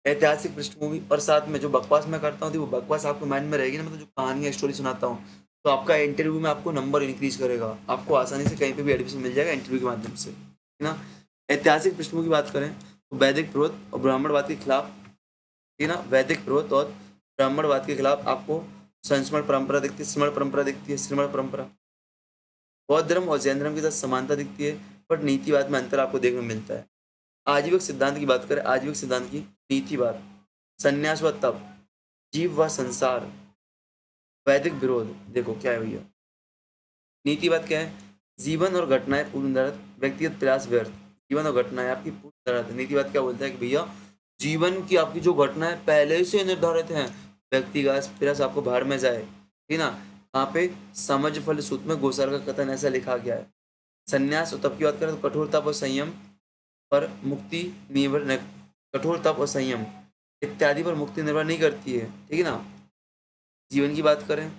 ऐतिहासिक पृष्ठभूमि और साथ में जो बकवास मैं करता हूँ वो बकवास आपके माइंड में रहेगी ना, मतलब जो कहानी स्टोरी सुनाता हूँ, तो आपका इंटरव्यू में आपको नंबर इंक्रीज करेगा, आपको आसानी से कहीं पे भी एडमिशन मिल जाएगा इंटरव्यू के माध्यम से, है ना। ऐतिहासिक पृष्ठभूमि की बात करें तो वैदिक विरोध और ब्राह्मणवाद के खिलाफ, ठीक है ना, वैदिक विरोध और ब्राह्मणवाद के खिलाफ आपको संस्मरण परंपरा दिखती है, स्मरण परंपरा दिखती है, श्रमण परंपरा। बौद्ध धर्म और जैन धर्म के साथ समानता दिखती है, बट नीतिवाद में अंतर आपको देखने को मिलता है। आजीविक सिद्धांत की बात करें, आजीविक सिद्धांत की नीतिवाद, संन्यास व तप, जीव व संसार, वैदिक विरोध, देखो क्या है भैया। नीतिवाद क्या है, जीवन और घटनाएं पूर्ण निर्धारित, व्यक्तिगत प्रयास व्यर्थ। जीवन और घटनाएं आपकी पूर्ण निर्धारित। नीतिवाद क्या बोलता है कि भैया जीवन की आपकी जो घटनाएं पहले से निर्धारित हैं, व्यक्तिगत प्रयास आपको बाहर में जाए, ठीक है ना। यहाँ पे समझ फल सूत्र में गोसाल का कथन ऐसा लिखा गया है। संन्यास और तप की बात करें तो कठोर तप और संयम पर मुक्ति निर्भर न, कठोर तप और संयम इत्यादि पर मुक्ति निर्भर नहीं करती है, ठीक है ना। जीवन की बात करें,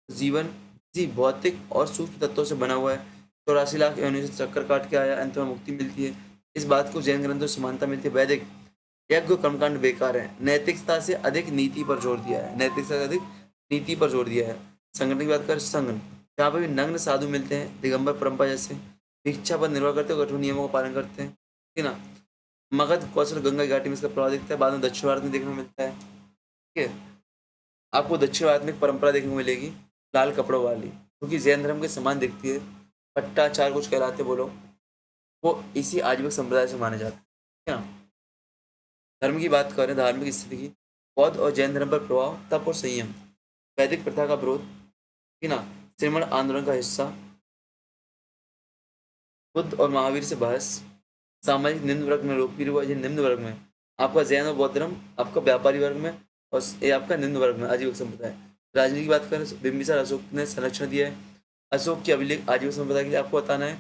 जीवन जी भौतिक और सूक्ष्म तत्वों से बना हुआ है, 84 लाख योनियों से चक्कर काट के आया, अंत में मुक्ति मिलती है। इस बात को जैन ग्रंथों से समानता मिलती है। वैदिक यज्ञ कर्मकांड बेकार है, नैतिकता से अधिक नीति पर जोर दिया है, नैतिकता से अधिक नीति पर जोर दिया है। संगठन की बात करें, संघ यहाँ पे भी नग्न साधु मिलते हैं, दिगंबर परंपरा जैसे भिक्षा पर निर्भर करते हैं, कठोर नियमों का पालन करते हैं, ठीक है ना। मगध कौशल गंगा घाटी में इसका प्रभाव दिखता है, बाद में दक्षिण भारत में देखने को मिलता है, ठीक है। आपको दक्षिण भारत में एक परंपरा देखने को मिलेगी लाल कपड़ों वाली, क्योंकि जैन धर्म के समान दिखती है, पट्टाचार कुछ कहलाते बोलो, वो इसी आजीविक संप्रदाय से माने जाते हैं, ठीक है ना। धर्म की बात करें, धार्मिक स्थिति की, बौद्ध और जैन धर्म पर प्रभाव, तप और संयम, वैदिक प्रथा का विरोध, ठीक है ना, श्रमण आंदोलन का हिस्सा, बुद्ध और महावीर से बहस, सामाजिक निम्न वर्ग में लोकप्रिय हुआ, ये निम्न वर्ग में आपका जैन और बौद्ध धर्म, आपका व्यापारी वर्ग में, और ये आपका निम्न वर्ग में आजीविक संप्रदाय। राजनीति की बात करें, बिंबिसार अशोक ने संरक्षण दिया है, अशोक की अभिलेख आजीविक संप्रदाय के लिए आपको बताना है,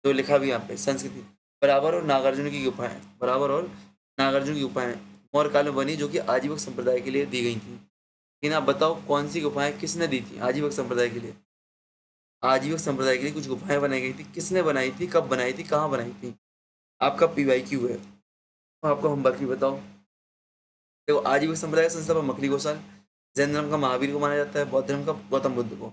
तो लिखा भी यहाँ पे। संस्कृति, बराबर और नागार्जुन की गुफाएं, बराबर और नागार्जुन की गुफाएं मौर्य काल में बनी, जो कि आजीविक संप्रदाय के लिए दी गई थी। लेकिन आप बताओ कौन सी गुफाएं किसने दी थी आजीविक संप्रदाय के लिए। आजीविक संप्रदाय के लिए कुछ गुफाएं बनाई गई थी। किसने बनाई थी, कब बनाई थी, कहाँ बनाई थी? आपका PYQ है। तो आपको होमवर्क भी बताओ। देखो, आजीविक संप्रदाय का संस्थापक मकली गोसाल, जैन धर्म का महावीर को माना जाता है, बौद्ध धर्म का गौतम बुद्ध को।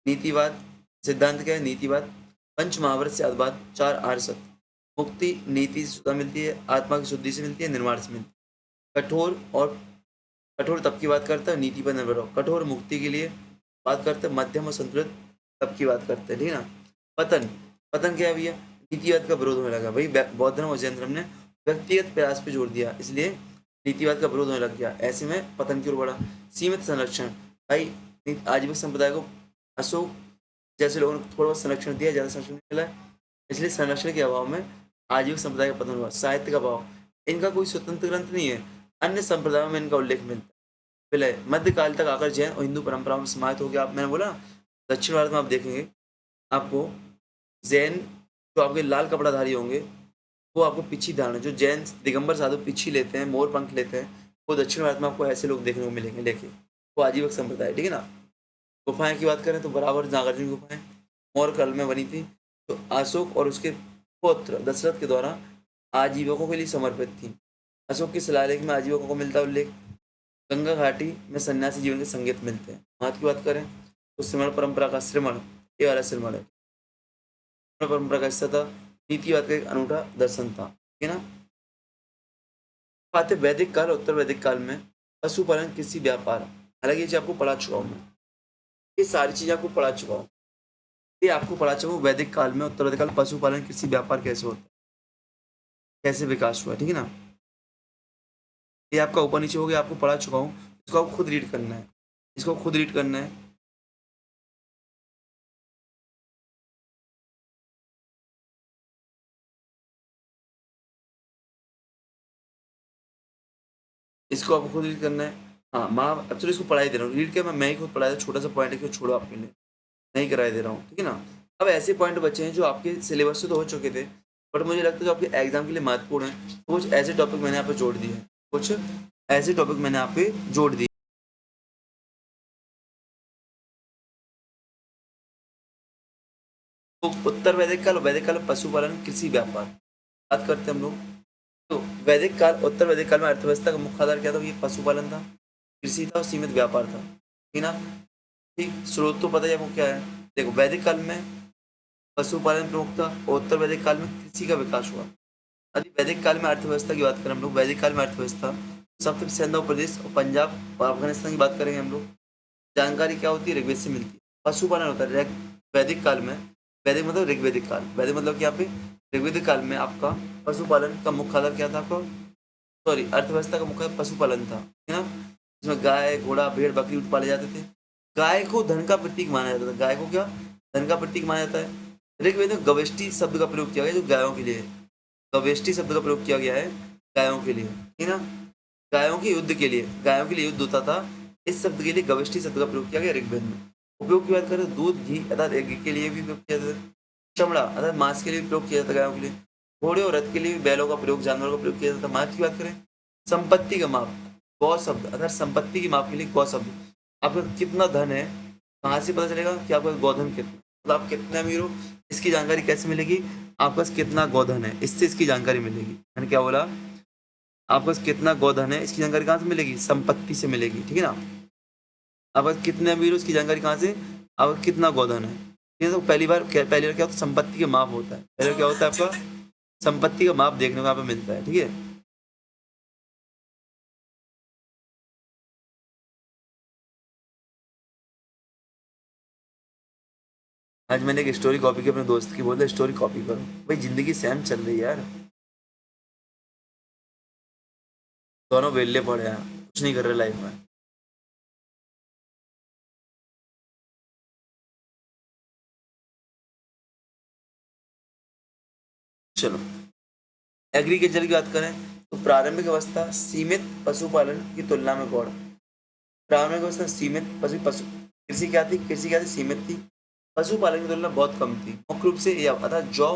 नीतिवाद सिद्धांत क्या है? नीतिवाद पंच महावरत से आत्मवाद, चार आर्य सत्य। मुक्ति नीति से शुद्धता मिलती है, आत्मा की शुद्धि से मिलती है, निर्माण से मिलती है। कठोर तप की बात करता है, नीति पर निर्भर हो। कठोर मुक्ति के लिए बात करते हैं, मध्यम और संतुलित तप की बात करते हैं, ठीक है ना। पतन पतन क्या है भैया? नीतिवाद का विरोध होने लगा भाई। बौद्ध धर्म और जैन धर्म ने व्यक्तिगत प्रयास पे जोर दिया, इसलिए नीतिवाद का विरोध होने लग गया। ऐसे में पतन की ओर बढ़ा। सीमित संरक्षण भाई, आजीविक संप्रदाय को अशोक जैसे लोगों ने थोड़ा बहुत संरक्षण दिया, ज्यादा संरक्षण नहीं मिला है, इसलिए संरक्षण के अभाव में आजीविक संप्रदाय का पतन हुआ। साहित्य का अभाव, इनका कोई स्वतंत्र ग्रंथ नहीं है, अन्य संप्रदायों में इनका उल्लेख मिलता है। विलय मध्यकाल तक आकर जैन और हिंदू परंपराओं में समाहित हो गया। आप मैंने बोला दक्षिण भारत में आप देखेंगे, आपको जैन जो आपके लाल कपड़ाधारी होंगे वो आपको पिछी धारण, जो जैन दिगंबर साधु पिछी लेते हैं, मोर पंख लेते हैं, वो दक्षिण भारत में आपको ऐसे लोग देखने को मिलेंगे लेके। वो आजीविक संप्रदाय, ठीक है ना। गुफाएं की बात करें तो बराबर नागार्जुन गुफाएं मौर्य काल में बनी थी, तो अशोक और उसके पुत्र दशरथ के द्वारा आजीविकों के लिए समर्पित थी। अशोक के शिलालेख में आजीविकों को मिलता है उल्लेख। गंगा घाटी में सन्यासी जीवन के संकेत मिलते हैं। महत्व की बात करें तो श्रमण परंपरा का श्रमण, ये वाला श्रमण है, श्रमण परंपरा का हिस्सा था। नीतिवाद का एक अनूठा दर्शन था, ठीक है ना। बात है वैदिक काल, उत्तर वैदिक काल में पशुपालन, कृषि, व्यापार। हालांकि ये चीज आपको पढ़ा चुका हूँ मैं, ये सारी चीजें आपको पढ़ा चुका हूँ। ये आपको पढ़ा चुका हूँ वैदिक काल में, उत्तर वैदिक काल पशुपालन, कृषि, व्यापार कैसे होता है, कैसे विकास हुआ, ठीक है ना। ये आपका ऊपर नीचे हो गया, आपको पढ़ा चुका हूँ। इसको आपको खुद रीड करना है, इसको खुद रीड करना है। इसको आपको खुद रीड करना है। हाँ, माँ एक्चुअली इसको पढ़ाई दे रहा हूँ, रीड क्या मैं ही खुद पढ़ाया था। छोटा सा पॉइंट है कि छोड़ो आपके लिए, नहीं कराई दे रहा हूँ, ठीक है ना। अब ऐसे पॉइंट बचे हैं जो आपके सिलेबस से तो हो चुके थे, बट मुझे लगता है जो आपके एग्जाम के लिए महत्वपूर्ण है, तो कुछ ऐसे टॉपिक मैंने यहाँ पे जोड़ दिए हैं, कुछ ऐसे टॉपिक मैंने यहाँ पे जोड़ दिए। तो उत्तर वैदिक काल पशुपालन, कृषि, व्यापार बात करते हैं हम लोग। तो वैदिक काल, उत्तर वैदिक काल में अर्थव्यवस्था का मुख्य आधार क्या था? ये पशुपालन था, कृषि था और सीमित व्यापार था, ठीक ना। ठीक, स्रोत तो पता है आपको क्या है। देखो, वैदिक काल में पशुपालन प्रमुख था और उत्तर वैदिक काल में कृषि का विकास हुआ। यदि वैदिक काल में अर्थव्यवस्था की बात करें हम लोग, वैदिक काल में अर्थव्यवस्था सबसे सिंधु प्रदेश और पंजाब और अफगानिस्तान की बात करेंगे हम लोग। जानकारी क्या होती है? ऋग्वेद से मिलती है। पशुपालन होता है वैदिक काल में, वैदिक मतलब ऋग्वेदिक काल, वैदिक मतलब क्या पे ऋग्वेदिक काल में आपका पशुपालन का मुख्य आधार क्या था आपका, सॉरी, अर्थव्यवस्था का मुख्य पशुपालन था, है ना। इसमें गाय, घोड़ा, भेड़, बकरी ऊँट पाले जाते थे। गाय को धन का प्रतीक माना जाता था। गाय को क्या धन का प्रतीक माना जाता है। ऋग्वेद में गवेष्टि शब्द का प्रयोग किया गया जो गायों के लिए है। गवेष्टि शब्द का प्रयोग किया गया है गायों के लिए, ठीक है ना। गायों के युद्ध के लिए, गायों के लिए युद्ध होता था, इस शब्द के लिए गवेष्टि शब्द का प्रयोग किया गया ऋग्वेद में। उपयोग की बात करें तो दूध, घी अर्थात घी के लिए भी उपयोग किया जाता है। चमड़ा अर्थात मांस के लिए भी प्रयोग किया जाता है गायों के लिए। घोड़े और रथ के लिए भी बैलों का प्रयोग, जानवरों का प्रयोग किया जाता है। महत्व की बात करें, संपत्ति का माप, गौ शब्द अर्थात संपत्ति की माप के लिए गौ शब्द। आपका कितना धन है, कहाँ से पता चलेगा कि आपका गोधन कितना, मतलब आप कितने अमीर हो, इसकी जानकारी कैसे मिलेगी? आपके पास कितना गोधन है, इससे इसकी जानकारी मिलेगी। मैंने क्या बोला? आपके पास कितना गोधन है, इसकी जानकारी कहाँ से मिलेगी? संपत्ति से मिलेगी, ठीक है ना। आपके पास कितने अमीर हो, इसकी जानकारी कहाँ से? आपका कितना गोधन है। ये तो पहली बार क्या होता है? संपत्ति का माप होता है। पहले क्या होता है आपका? संपत्ति का माप देखने को यहाँ पे मिलता है, ठीक है। आज मैंने एक स्टोरी कॉपी की अपने दोस्त की, बोलता स्टोरी कॉपी करो। भाई जिंदगी सेम चल रही है यार, दोनों वेल्ले पड़े हैं, कुछ नहीं कर रहे लाइफ में। चलो, एग्रीकल्चर की बात करें तो प्रारंभिक अवस्था सीमित पशुपालन की तुलना में गौड़। प्रारंभिक अवस्था सीमित पशु पशु कृषि क्या थी? कृषि क्या थी? सीमित थी। पशुपालन की तुलना बहुत कम थी। मुख्य रूप से यव अर्थात जौ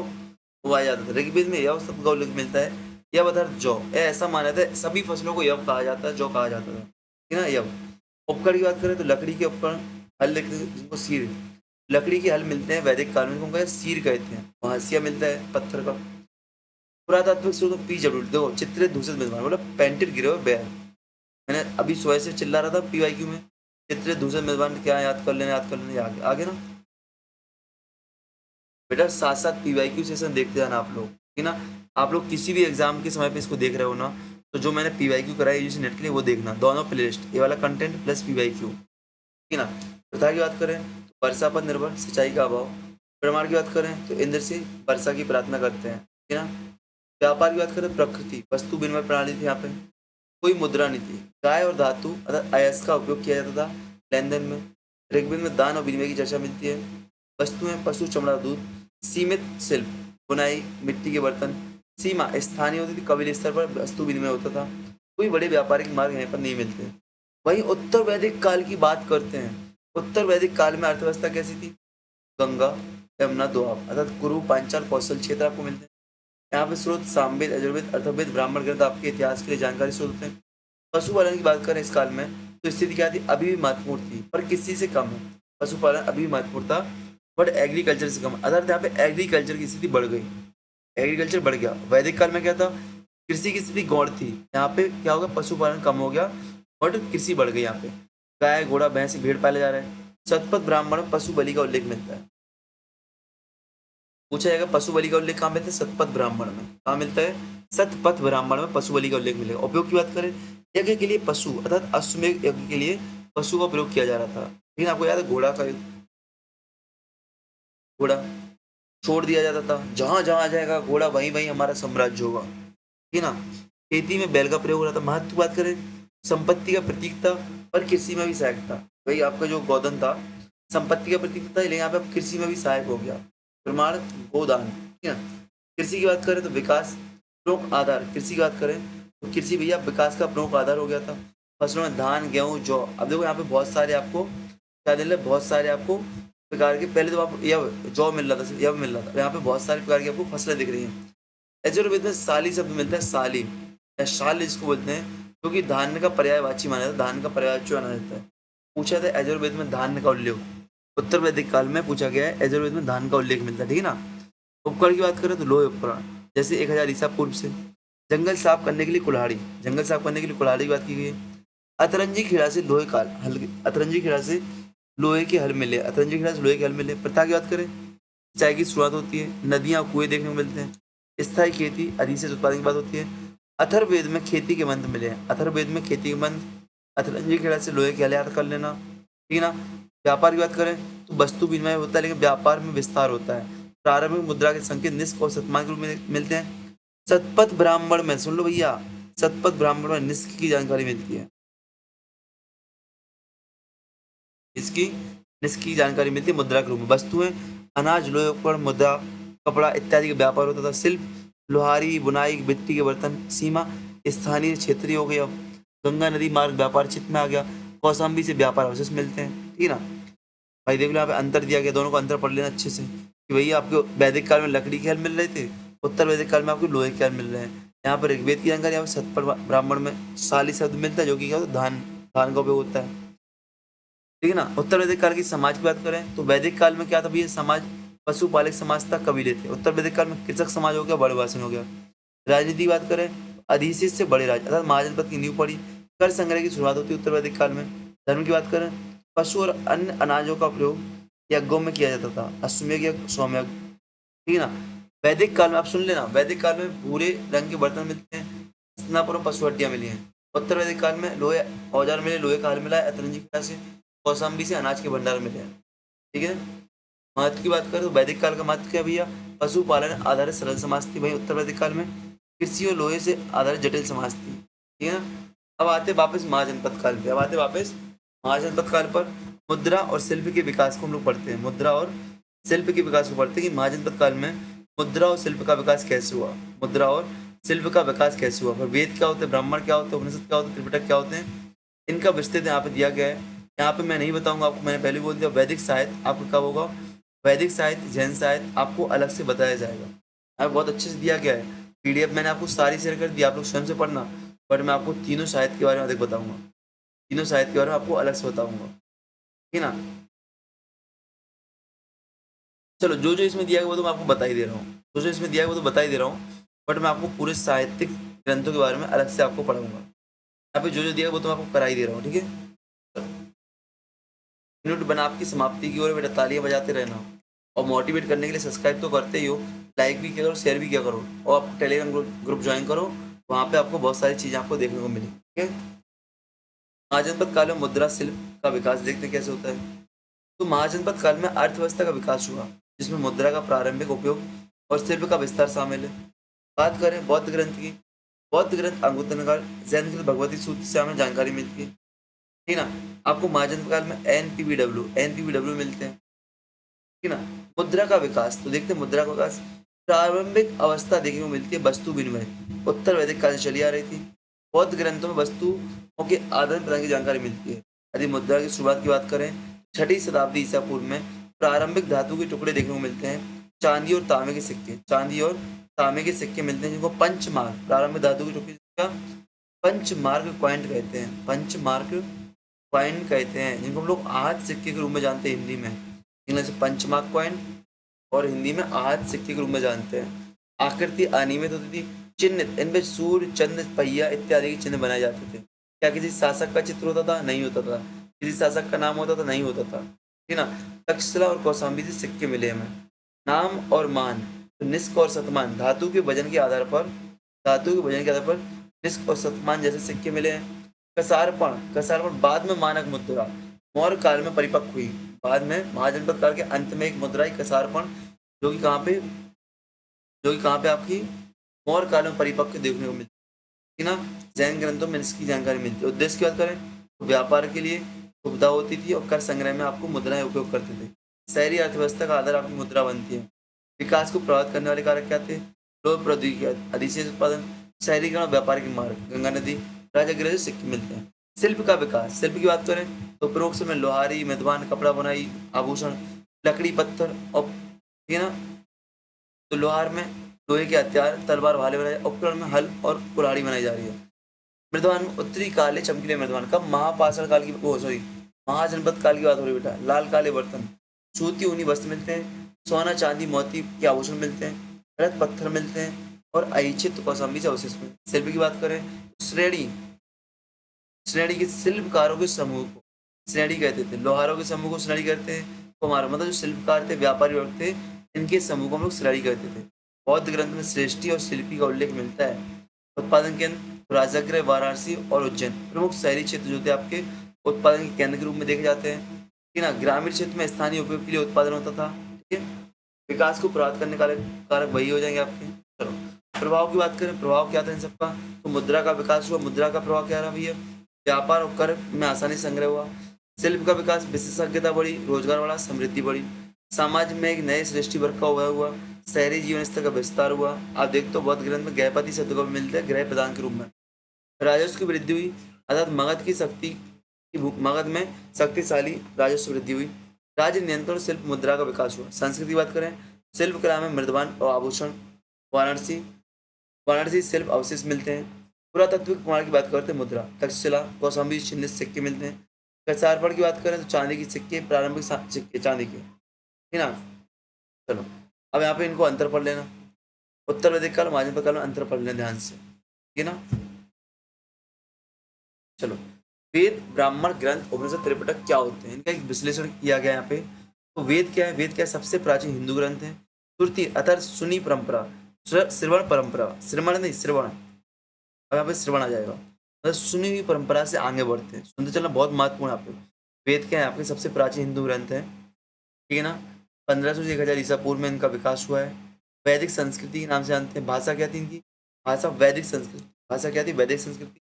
उगाया जाता था। ऋग्वेद में यव शब्द का उल्लेख मिलता है। यव अर्थात जौ, ऐसा माना जाता है सभी फसलों को यव कहा जाता है, जौ कहा जाता था, ठीक है ना। यव। उपकरण की बात करें तो लकड़ी के उपकरण, हल जिनको सीर लकड़ी के हल मिलते हैं वैदिक काल में, उनको सीर कहते हैं। वहाँ हंसिया मिलता है पत्थर का। पुरातात्विक स्रोत PW, देखो चित्रित दूषित मेजबान मतलब पेंटेड गिरे हुए बैल। मैंने अभी सुबह से चिल्ला रहा था PYQ में, चित्रित दूषित मेजबान क्या है, याद कर लेना, याद कर लेना, आगे आगे ना बेटा, साथ साथ PYQ सेशन देखते जाना आप लोग, ठीक है ना। आप लोग किसी भी एग्जाम के समय पे इसको देख रहे हो ना, तो जो मैंने PYQ कराया यूजी नेट के लिए वो देखना, दोनों प्लेलिस्ट, ये वाला कंटेंट प्लस PYQ, ठीक है ना। प्रथा की बात करें तो वर्षा पर निर्भर सिंचाई का अभाव। प्रमाण की बात करें तो इंद्र से वर्षा की प्रार्थना करते हैं, ठीक है ना। व्यापार की बात करें, प्रकृति वस्तु विनिमय प्रणाली थी यहाँ पे, कोई मुद्रा नहीं थी। गाय और धातु अर्थात अयस्क का उपयोग किया जाता था लेन देन में। ऋग्वेद में दान और विनिमय की चर्चा मिलती है। वस्तुएं पशु, चमड़ा, दूध। सीमित शिल्प, बुनाई, मिट्टी के बर्तन। सीमा स्थानीय होती थी, कबीले स्तर पर वस्तु विनिमय होता था। कोई बड़े व्यापारिक मार्ग यहाँ पर नहीं मिलते। वहीं उत्तर वैदिक काल की बात करते हैं। उत्तर वैदिक काल में अर्थव्यवस्था कैसी थी? गंगा, यमुना, दोआब अर्थात कुरु, पांचाल, कौशल क्षेत्र आपको मिलते हैं। यहाँ पे स्रोत सामवेद, यजुर्वेद, अथर्ववेद, ब्राह्मण ग्रंथ आपके इतिहास के लिए जानकारी स्रोत होते हैं। पशुपालन की बात करें इस काल में, तो स्थिति क्या थी? अभी भी महत्वपूर्ण थी पर किसी से कम है। पशुपालन अभी भी महत्वपूर्ण था बट एग्रीकल्चर से कम। अर्थात यहाँ पे एग्रीकल्चर की स्थिति बढ़ गई, एग्रीकल्चर बढ़ गया। वैदिक काल में क्या था? कृषि की स्थिति गौण थी। यहाँ पे क्या होगा? पशुपालन कम हो गया बट कृषि बढ़ गई। यहाँ पे गाय, घोड़ा, भैंस, भेड़ पाले जा रहे हैं। शतपथ ब्राह्मण में पशु बलि का उल्लेख मिलता है। पूछा जाएगा पशु बलि का उल्लेख कहाँ मिलता है? शतपथ ब्राह्मण में। कहाँ मिलता है? शतपथ ब्राह्मण में पशु बलि का उल्लेख मिलेगा। उपयोग की बात करें, यज्ञ के लिए पशु अर्थात अश्वमेध यज्ञ के लिए पशु का प्रयोग किया जा रहा था। लेकिन आपको याद है घोड़ा का युद्ध? घोड़ा छोड़ दिया जाता था, जहां जहां जाएगा घोड़ा वहीं वहीं हमारा साम्राज्य होगा, ठीक है ना। खेती में बैल का प्रयोग हो रहा था। महत्व की बात करें, संपत्ति का प्रतीक था पर कृषि में भी सहायक था। भाई आपका जो गोधन था संपत्ति का प्रतीक था, लेकिन यहाँ पे कृषि में भी सहायक हो गया। प्रमाण गोदान, ठीक है ना। कृषि की बात करें तो विकास प्रमुख आधार। कृषि की बात करें तो कृषि भैया विकास का प्रमुख आधार हो गया था। फसलों में धान, गेहूं, जौ। अब देखो यहाँ पे बहुत सारे आपको क्या मिल रहे हैं? बहुत सारे आपको प्रकार के, पहले तो आप यह जौ मिल रहा था, यह मिल रहा था, यहाँ पे बहुत सारे प्रकार की आपको फसलें दिख रही हैं। यजुर्वेद में साली शब्द मिलता है, साली या शाल जिसको बोलते हैं, जो कि धान्य का पर्यायवाची माना जाता है, धान का पर्यायवाची माना जाता है। पूछा था यजुर्वेद में धान्य का उल्लेख, उत्तर वैदिक काल में पूछा गया है, यजुर्वेद में धान का उल्लेख मिलता है, ठीक है ना। उपकरण की बात करें तो लोहे उपकरण, जैसे 1000 ईसा पूर्व से। जंगल साफ करने के लिए कुल्हाड़ी, जंगल साफ करने के लिए कुल्हाड़ी की बात की गई है। अतरंजी खेड़ा से लोहे का हल, अतरंजी खेड़ा से लोहे के हल मिले, अतरंजी खेड़ा से लोहे के हल मिले। प्रथा की बात करें, सिंचाई की शुरुआत होती है, नदियां, कुएं देखने को मिलते हैं। स्थायी खेती, अधिशेष उत्पादन की बात होती है। अथर्ववेद में खेती के मंत्र मिले हैं, अथर्ववेद में खेती के मंत्र। अतरंजी खेड़ा से लोहे के हल याद कर लेना, ठीक है ना। व्यापार की बात करें तो वस्तु विनिमय होता है, लेकिन व्यापार में विस्तार होता है। प्रारंभिक मुद्रा के संकेत निष्क और शतमान के रूप में मिलते हैं। शतपथ ब्राह्मण में सुन लो भैया, शतपथ ब्राह्मण में निष्क की जानकारी मिलती है। इसकी निष्क की जानकारी मिलती है मुद्रा के रूप में। वस्तुएं अनाज, लोहे उपकरण, मुद्रा, कपड़ा इत्यादि का व्यापार होता था। शिल्प लोहारी, बुनाई, मिट्टी के बर्तन। सीमा स्थानीय क्षेत्रीय हो गया। गंगा नदी मार्ग व्यापार क्षेत्र में आ गया। कौशाम्बी से व्यापार अवशेष मिलते हैं, ठीक है ना। भाई देख लो यहाँ पे अंतर दिया गया, दोनों का अंतर पढ़ लेना अच्छे से कि भैया आपको वैदिक काल में लकड़ी के हल मिल रहे थे, उत्तर वैदिक काल में आपको लोहे के हल मिल रहे हैं। यहाँ पर ऋग्वेद की जानकारी, यहाँ पर शतपथ ब्राह्मण में साली शब्द मिलता है, जो कि क्या होता है? धान, धान का उपयोग होता है, ठीक है ना। उत्तर वैदिक काल की समाज की बात करें तो वैदिक काल में क्या था भैया? समाज पशुपालक समाज था, कबीले थे। उत्तर वैदिक काल में कृषक समाज हो गया, बड़े वासन हो गया। राजनीति की बात करें, अधिशेष से बड़े राज्य अर्थात महाजनपद की नींव पड़ी। कर संग्रह की शुरुआत होती है उत्तर वैदिक काल में। धर्म की बात करें, पशु और अन्य अनाजों का प्रयोग यज्ञों में किया जाता था, अश्वमेध या सोमयज्ञ, ठीक है ना। वैदिक काल में आप सुन लेना, वैदिक काल में भूरे रंग के बर्तन मिलते हैं, हस्तिनापुर में पशु हड्डियां मिली हैं। उत्तर वैदिक काल में लोहे औजार मिले, लोहे का हल मिला है, अतरंजी खेड़ा से, कौशाम्बी से अनाज के भंडार मिले हैं, ठीक है। महत्व की बात करें तो वैदिक काल का महत्व क्या भैया? पशुपालन आधारित सरल समाज थी। वहीं उत्तर वैदिक काल में कृषि और लोहे से आधारित जटिल समाज थी, ठीक है ना। अब आते वापस महाजनपद काल पे, अब आते वापस महाजनपद काल पर। मुद्रा और शिल्प के विकास को हम लोग पढ़ते हैं, मुद्रा और शिल्प के विकास को पढ़ते हैं कि महाजनपद काल में मुद्रा और शिल्प का विकास कैसे हुआ, मुद्रा और शिल्प का विकास कैसे हुआ। फिर वेद क्या होते हैं, ब्राह्मण क्या होते हैं, उपनिषद क्या होते हैं, त्रिपिटक क्या होते हैं, इनका विस्तृत यहाँ पे दिया गया है। यहाँ पे मैं नहीं बताऊंगा आपको, मैंने पहले बोल दिया। वैदिक साहित्य आपको कब होगा? वैदिक साहित्य, जैन साहित्य आपको अलग से बताया जाएगा। यहाँ पे बहुत अच्छे से दिया गया है। PDF मैंने आपको सारी शेयर कर दी, आप लोग स्वयं से पढ़ना। बट मैं आपको तीनों साहित्य के बारे में अधिक बताऊंगा, तीनों साहित्य के बारे में आपको अलग से बताऊंगा, ठीक है ना। चलो जो जो इसमें दिया है वो तो मैं आपको बता ही दे रहा हूँ, जो जो इसमें दिया है वो तो बता ही दे रहा हूँ, बट मैं आपको पूरे साहित्यिक ग्रंथों के बारे में अलग से आपको पढ़ाऊंगा। यहाँ पे जो जो दिया है वो तो मैं आपको करा ही दे रहा हूँ, ठीक है। मिनट बना आपकी समाप्ति की ओर, बेटा तालियां बजाते रहना, और मोटिवेट करने के लिए सब्सक्राइब तो करते ही हो, लाइक भी किया करो, शेयर भी किया करो, और आप टेलीग्राम ग्रुप ज्वाइन करो, वहाँ पे आपको बहुत सारी चीज़ें आपको देखने को मिली, ठीक है। महाजनपद काल में मुद्रा शिल्प का विकास देखते कैसे होता है। तो महाजनपद काल में अर्थव्यवस्था का विकास हुआ, जिसमें मुद्रा का प्रारंभिक उपयोग और शिल्प का विस्तार शामिल है। बात करें बौद्ध ग्रंथ की, बौद्ध ग्रंथ अंगुत्तर निकाय, जैन ग्रंथ भगवती सूत्र से हमें जानकारी मिलती है, ठीक है ना। आपको महाजनपद काल में एनपीवीडब्ल्यू मिलते हैं, ठीक है ना। मुद्रा का विकास, तो देखते हैं मुद्रा का विकास। प्रारंभिक अवस्था देखने को मिलती है वस्तु विनिमय, उत्तर वैदिक काल से चली आ रही थी। बौद्ध ग्रंथों में वस्तुओं के आदान प्रदान की जानकारी मिलती है। यदि मुद्रा की शुरुआत की बात करें, छठी शताब्दी ईसा पूर्व में प्रारंभिक धातु के टुकड़े देखने को मिलते हैं, चांदी और तांबे के सिक्के, चांदी और तांबे के सिक्के मिलते हैं, जिनको पंचमार्क, प्रारंभिक धातु के टुकड़े का पंचमार्क कॉइन कहते हैं, पंचमार्क कॉइन कहते हैं, जिनको हम लोग आज सिक्के के रूप में जानते हैं हिंदी में, इंग्लिश से पंचमार्क कॉइन, और हिंदी में आज सिक्के के रूप में जानते हैं। आकृति अनियमित होती थी, चिन्ह इनमें सूर्य, चंद्र, पहिया इत्यादि के चिन्ह बनाए जाते थे। क्या किसी शासक का चित्र होता था? नहीं होता था। किसी शासक का नाम होता था? नहीं होता था, ठीक है ना। तक्षशिला और कौशाम्बी से सिक्के मिले हमें। नाम और मान, तो निष्क और शतमान, धातु के वजन के आधार पर, धातु के वजन के आधार पर निष्क और शतमान जैसे सिक्के मिले हैं। कसारपण, कसारपण बाद में मानक मुद्रा मौर्य काल में परिपक्व हुई, बाद में महाजनपद काल के अंत में एक मुद्रा ही कसारपण, जो कि कहाँ पे, जो कि कहाँ पे आपकी मौर्य काल में परिपक्व देखने को मिलती है ना। जैन ग्रंथों में इसकी जानकारी मिलती है। उद्देश्य की बात करें तो व्यापार के लिए सुविधा होती थी, और कर संग्रह में आपको मुद्राएं उपयोग करते थे। शहरी अर्थव्यवस्था का आधार आपकी मुद्रा बनती है। विकास को प्रभावित करने वाले कारक क्या थे? लोक प्रौद्योगिकी, अधिशेष उत्पादन, शहरीकरण और व्यापार के मार्ग, गंगा नदी, राजगृह से सिक्के मिलते हैं। शिल्प का विकास, शिल्प की बात करें तो प्रयोग समय लोहारी, मृदवान, कपड़ा बुनाई, आभूषण, लकड़ी, पत्थर, और ठीक है ना। तो लोहार में लोहे के हथियार, तलवार, भाले बनाए, उपकरण में हल और कुल्हाड़ी बनाई जा रही है। मृदवान में उत्तरी काले चमकीले मृदवान, कब? महापाषाण काल की, वो सॉरी, महाजनपद काल की बात हो रही बेटा। लाल काले बर्तन, सूती ऊनी वस्त्र मिलते हैं, सोना चांदी मोती के आभूषण मिलते हैं, रत्न पत्थर मिलते हैं, और ऐच्छिक कौशाम्बी से अवशेष मिलते हैं। शिल्प की बात करें तो श्रेणी, श्रेणी के शिल्पकारों के समूह को श्रेणी कहते थे। लोहारों के समूह को श्रेणी कहते हैं। कुम्हार मतलब जो शिल्पकार थे, व्यापारी वर्ग थे, इनके समूह को हम लोग श्रेणी कहते थे। बौद्ध ग्रंथ में श्रेष्ठी और शिल्पी का उल्लेख मिलता है। उत्पादन केंद्र राजगृह, वाराणसी और उज्जैन प्रमुख शहरी क्षेत्र जो थे आपके उत्पादन के केंद्र के रूप में देखे जाते हैं, ठीक है ना। ग्रामीण क्षेत्र में स्थानीय उपयोग के लिए उत्पादन होता था, ठीक है। विकास को प्रभावित करने वाले कारक वही हो जाएंगे आपके। चलो प्रभाव की बात करें, प्रभाव क्या था इन सबका? तो मुद्रा का विकास हुआ, मुद्रा का प्रभाव क्या रहा भैया? व्यापार और कर में आसानी से संग्रह हुआ। शिल्प का विकास, विशेषज्ञता बढ़ी, रोजगार बढ़ा, समृद्धि बढ़ी। समाज में एक नए सृष्टि वर्ग का उदय हुआ, शहरी जीवन स्तर का विस्तार हुआ। आप देखते हो बौद्ध ग्रंथ में गृहपति शब्द को भी मिलते हैं, गृह प्रदान के रूप में। राजस्व की वृद्धि हुई, अर्थात मगध की शक्ति की मगध में शक्तिशाली राजस्व वृद्धि हुई। राज्य नियंत्रण और शिल्प मुद्रा का विकास हुआ। संस्कृति की बात करें, शिल्प कला में मृदवान और आभूषण, वाराणसी, वाराणसी शिल्प अवशेष मिलते हैं। पुरातत्विक प्रमाण की बात करते हैं, मुद्रा, तक्षशिला, कौशाम्बी चिन्हित सिक्के मिलते हैं। कसारपण की बात करें तो चांदी के सिक्के, प्रारंभिक सिक्के चांदी के, है ना। चलो अब यहाँ पे इनको अंतर पढ़ लेना। उत्तर वैदिक काल, महाजनपद काल में अंतर पढ़ लेना ध्यान से, ठीक है ना। चलो वेद, ब्राह्मण ग्रंथ, उपनिषद, त्रिपिटक क्या होते हैं, इनका एक विश्लेषण किया गया यहाँ पे। तो वेद क्या है? वेद क्या है? सबसे प्राचीन हिंदू ग्रंथ है। श्रुति अर्थात सुनी परंपरा, श्रवण परंपरा, श्रवण नहीं श्रवण, अब यहाँ पे श्रवण आ जाएगा, मतलब सुनी हुई परंपरा से आगे बढ़ते हैं। सुनते चलना बहुत महत्वपूर्ण है यहाँ पे। वेद क्या है? आपके सबसे प्राचीन हिंदू ग्रंथ है, ठीक है ना। 1500 से 1000 ईसा पूर्व में इनका विकास हुआ है। वैदिक संस्कृति के नाम से जानते हैं। भाषा क्या थी इनकी? भाषा वैदिक संस्कृति। भाषा क्या थी? वैदिक संस्कृति।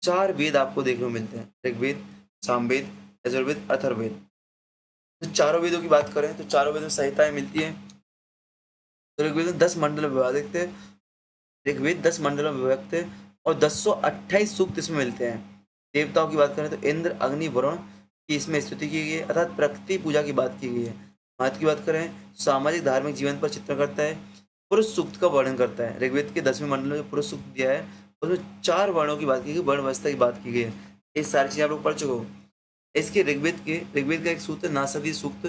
4 वेद आपको देखने को मिलते हैं, ऋग्वेद, सामवेद, यजुर्वेद, अथर्ववेद। तो चारों वेदों की बात करें तो चारों वेदों में संहिताएं मिलती हैं। तो ऋग्वेद में 10 मंडल विभाजित थे, ऋग्वेद 10 मंडलों में विभक्त है, और 1028 सूक्त इसमें मिलते हैं। देवताओं की बात करें तो इंद्र, अग्नि, वरुण की इसमें स्तुति की गई है, अर्थात प्रकृति पूजा की बात की गई है। महत्व की बात करें, सामाजिक धार्मिक जीवन पर चित्रण करता है। पुरुष सूक्त का वर्णन करता है। ऋग्वेद के 10वें मंडल में जो पुरुष सूक्त दिया है उसमें 4 वर्णों की बात की गई, वर्ण व्यवस्था की बात की गई है। ये सारी चीजें आप लोग पढ़ चुके हो। इसके ऋग्वेद का एक सूक्त है नासदी सूक्त,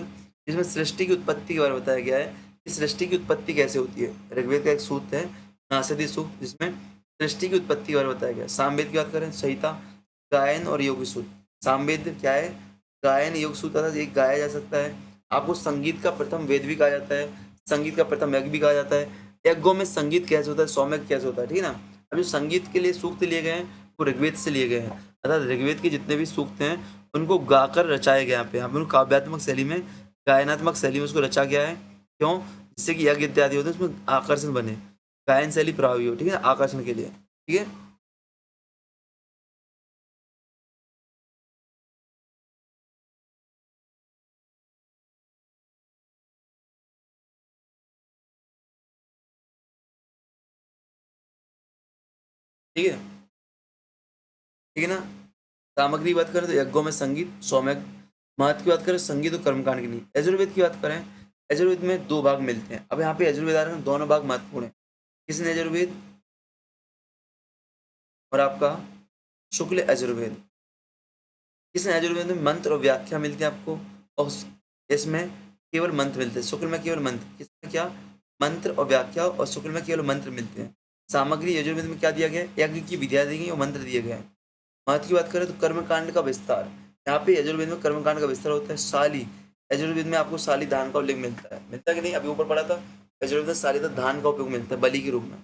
जिसमें सृष्टि की उत्पत्ति के बारे में बताया गया है कि सृष्टि की उत्पत्ति कैसे होती है। ऋग्वेद का एक सूक्त है नासदी सूक्त, जिसमें सृष्टि की उत्पत्ति के बारे में बताया गया है। सामवेद की बात करें, संहिता, गायन और योग सूत्र। सामवेद क्या है? गायन, योग सूत्र अर्थात एक गाया जा सकता है। आपको संगीत का प्रथम वेद भी कहा जाता है, संगीत का प्रथम यज्ञ भी कहा जाता है। यज्ञों में संगीत कैसे होता है, सौम्य कैसे होता है, ठीक है ना। अब जो संगीत के लिए सूक्त लिए गए हैं वो ऋग्वेद से लिए गए हैं, अर्थात ऋग्वेद के जितने भी सूक्त हैं उनको गाकर रचाए गए। यहाँ पे उनको काव्यात्मक शैली में, गायनात्मक शैली में उसको रचा गया है। क्यों? जिससे कि यज्ञ इत्यादि होते हैं उसमें आकर्षण बने, गायन शैली प्रभावी हो, ठीक है, आकर्षण के लिए, ठीक है। ठीक है, ठीक है ना। सामग्री की बात करें तो यज्ञों में संगीत, सौम्य। महत्व की बात करें संगीत और कर्मकांड की नहीं। यजुर्वेद की बात करें, यजुर्वेद में दो भाग मिलते हैं। अब यहाँ पे यजुर्वेद आ रहे हैं, दोनों भाग महत्वपूर्ण है। किसने यजुर्वेद और आपका शुक्ल यजुर्वेद। इस यजुर्वेद में मंत्र और व्याख्या मिलती है आपको, और इसमें केवल मंत्र मिलते हैं। शुक्ल में केवल मंत्र, किसमें क्या? मंत्र और व्याख्या, और शुक्ल में केवल मंत्र मिलते हैं। सामग्री यजुर्वेद में क्या दिया गया है? यज्ञ की विधियां दी गई और मंत्र दिए गए हैं। महत्व की बात करें तो कर्मकांड का विस्तार। यहाँ पे यजुर्वेद में कर्मकांड का विस्तार होता है। साली, यजुर्वेद में आपको साली धान का उल्लेख मिलता है, मिलता है कि नहीं? अभी ऊपर पढ़ा था, यजुर्वेद में साली धान का उपयोग मिलता है बलि के रूप में,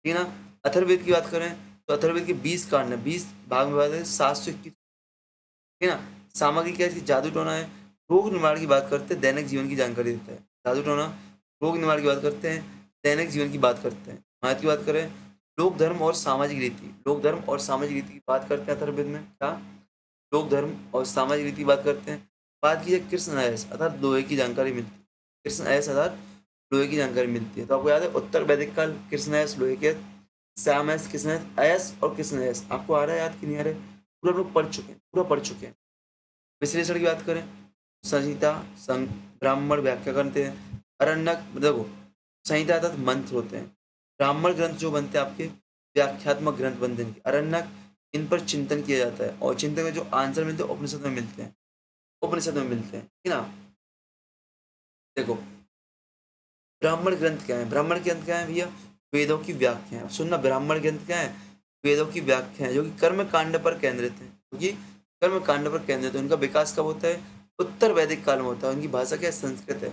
ठीक है ना। अथर्ववेद की बात करें तो अथर्ववेद के 20 कांड है, 20 भाग में विभाजित है, 721, ठीक है ना। सामग्री क्या है इसकी? जादू टोना है। रोग निवारण की बात करते हैं, दैनिक जीवन की जानकारी देता है। जादू टोना, रोग निवारण की बात करते हैं, दैनिक जीवन की बात करते हैं। महत्व की बात करें, लोक धर्म और सामाजिक रीति। लोक धर्म और सामाजिक रीति की बात करते हैं अथर्ववेद में, क्या? लोक धर्म और सामाजिक रीति की बात करते हैं। बात की जाए कृष्ण अयस अर्थात लोहे की जानकारी मिलती है। कृष्ण अयस अर्थात लोहे की जानकारी मिलती है। तो आपको याद है उत्तर वैदिक काल कृष्ण अयस लोहे के, श्याम अयस, कृष्ण अयस और कृष्ण अयस। आपको आ रहा है याद कि नहीं आ रहा है? पूरा हम लोग पढ़ चुके हैं, पूरा पढ़ चुके हैं। विश्लेषण की बात करें, संहिता, ब्राह्मण व्याख्या करते हैं। अरण्यक, देखो संहिता अर्थात मंत्र होते हैं। ब्राह्मण ग्रंथ जो बनते हैं आपके, व्याख्यात्मक ग्रंथ बनते हैं। अरण्यक, इन पर चिंतन किया जाता है, और चिंतन में जो आंसर मिलते हैं उपनिषद में मिलते हैं, उपनिषद में मिलते हैं, ठीक है ना। देखो ब्राह्मण ग्रंथ क्या है? ब्राह्मण ग्रंथ क्या है भैया? वेदों की व्याख्या है। सुनना, ब्राह्मण ग्रंथ क्या है? वेदों की व्याख्या है, जो कि कर्म कांड पर केंद्रित है, क्योंकि कर्म कांड पर केंद्रित है। उनका विकास कब होता है? उत्तर वैदिक काल में होता है। उनकी भाषा क्या है? संस्कृत है।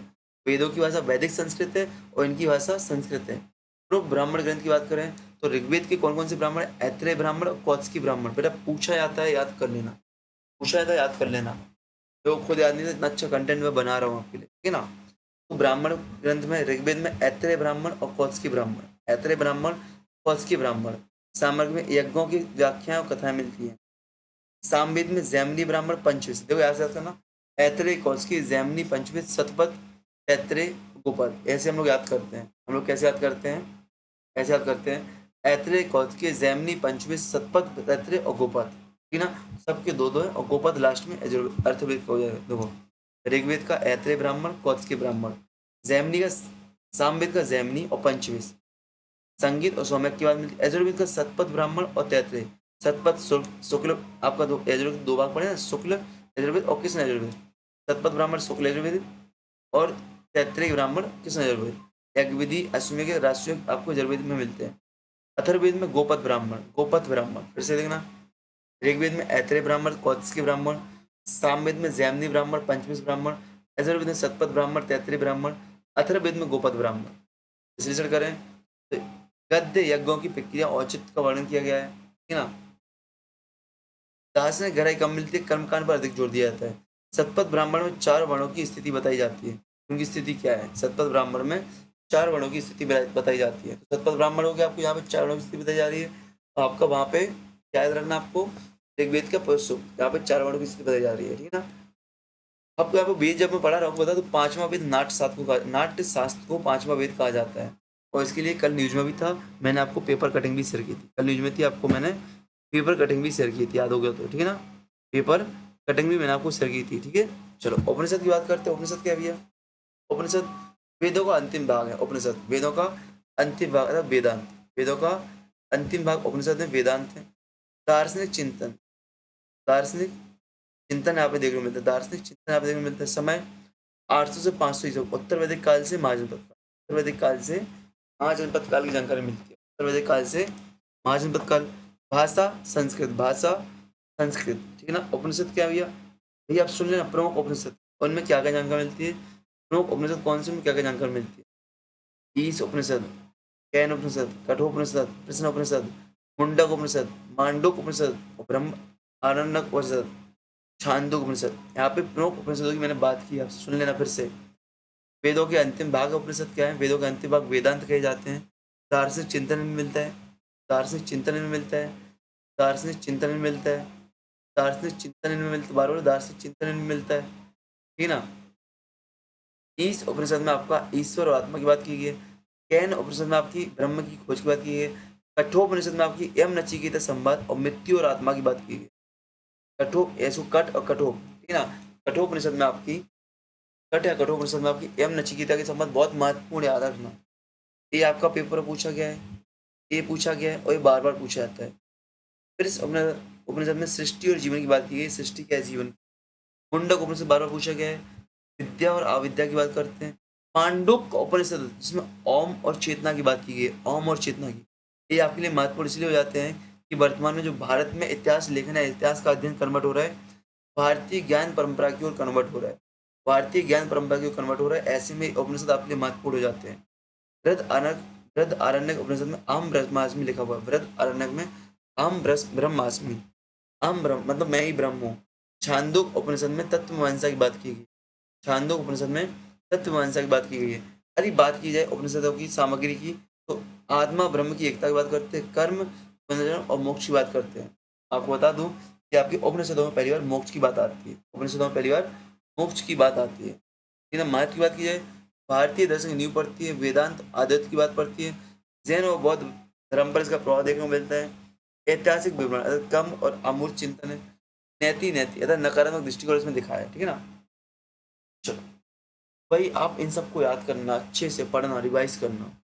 वेदों की भाषा वैदिक संस्कृत है और इनकी भाषा संस्कृत है। तो ब्राह्मण ग्रंथ की बात करें तो ऋग्वेद के कौन कौन से ब्राह्मण? ऐत्रेय ब्राह्मण और कौत्सकी ब्राह्मण। बेटा पूछा जाता है, याद कर लेना, पूछा जाता है, याद कर लेना। तो खुद याद नहीं था, इतना अच्छा कंटेंट मैं बना रहा हूँ आपके लिए, ठीक है ना। तो ब्राह्मण ग्रंथ में ऋग्वेद में ऐत्रेय ब्राह्मण और कौत्सकी ब्राह्मण, ऐत्रेय ब्राह्मण, कौत्सकी ब्राह्मण। सामग्री में यज्ञों की व्याख्याएं और कथाएं मिलती हैं। सामवेद में जैमिनी ब्राह्मण पंचविश, देखो याद से याद करना, ऐत्रेय, कौत्सकी, जैमिनी, पंचविश, शतपथ, ऐत्रेय, गोपद, ऐसे हम लोग याद करते हैं। हम लोग कैसे याद करते हैं? ऐसे याद करते हैं, ऐत्रेय, कौत्सकी, जैमिनी, पंचविश, शतपथ, ऐत्रेय और गोपद, ठीक है ना। सबके दो दो है, और गोपद लास्ट में अर्थवेद का हो जाएगा। देखो ऋग्वेद का ऐत्रेय ब्राह्मण, कौत्सकी ब्राह्मण, जैमिनी का, सामवेद का जैमिनी और पंचविश, संगीत और सौम्यक की बात मिलती है। यजुर्वेद का शतपथ ब्राह्मण और तैत्रेय। शतपथ शुक्ल, आपका दो यजुर्वेद दो भाग पड़े ना, शुक्ल यजुर्वेद और कृष्ण यजुर्वेद। शतपथ ब्राह्मण शुक्ल यजुर्वेद और तैत्रेय ब्राह्मण कृष्ण यजुर्वेद। यज्ञ विधि, अश्वमेध, राष्ट्रीय आपको यजुर्वेद में मिलते हैं। अथर्ववेद में गोपथ ब्राह्मण, गोपथ ब्राह्मण, फिर से देखना, ऋग्वेद में ऐत्रेय ब्राह्मण, कौत्सकी ब्राह्मण, सामवेद में जैमिनी ब्राह्मण, पंचविश ब्राह्मण, यजुर्वेद में शतपथ ब्राह्मण, तैत्रेय ब्राह्मण, अथर्ववेद में गोपथ ब्राह्मण। विश्लेषण करें तो गद्य यज्ञों की प्रक्रिया औचित्य का वर्णन किया गया है, ठीक है ना। दार्शनिक गहराई कम मिलती है, कर्मकांड पर अधिक जोर दिया जाता है। शतपथ ब्राह्मण में चार वर्णों की स्थिति बताई जाती है। उनकी स्थिति क्या है? शतपथ ब्राह्मण में चार वर्णों की स्थिति बताई जाती है। तो शतपथ ब्राह्मण हो गया, आपको यहाँ पे चार वर्णों की स्थिति बताई जा रही है। तो आपका वहाँ पे क्या याद रखना आपको? ऋग्वेद का पुरुष सूक्त, यहाँ पे चार वर्णों की स्थिति बताई जा रही है, ठीक है ना। आपको यहाँ पे वेद जब मैं पढ़ा रहा हूँ बता, तो पांचवा वेद नाट्य शास्त्र को नाट्य शास्त्र को पांचवा वेद कहा जाता है। और इसके लिए कल न्यूज में भी था, मैंने आपको पेपर कटिंग भी शेयर की थी, कल न्यूज में थी, आपको मैंने पेपर कटिंग भी शेयर की थी, याद हो गया तो, ठीक है ना। पेपर कटिंग भी मैंने आपको शेयर की थी, ठीक है। चलो उपनिषद की बात करते हैं। उपनिषद क्या भी है? उपनिषद वेदों का अंतिम भाग है। उपनिषद वेदों का अंतिम भाग है, वेदांत। वेदों का अंतिम भाग उपनिषद में वेदांत है। दार्शनिक चिंतन, दार्शनिक चिंतन यहाँ पे देखने को मिलता है। दार्शनिक चिंतन यहाँ पे देखने को मिलता है। समय 800 से 500 ईसा उत्तर वैदिक काल से महाजनपद काल, उत्तर वैदिक काल से महाजनपद काल की जानकारी मिलती है। उत्तर वैदिक काल से महाजनपद काल। भाषा संस्कृत, भाषा संस्कृत, ठीक है ना। उपनिषद क्या है भैया, भैया आप सुन लेना, प्रमुख उपनिषद, उनमें क्या क्या जानकारी मिलती है, प्रमुख उपनिषद कौन से, में क्या क्या जानकारी मिलती है। ईश उपनिषद, कैन उपनिषद, कठोपनिषद, प्रश्न उपनिषद, मुंडक उपनिषद, मांडुक उपनिषद, ब्रह्म आरण्यक उपनिषद, छांदोग उपनिषद। यहाँ पे प्रमुख उपनिषदों की मैंने बात की, आप सुन लेना फिर से। वेदों के अंतिम भाग उपनिषद क्या है, वेदों के अंतिम भाग वेदांत कहे जाते हैं। दार्शनिक चिंतन में मिलता है, दार्शनिक चिंतन में मिलता है, दार्शनिक चिंतन में मिलता है, दार्शनिक चिंतन में मिलता है, बार बार दार्शनिक चिंतन में मिलता है, ठीक है ना। इस उपनिषद में आपका ईश्वर और आत्मा की बात की गई है। कैन उपनिषद में आपकी ब्रह्म की खोज की बात की गई है। कठोपनिषद में आपकी यम नचिकेता संवाद और मृत्यु और आत्मा की बात की गई है। कठोप ऐसो कट और कठोप, ठीक है ना। कठोपनिषद में आपकी कट या कठोपनिषद में आपकी यम नचिकेता के संबंध बहुत महत्वपूर्ण याद रखना। ये आपका पेपर में पूछा गया है, ये पूछा गया है और ये बार बार पूछा जाता है। फिर इस उपनिषद में सृष्टि और जीवन की बात की गई, सृष्टि क्या है, जीवन। मुंडक उपनिषद बार बार पूछा गया है, विद्या और अविद्या की बात करते हैं। पांडुक उपनिषद जिसमें ओम और चेतना की बात की गई है, ओम और चेतना की, ये आपके लिए महत्वपूर्ण इसलिए हो जाते हैं कि वर्तमान में जो भारत में इतिहास लेखन है, इतिहास का अध्ययन कन्वर्ट हो रहा है भारतीय ज्ञान परंपरा की ओर कन्वर्ट हो रहा है, भारतीय ज्ञान परंपरा की ओर कन्वर्ट हो रहा है। ऐसे में उपनिषद आपके लिए महत्वपूर्ण हो जाते हैं। वृहद आरण्यक उपनिषद में अहम ब्रह्मास्मि लिखा हुआ है। वृहद आरण्यक में अहम ब्रह्मास्मि, अहम ब्रह्म मतलब मैं ही ब्रह्म हूँ। छांदोक उपनिषद में तत्वमीमांसा की बात की गई, छांदोक उपनिषद में तत्वमीमांसा की बात की गई है। यदि बात की जाए उपनिषदों की सामग्री की, तो आत्मा ब्रह्म की एकता की बात करते हैं, कर्म पुनर्जन्म और मोक्ष की बात करते हैं। आपको बता दूं कि आपके उपनिषदों में पहली बार मोक्ष की बात आती है, उपनिषदों में पहली बार मोक्ष की बात आती है। लेकिन महत्व की बात की जाए, भारतीय दर्शन की नींव पड़ती है, वेदांत आदत की बात पड़ती है, जैन और बौद्ध धर्म पर इसका प्रभाव देखने को मिलता है। ऐतिहासिक विवरण अर्थात कम और अमूर्त चिंतन है। नैति नैति अर्थात नकारात्मक दृष्टिकोण इसमें दिखाया है, ठीक है ना। चलो भाई आप इन सबको याद करना, अच्छे से पढ़ना, रिवाइज करना।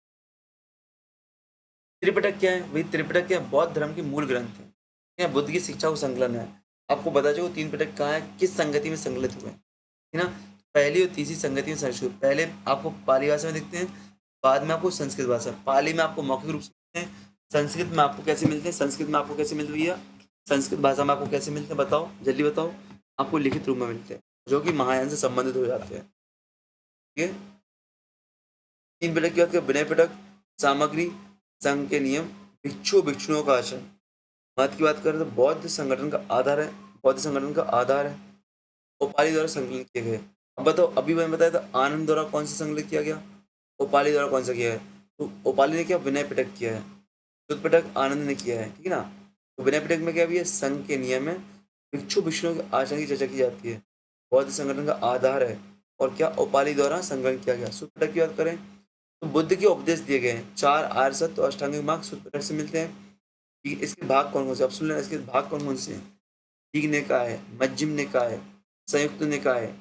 त्रिपिटक क्या है, भाई त्रिपिटक क्या है, बौद्ध धर्म के मूल ग्रंथ है, यह बुद्ध की शिक्षा को संकलन है। आपको बता चलो तीन पिटक कहाँ है, किस संगति में संकलित हुए हैं, है ना। पहली और तीसरी संगति में संस्कृत, पहले आपको पाली भाषा में दिखते हैं, बाद में आपको संस्कृत भाषा, पाली में आपको मौखिक रूप से मिलते हैं, संस्कृत में आपको कैसे मिलते हैं, संस्कृत में आपको कैसे मिलते भैया, संस्कृत भाषा में आपको कैसे मिलते हैं बताओ, जल्दी बताओ। आपको लिखित रूप में मिलते हैं, जो कि महायान से संबंधित हो जाते हैं, ठीक है। तीन पिटक की बात करें, विनय पिटक, सामग्री, संघ के नियम, भिक्षुओं का आचरण। महत्व की बात करें तो बौद्ध संगठन का आधार है, बौद्ध संगठन का आधार है, ओपाली द्वारा संकलित किए गए। अब बताओ, अभी मैंने बताया था आनंद द्वारा कौन सा संकलित किया गया, ओपाली द्वारा कौन सा किया है, तो ओपाली ने क्या विनय पिटक किया है, शुद्ध पिटक आनंद ने किया है, ठीक है ना। तो विनय पिटक में क्या भी है, संघ के नियम है, भिक्षुओं के आचरण की चर्चा की जाती है, बौद्ध संगठन का आधार है, और क्या ओपाली द्वारा संकलन किया गया। शुद्ध पिटक की बात करें तो बुद्ध के उपदेश दिए गए हैं, चार आर्य सत्य और अष्टांगिक मार्ग शुद्ध पिटक से मिलते हैं। इसके भाग कौन कौन से, अब सुन लेना, इसके भाग कौन कौन से हैं। दीघ निकाय है, मध्यम निकाय है, संयुक्त निकाय है,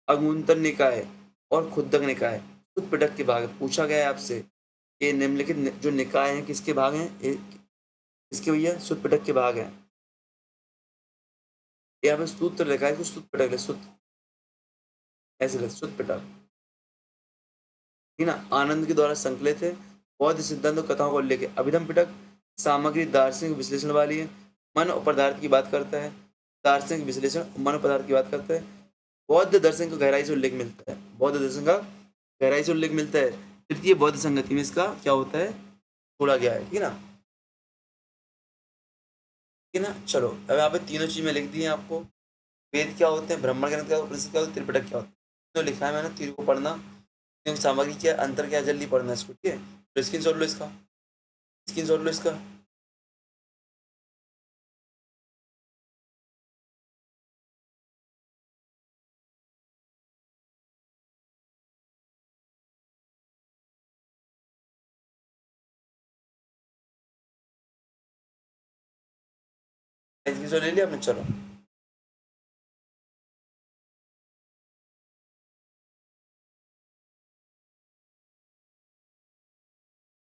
अगुंतन निकाय और खुद्दक निकाय। शुद्ध पिटक के भाग पूछा गया है आपसे, ये निम्नलिखित जो निकाय हैं किसके भाग हैं, इसके भैया शुद्ध पिटक के भाग हैं। यहाँ पे सूत्र लिखा है, शुद्ध पिटक शुद्ध ऐसे शुद्ध पिटक, ठीक है ना। आनंद के द्वारा संकलित है, बौद्ध सिद्धांतों कथाओं को लेके। अभिधम पिटक सामग्री दार्शनिक विश्लेषण वाली है, मन और पदार्थ की बात करता है, दार्शनिक विश्लेषण मन और पदार्थ की बात करता है। बौद्ध दर्शन का गहराई से उल्लेख मिलता है, बौद्ध दर्शन का गहराई से उल्लेख मिलता है। तृतीय बौद्ध संगति में इसका क्या होता है, छोड़ा गया है, ठीक है ना, ठीक है ना। चलो अब यहाँ पे तीनों चीज में लिख दी है आपको। वेद क्या होते हैं, ब्राह्मण ग्रंथ क्या होता है, उपनिषद क्या होता है, त्रिपिटक क्या होता है, तो लिखा है मैंने, तीनों को पढ़ना। क्योंकि सामग्री क्या है, अंतर क्या है, जल्दी पढ़ना इसको, ठीक है। तो स्क्रीन शॉट लो इसका, स्क्रीन शॉट लो इसका। स्क्रीन शॉट ले लिया आपने, चलो।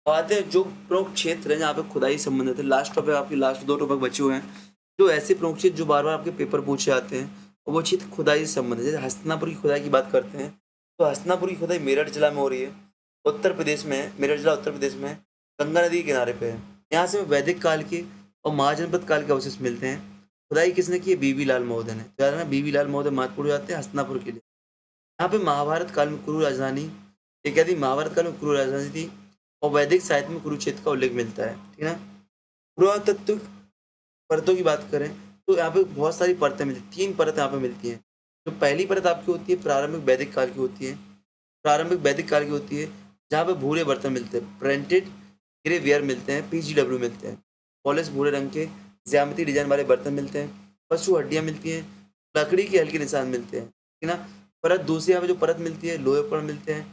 बातें जो प्रमुख क्षेत्र है जहाँ पे खुदाई संबंधित है, लास्ट टॉपिक आपकी, लास्ट दो टॉपिक बचे हुए हैं, जो ऐसे प्रमुख क्षेत्र जो बार बार आपके पेपर पूछे जाते हैं, और वो क्षेत्र खुदाई से संबंधित है। जैसे हस्तिनापुर की खुदाई की बात करते हैं, तो हस्तिनापुर की खुदाई मेरठ जिला में हो रही है, उत्तर प्रदेश में है। मेरठ जिला उत्तर प्रदेश में है, गंगा नदी के किनारे पे है। यहाँ से वैदिक काल के और महाजनपद काल के अवशेष मिलते हैं। खुदाई किसने की है? बीबी लाल महोदय ने। तो याद रखना, बीबी लाल महोदय महत्वपूर्ण हो जाते हैं हस्तिनापुर के लिए। यहाँ पे महाभारत काल में कुरु राजधानी, ये क्या थी? महाभारत काल में कुरु राजधानी थी। और वैदिक साहित्य में कुरुक्षेत्र का उल्लेख मिलता है, ठीक है ना। पुरातत्व परतों की बात करें तो यहाँ पे बहुत सारी परतें मिलती हैं, 3 परत यहाँ पे मिलती हैं। जो पहली परत आपकी होती है प्रारंभिक वैदिक काल की होती है, प्रारंभिक वैदिक काल की होती है, जहाँ पे भूरे बर्तन मिलते हैं, प्रिंटेड ग्रे वेयर मिलते हैं, पीजीडब्ल्यू मिलते हैं, पॉलिश भूरे रंग के ज्यामिति डिजाइन वाले बर्तन मिलते हैं, पशु हड्डियाँ मिलती हैं, लकड़ी के हल्के निशान मिलते हैं, ठीक है ना। परत दूसरी यहाँ पे जो परत मिलती है, लोहे उपकरण मिलते हैं,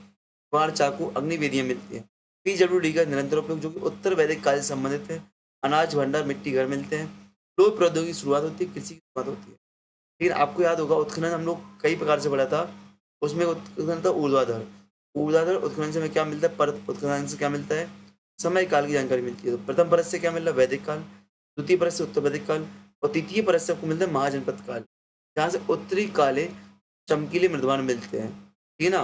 बाण चाकू अग्निवेदियाँ मिलती हैं। पीडब्ल्यूडी का निरंतर उपयोग जो कि उत्तर वैदिक काल से संबंधित है। अनाज भंडार मिट्टी घर मिलते हैं। लोह प्रौद्योगिकी की शुरुआत होती है, कृषि की शुरुआत होती है। लेकिन आपको याद होगा उत्खनन हम लोग कई प्रकार से पढ़ा था, उसमें उत्खनन था ऊर्ध्वाधर। ऊर्ध्वाधर उत्खनन से हमें क्या मिलता है? परत उत्खनन से क्या मिलता है? समय काल की जानकारी मिलती है। तो प्रथम परत से क्या मिल रहा है? वैदिक काल। द्वितीय परत से उत्तर वैदिक काल। और तृतीय परत से आपको मिलता है महाजनपद काल, जहाँ से उत्तरी काले चमकीले मृदवान मिलते हैं, ठीक है ना।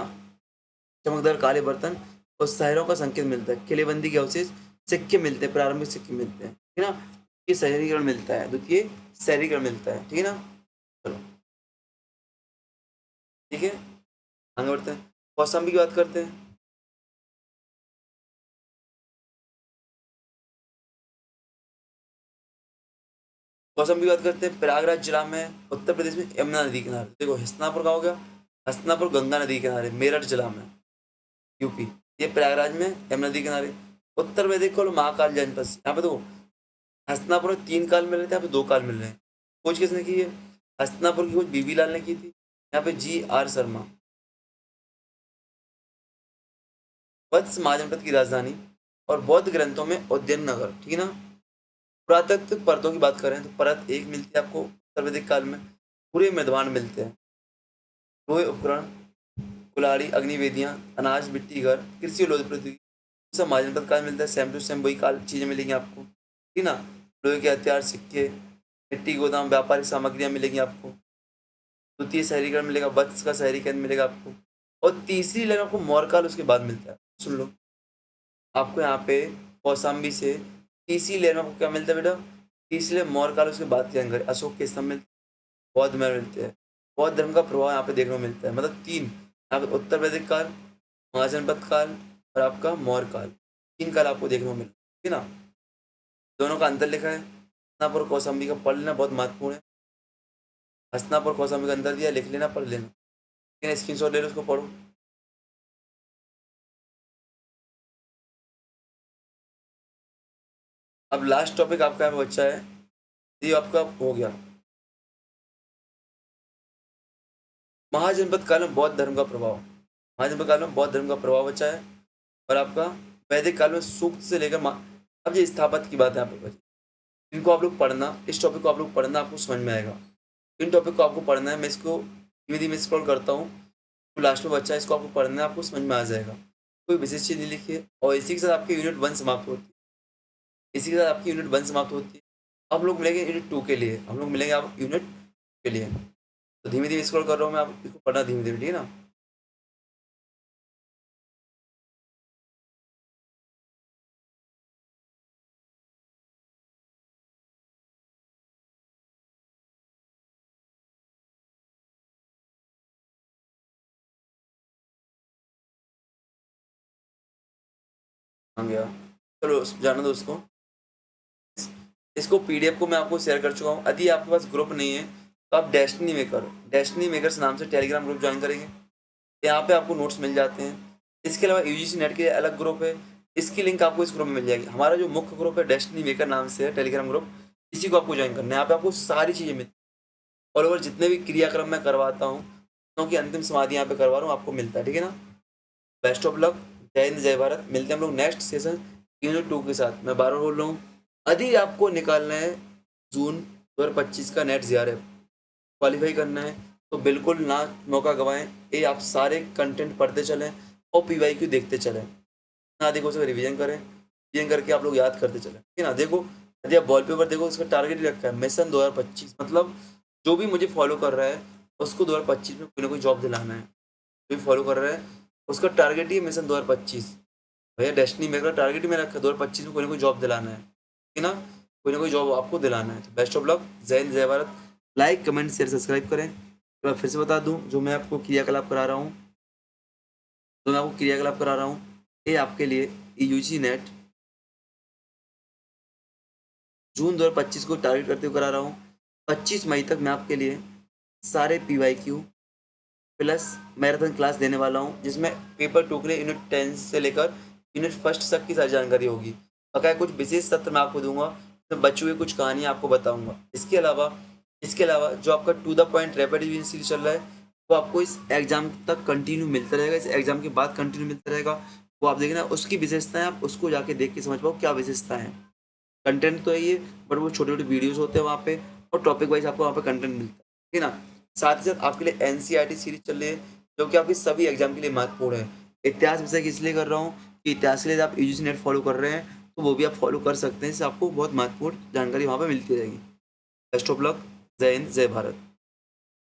चमकदार काले बर्तन और शहरों का संकेत मिलता है। किलेबंदी के अवशेष, सिक्के मिलते हैं, प्रारंभिक सिक्के मिलते हैं, ठीक है ना। ये शहरीकरण मिलता है, द्वितीय शहरीकरण मिलता है, ठीक है ना। चलो ठीक है, आगे बढ़ते हैं, कौशाम्बी की बात करते हैं। कौशाम्बी की बात करते हैं। प्रयागराज जिला में उत्तर प्रदेश में यमुना नदी किनारे। देखो हस्तिनापुर का हो गया, हस्तिनापुर गंगा नदी किनारे मेरठ जिला में यूपी। ये प्रयागराज में यमुना नदी किनारे। उत्तर में देखो महाकाल जनपद, यहाँ पे देखो हस्तिनापुर में 3 काल मिल रहे थे, यहाँ पे 2 काल मिल रहे हैं। खोज किसने की है? हस्तिनापुर की खोज बीबी लाल ने की थी। यहाँ पे GR शर्मा। वत्स महाजनपद की राजधानी और बौद्ध ग्रंथों में उद्यन नगर, ठीक है ना। पुरातत्व परतों की बात करें तो परत 1 मिलती है आपको उत्तर वैदिक काल में, पूरे मृदवान मिलते हैं, लोहे उपकरण, कुल्हाड़ी अग्निवेदियाँ, अनाज मिट्टी घर, कृषि और लोह प्रौद्योगिकी सब महाजनपद काल मिलता है। सेम टू सेम वही काल चीज़ें मिलेंगी आपको, ठीक है ना। लोहे के हथियार, सिक्के, मिट्टी गोदाम, व्यापारिक सामग्रियाँ मिलेंगी आपको। द्वितीय शहरीकरण मिलेगा, वत्स का शहरीकरण मिलेगा आपको। और तीसरी लाइन आपको मौर्य काल उसके बाद मिलता है। सुन लो, आपको यहाँ पे कौशाम्बी से तीसरी लेयर में आपको क्या मिलता है बेटा? तीसरी लेयर मौर्य काल, उसके बाद की जानकारी अशोक के स्तंभ मिलते हैं, बौद्ध में मिलते हैं। बौद्ध धर्म का प्रभाव यहाँ पे देखने को मिलता है, मतलब 3 यहाँ पे उत्तर वैदिक काल, महाजनपद काल और आपका मौर्य काल, 3 काल आपको देखने को मिलता है, ठीक है ना। दोनों का अंतर लिखा है। हस्तिनापुर और कौशाम्बी का पढ़ लेना बहुत महत्वपूर्ण है। हस्तिनापुर और कौशाम्बी का अंतर दिया, लिख लेना, पढ़ लेना, ठीक है। स्क्रीनशॉट ले लो, उसको पढ़ो। अब लास्ट टॉपिक आपका यहाँ पे बच्चा है, ये आपका हो गया महाजनपद काल में बौद्ध धर्म का प्रभाव। महाजनपद काल में बौद्ध धर्म का प्रभाव बचा है। और आपका वैदिक काल में सूक्त से लेकर अब ये स्थापत्य की बात है यहाँ पे बची। इनको आप लोग पढ़ना, इस टॉपिक को आप लोग पढ़ना, आपको समझ में आएगा। इन टॉपिक को आपको पढ़ना है, मैं इसको धीमे धीमे स्क्रॉल करता हूँ, तो लास्ट में बच्चा है, इसको आपको पढ़ना है, आपको समझ में आ जाएगा। कोई विशेष चीज़ नहीं लिखी है। और इसी के साथ आपकी यूनिट 1 समाप्त होती है। इसी के साथ आपकी यूनिट 1 समाप्त होती है। अब हम लोग मिलेंगे यूनिट 2 के लिए, हम लोग मिलेंगे आप यूनिट के लिए। तो धीमे धीमे स्क्रॉल कर रहा हूँ मैं, आप इसको पढ़ना धीमे धीमे, ठीक है ना। आ गया, चलो जाना दो उसको। इसको पीडीएफ को मैं आपको शेयर कर चुका हूँ। यदि आपके पास ग्रुप नहीं है तो आप डेस्टिनी मेकर्स नाम से टेलीग्राम ग्रुप ज्वाइन करेंगे। यहाँ पे आपको नोट्स मिल जाते हैं। इसके अलावा यूजीसी नेट के लिए अलग ग्रुप है, इसकी लिंक आपको इस ग्रुप में मिल जाएगी। हमारा जो मुख्य ग्रुप है डेस्टिनी मेकर नाम से है टेलीग्राम ग्रुप, इसी को आपको ज्वाइन करना है। यहाँ पे आपको सारी चीज़ें मिलती हैं, ऑल ओवर जितने भी क्रियाक्रम मैं करवाता हूँ, क्योंकि अंतिम समाधि यहाँ पे करवा रहा हूँ, आपको मिलता है, ठीक है ना। बेस्ट ऑफ लक, जय हिंद जय भारत। मिलते हैं हम लोग नेक्स्ट सेशन यूनिट 2 के साथ। मैं बार बार बोल रहा हूँ, यदि आपको निकालना है जून 2025 का नेट जीआरएफ क्वालिफाई करना है, तो बिल्कुल ना मौका गंवाएं। ये आप सारे कंटेंट पढ़ते चलें और पीवाईक्यू देखते चलें। ना देखो उसका रिवीजन करें, रिवीजन करके आप लोग याद करते चलें, ठीक है ना। देखो यदि आप वॉलपेपर देखो, उसका टारगेट रखा है मिशन 2025, मतलब जो भी मुझे फॉलो कर रहा है उसको 2025 में कोई ना कोई जॉब दिलाना है। जो भी फॉलो कर रहा है उसका टारगेट ही है मिशन 2025। भैया डेस्टिनी मेरा टारगेट ही मेरा रखा है 2025 में कोई ना कोई जॉब दिलाना है, ठीक है ना? कोई ना कोई जॉब आपको दिलाना है। तो बेस्ट ऑफ लक। जय हिंद, जय Bharat. Like, comment, share, subscribe करें। तो मैं फिर से बता दूं, जो मैं आपको क्रियाकलाप करा रहा हूँ, ये आपके लिए यूजी नेट जून 2025 को टारगेट करते हुए करा रहा हूँ। 25 मई तक मैं आपके लिए सारे PYQ प्लस मैराथन क्लास देने वाला हूँ, जिसमें पेपर टू के लिए यूनिट 10 से लेकर यूनिट फर्स्ट तक की सारी जानकारी होगी। बकाया कुछ विशेष सत्र मैं आपको दूंगा, तो बची हुई कुछ कहानियाँ आपको बताऊंगा। इसके अलावा जो आपका to the point rapid revision series चल रहा है, वो आपको इस एग्जाम तक कंटिन्यू मिलता रहेगा, इस एग्जाम के बाद कंटिन्यू मिलता रहेगा। वो आप देखना उसकी विशेषताएं, आप उसको जाके देख के समझ पाओ क्या विशेषता है। कंटेंट तो है ये, बट वो छोटे छोटे वीडियोस होते हैं वहाँ पे, और टॉपिक वाइज आपको वहाँ पे कंटेंट मिलता है, ठीक है ना? साथ ही साथ आपके लिए NCERT सीरीज चल रही है, जो कि आपकी सभी एग्जाम के लिए महत्वपूर्ण है। इतिहास विषय की इसलिए कर रहा हूँ कि इतिहास के लिए आप यूजीसी नेट फॉलो कर रहे हैं, तो वो भी आप फॉलो कर सकते हैं, इससे आपको बहुत महत्वपूर्ण जानकारी वहाँ पे मिलती रहेगी। Best of luck. जय हिंद, जय भारत।